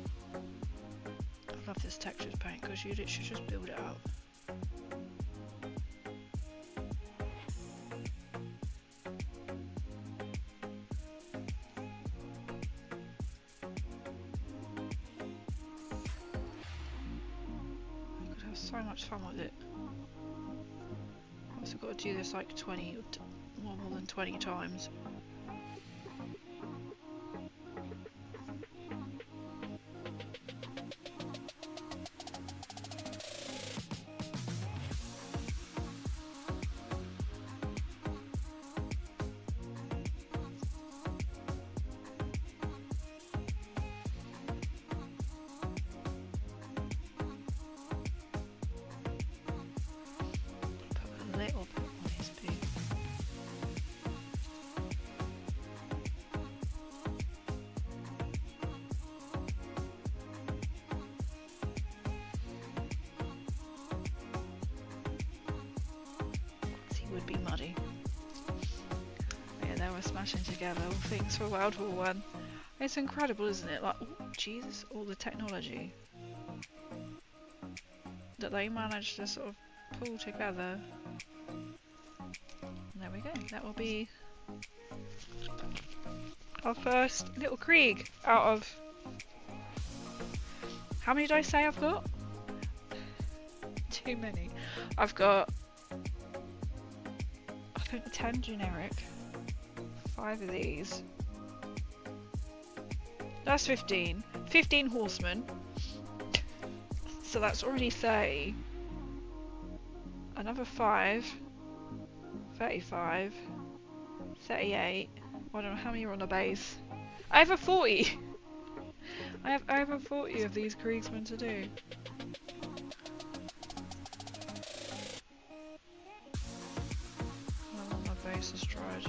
love this textured paint because you literally just build it up. So much fun with it. I've also got to do this like 20 or more than 20 times. Would be muddy. Yeah, they were smashing together all things for World War I. It's incredible, isn't it? Like, oh, Jesus, all the technology that they managed to sort of pull together. And there we go. That will be our first little Krieg out of... How many did I say I've got? Too many. I've got 10 generic, 5 of these, that's 15 horsemen, so that's already 30, another 5, 35, 38, I don't know how many are on the base, I have a 40, I have over 40 of these Kriegsmen to do. Has dried.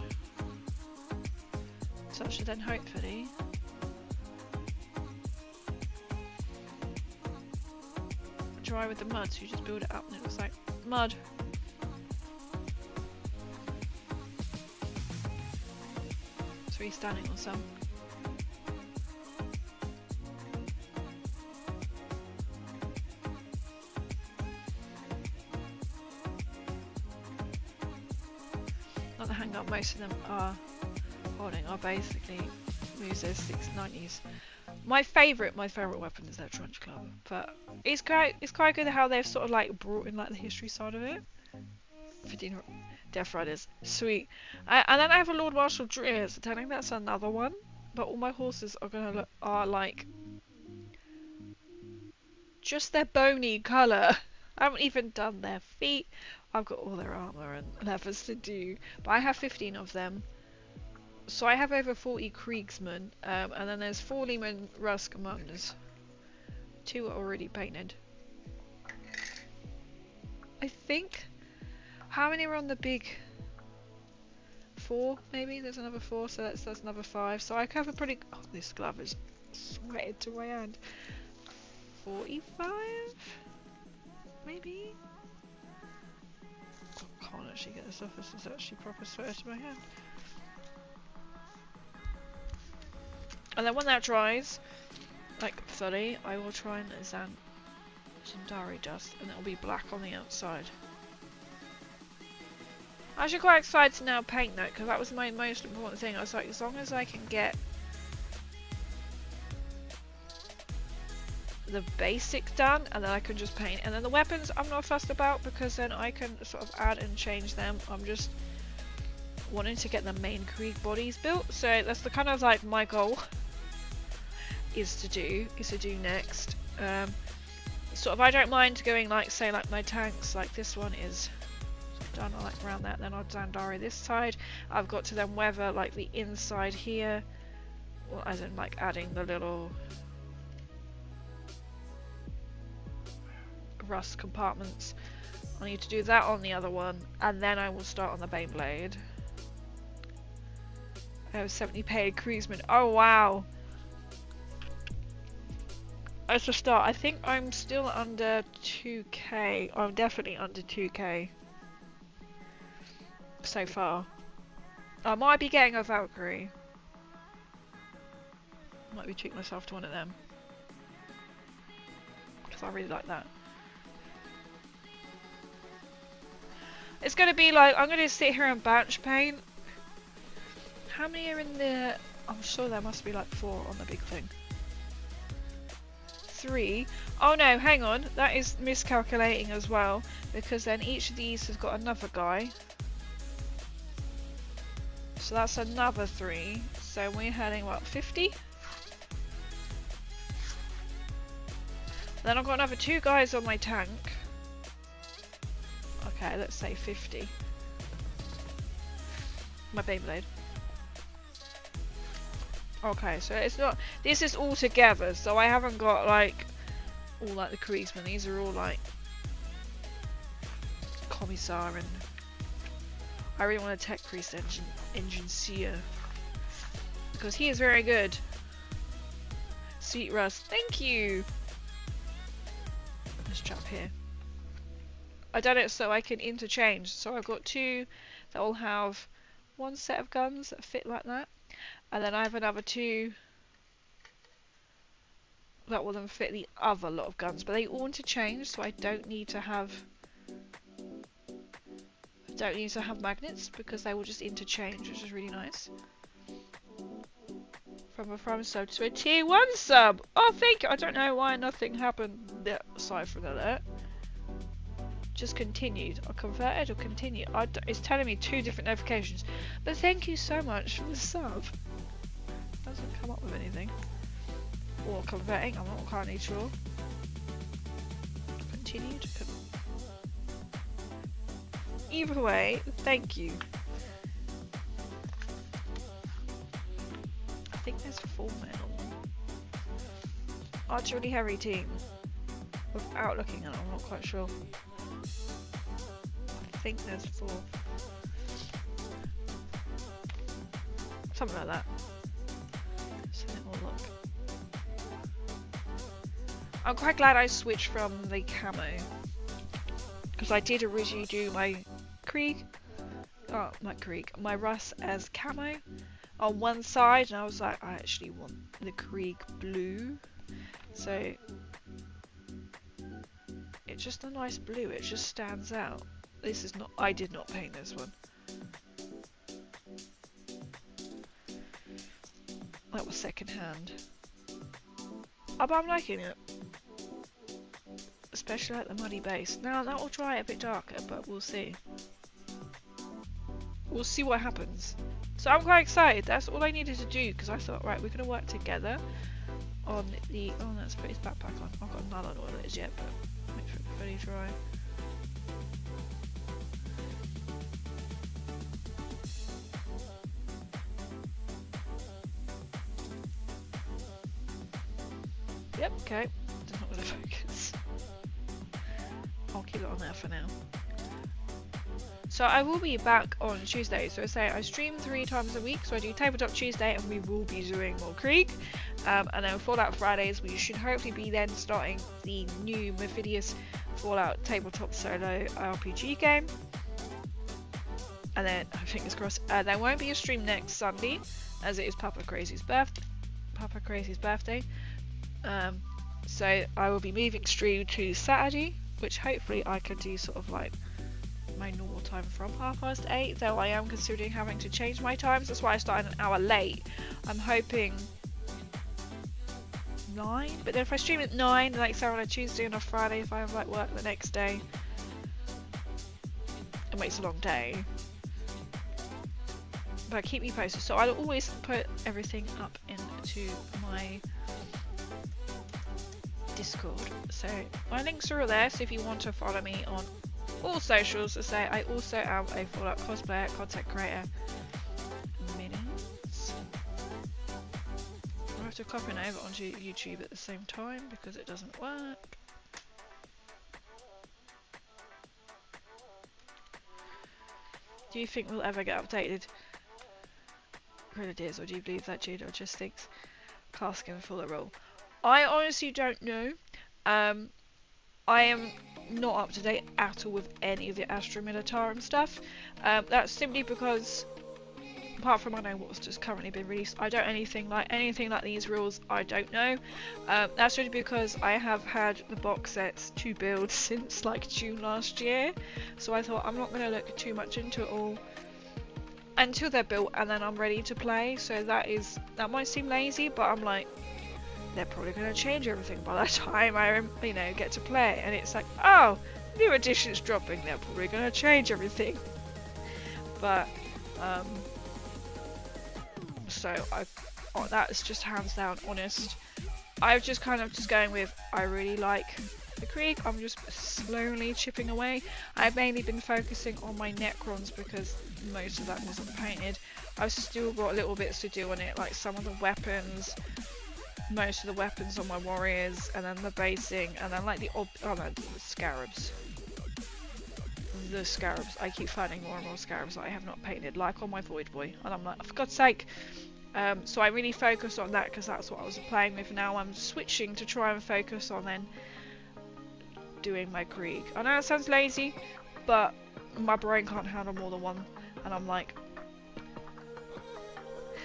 So I should then hopefully dry with the mud, so you just build it up and it looks like mud. freestanding on some. Not the hang up, most of them are holding are basically Muso's 690s. My favourite weapon is their Trunch Club, but it's quite good how they've sort of like brought in like the history side of it. 15 Death Riders, sweet. And then I have a Lord Marshal Dreers. I think that's another one, but all my horses are like just their bony colour. I haven't even done their feet. I've got all their armour and levers to do, but I have 15 of them. So I have over 40 Kriegsmen, and then there's 4 Lehman Russ commanders. 2 are already painted. I think. How many are on the big? 4 maybe? There's another 4, so that's another 5. So I have a pretty. Oh, this glove is sweated to my hand. 45? Maybe? I can't actually get this off. This is actually proper sweated to my hand. And then when that dries, like fully, I will try and Zandari dust, and it'll be black on the outside. I'm actually quite excited to now paint that, because that was my most important thing. I was like, as long as I can get the basic done, and then I can just paint. And then the weapons I'm not fussed about, because then I can sort of add and change them. I'm just wanting to get the main Krieg bodies built, so that's the kind of like my goal is to do next. Sort of I don't mind going like, say like my tanks, like this one is done like around that, then I'll Zandari this side. I've got to then weather like the inside here, well, as in like adding the little rust compartments. I need to do that on the other one, and then I will start on the Baneblade. I have 70 paid Kriegsmen. Oh wow! As a start, I think I'm still under 2k. I'm definitely under 2k so far. I might be getting a Valkyrie. Might be treating myself to one of them, because I really like that. It's going to be like, I'm going to sit here and batch paint. How many are in there? I'm sure there must be like 4 on the big thing. 3. Oh no, hang on. That is miscalculating as well, because then each of these has got another guy. So that's another 3. So we're heading, what, 50? Then I've got another 2 guys on my tank. Okay, let's say 50. My Beyblade. Okay, so it's not. This is all together, so I haven't got like all like the Kriegsmen. These are all like Commissar, and I really want to tech priest engine seer, because he is very good. Sweet Russ, thank you. This chap here. I done it so I can interchange. So I've got 2 that will have 1 set of guns that fit like that. And then I have another 2 that will then fit the other lot of guns, but they all interchange, so I don't need to have magnets, because they will just interchange, which is really nice. From a Prime sub to a tier 1 sub. Oh, thank you. I don't know why nothing happened aside from that. Just continued. I converted or continued. It's telling me 2 different notifications, but thank you so much for the sub. Doesn't come up with anything. Or converting, I'm not currently sure. Continued. Either way, thank you. I think there's 4 men on them. Archery heavy team. Without looking at it, I'm not quite sure. I think there's 4. Something like that. So then we'll look. I'm quite glad I switched from the camo, because I did originally do my Krieg, my Russ as camo, on one side, and I was like, I actually want the Krieg blue. So it's just a nice blue, it just stands out. This is not, I did not paint this one. That was second hand. Oh, but I'm liking it. Especially like the muddy base. Now that will dry it a bit darker, but we'll see. We'll see what happens. So I'm quite excited. That's all I needed to do, because I thought, right, we're going to work together on the... Oh, let's put his backpack on. I've got none on all of it yet, but make sure it's fully dry. Yep, okay. It's not going to focus. I'll keep it on there for now. So I will be back on Tuesday. So I stream 3 times a week. So I do Tabletop Tuesday, and we will be doing more Krieg. And then Fallout Fridays, we should hopefully be then starting the new Mephidius Fallout Tabletop Solo RPG game. And then, fingers crossed, there won't be a stream next Sunday, as it is Papa Crazy's birthday. So I will be moving stream to Saturday, which hopefully I can do sort of like my normal time from 8:30, though I am considering having to change my times. That's why I started an hour late. I'm hoping 9, but then if I stream at 9, like say on a Tuesday and a Friday, if I have like work the next day, it makes a long day. But keep me posted. So I'll always put everything up into my Discord. So my links are all there, so if you want to follow me on all socials, as I also am a Fallout cosplayer, content creator, minis. I have to copy it over onto YouTube at the same time because it doesn't work. Do you think we'll ever get updated Grenadiers, or do you believe that Judo just thinks Caskin full of roll? I honestly don't know. I am not up to date at all with any of the Astra Militarum stuff. That's simply because, apart from I know what's just currently been released, I don't anything like these rules. I don't know. That's really because I have had the box sets to build since like June last year. So I thought I'm not going to look too much into it all until they're built, and then I'm ready to play. So that might seem lazy, but I'm like, they're probably going to change everything by the time I, get to play. And it's like, oh, new edition's dropping. They're probably going to change everything. But so that's just hands down honest. I've just kind of going with, I really like the Krieg. I'm just slowly chipping away. I've mainly been focusing on my Necrons because most of that wasn't painted. I've still got little bits to do on it, like some of the weapons. Most of the weapons on my warriors, and then the basing, and then like the scarabs. The scarabs. I keep finding more and more scarabs that I have not painted, like on my Void Boy, and I'm like, for God's sake. So I really focused on that because that's what I was playing with. Now I'm switching to try and focus on then doing my Krieg. I know it sounds lazy, but my brain can't handle more than one, and I'm like,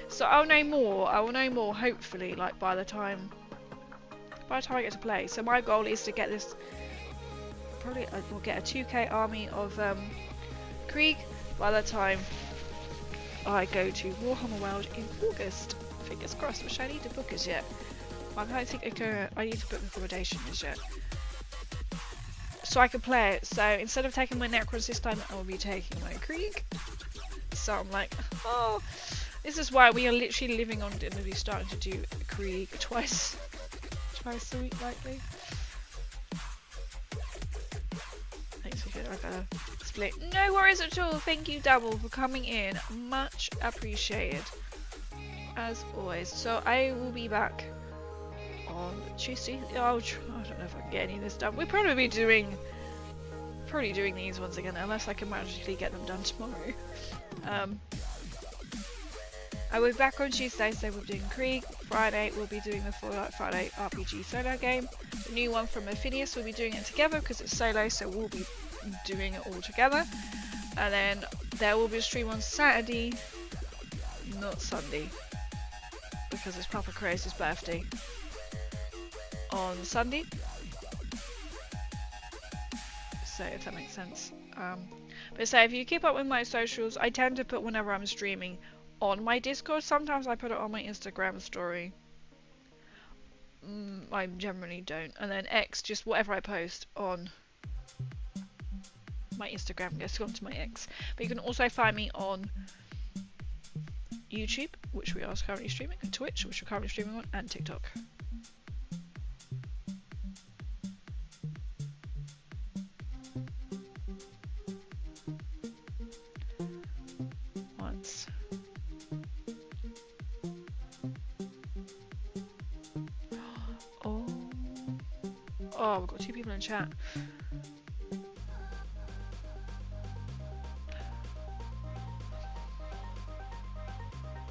so I'll know more. I will know more hopefully, like by the time I get to play. So my goal is to get this. Probably we'll get a 2k army of Krieg by the time I go to Warhammer World in August. Fingers crossed. Which I need to book as yet. I don't think I need to book accommodation as yet. So I can play it. So instead of taking my Necrons this time, I will be taking my Krieg. So I'm like, oh. This is why we are literally living on going to be starting to do Krieg twice a week likely. Thanks for getting like a split. No worries at all. Thank you, Double, for coming in. Much appreciated. As always. So I will be back on Tuesday. I don't know if I can get any of this done. We'll probably be doing these ones again, unless I can magically get them done tomorrow. I will be back on Tuesday, so we're doing Krieg. Friday, we'll be doing the Fallout Friday RPG solo game. The new one from Mephidius, we'll be doing it together because it's solo, so we'll be doing it all together. And then there will be a stream on Saturday not Sunday, because it's Papa Crazy's birthday on Sunday. So if that makes sense. But so if you keep up with my socials, I tend to put whenever I'm streaming on my Discord. Sometimes I put it on my Instagram story. I generally don't. And then X, just whatever I post on my Instagram gets onto my X. But you can also find me on YouTube, which we are currently streaming, and Twitch, which we're currently streaming on, and TikTok. Once. Oh, we've got 2 people in chat.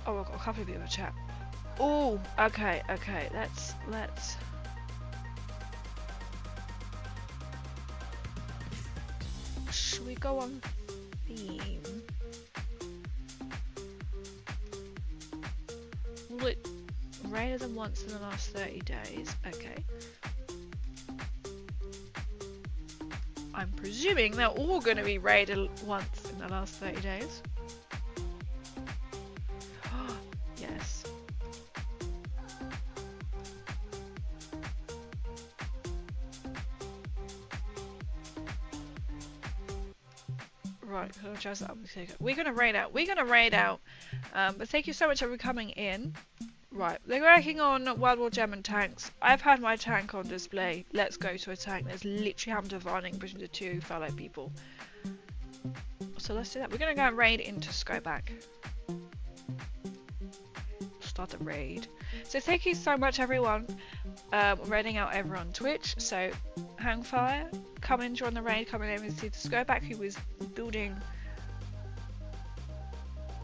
Oh, we've got a couple of people in chat. Oh, okay, let's should we go on theme? Will it raided them once in the last 30 days? Okay. I'm presuming they're all going to be raided once in the last 30 days. Yes. Right, we're gonna raid out. But thank you so much for coming in. Right, they're working on World War German tanks. I've had my tank on display. Let's go to a tank. There's literally I'm dividing between the 2 fellow people. So let's do that. We're gonna go and raid into Skobac. Start the raid. So thank you so much everyone. Raiding out over on Twitch. So Hangfire, come and join the raid, come in and see the Skobac who was building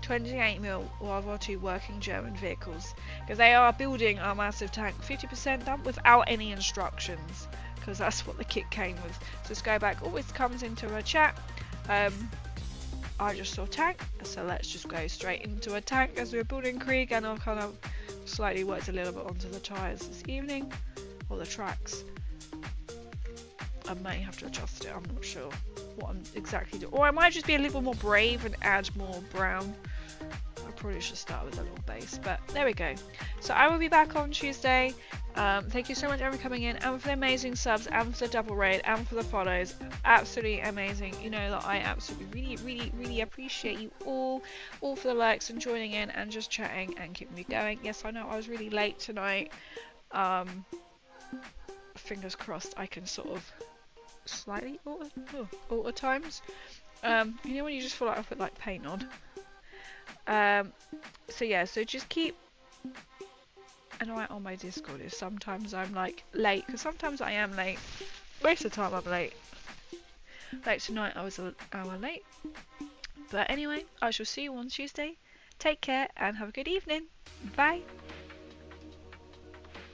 28mm World War II working German vehicles, because they are building a massive tank, 50% done without any instructions, because that's what the kit came with. So Skobac always comes into a chat. I just saw tank, so let's just go straight into a tank as we're building Krieg, and I've kind of slightly worked a little bit onto the tyres this evening, or the tracks. I may have to adjust it, I'm not sure what I'm exactly doing. Or I might just be a little more brave and add more brown. I probably should start with a little base, but there we go. So I will be back on Tuesday. Thank you so much everyone coming in, and for the amazing subs, and for the double raid, and for the follows. Absolutely amazing. You know that I absolutely really appreciate you all for the likes and joining in and just chatting and keeping me going. Yes, I know I was really late tonight. Fingers crossed I can sort of slightly alter times. You know when you just feel like I put like paint on. So yeah, so just keep an eye on my Discord if sometimes I'm like late, because sometimes I am late. Most of the time I'm late. Like tonight I was an hour late. But anyway, I shall see you on Tuesday. Take care and have a good evening. Bye.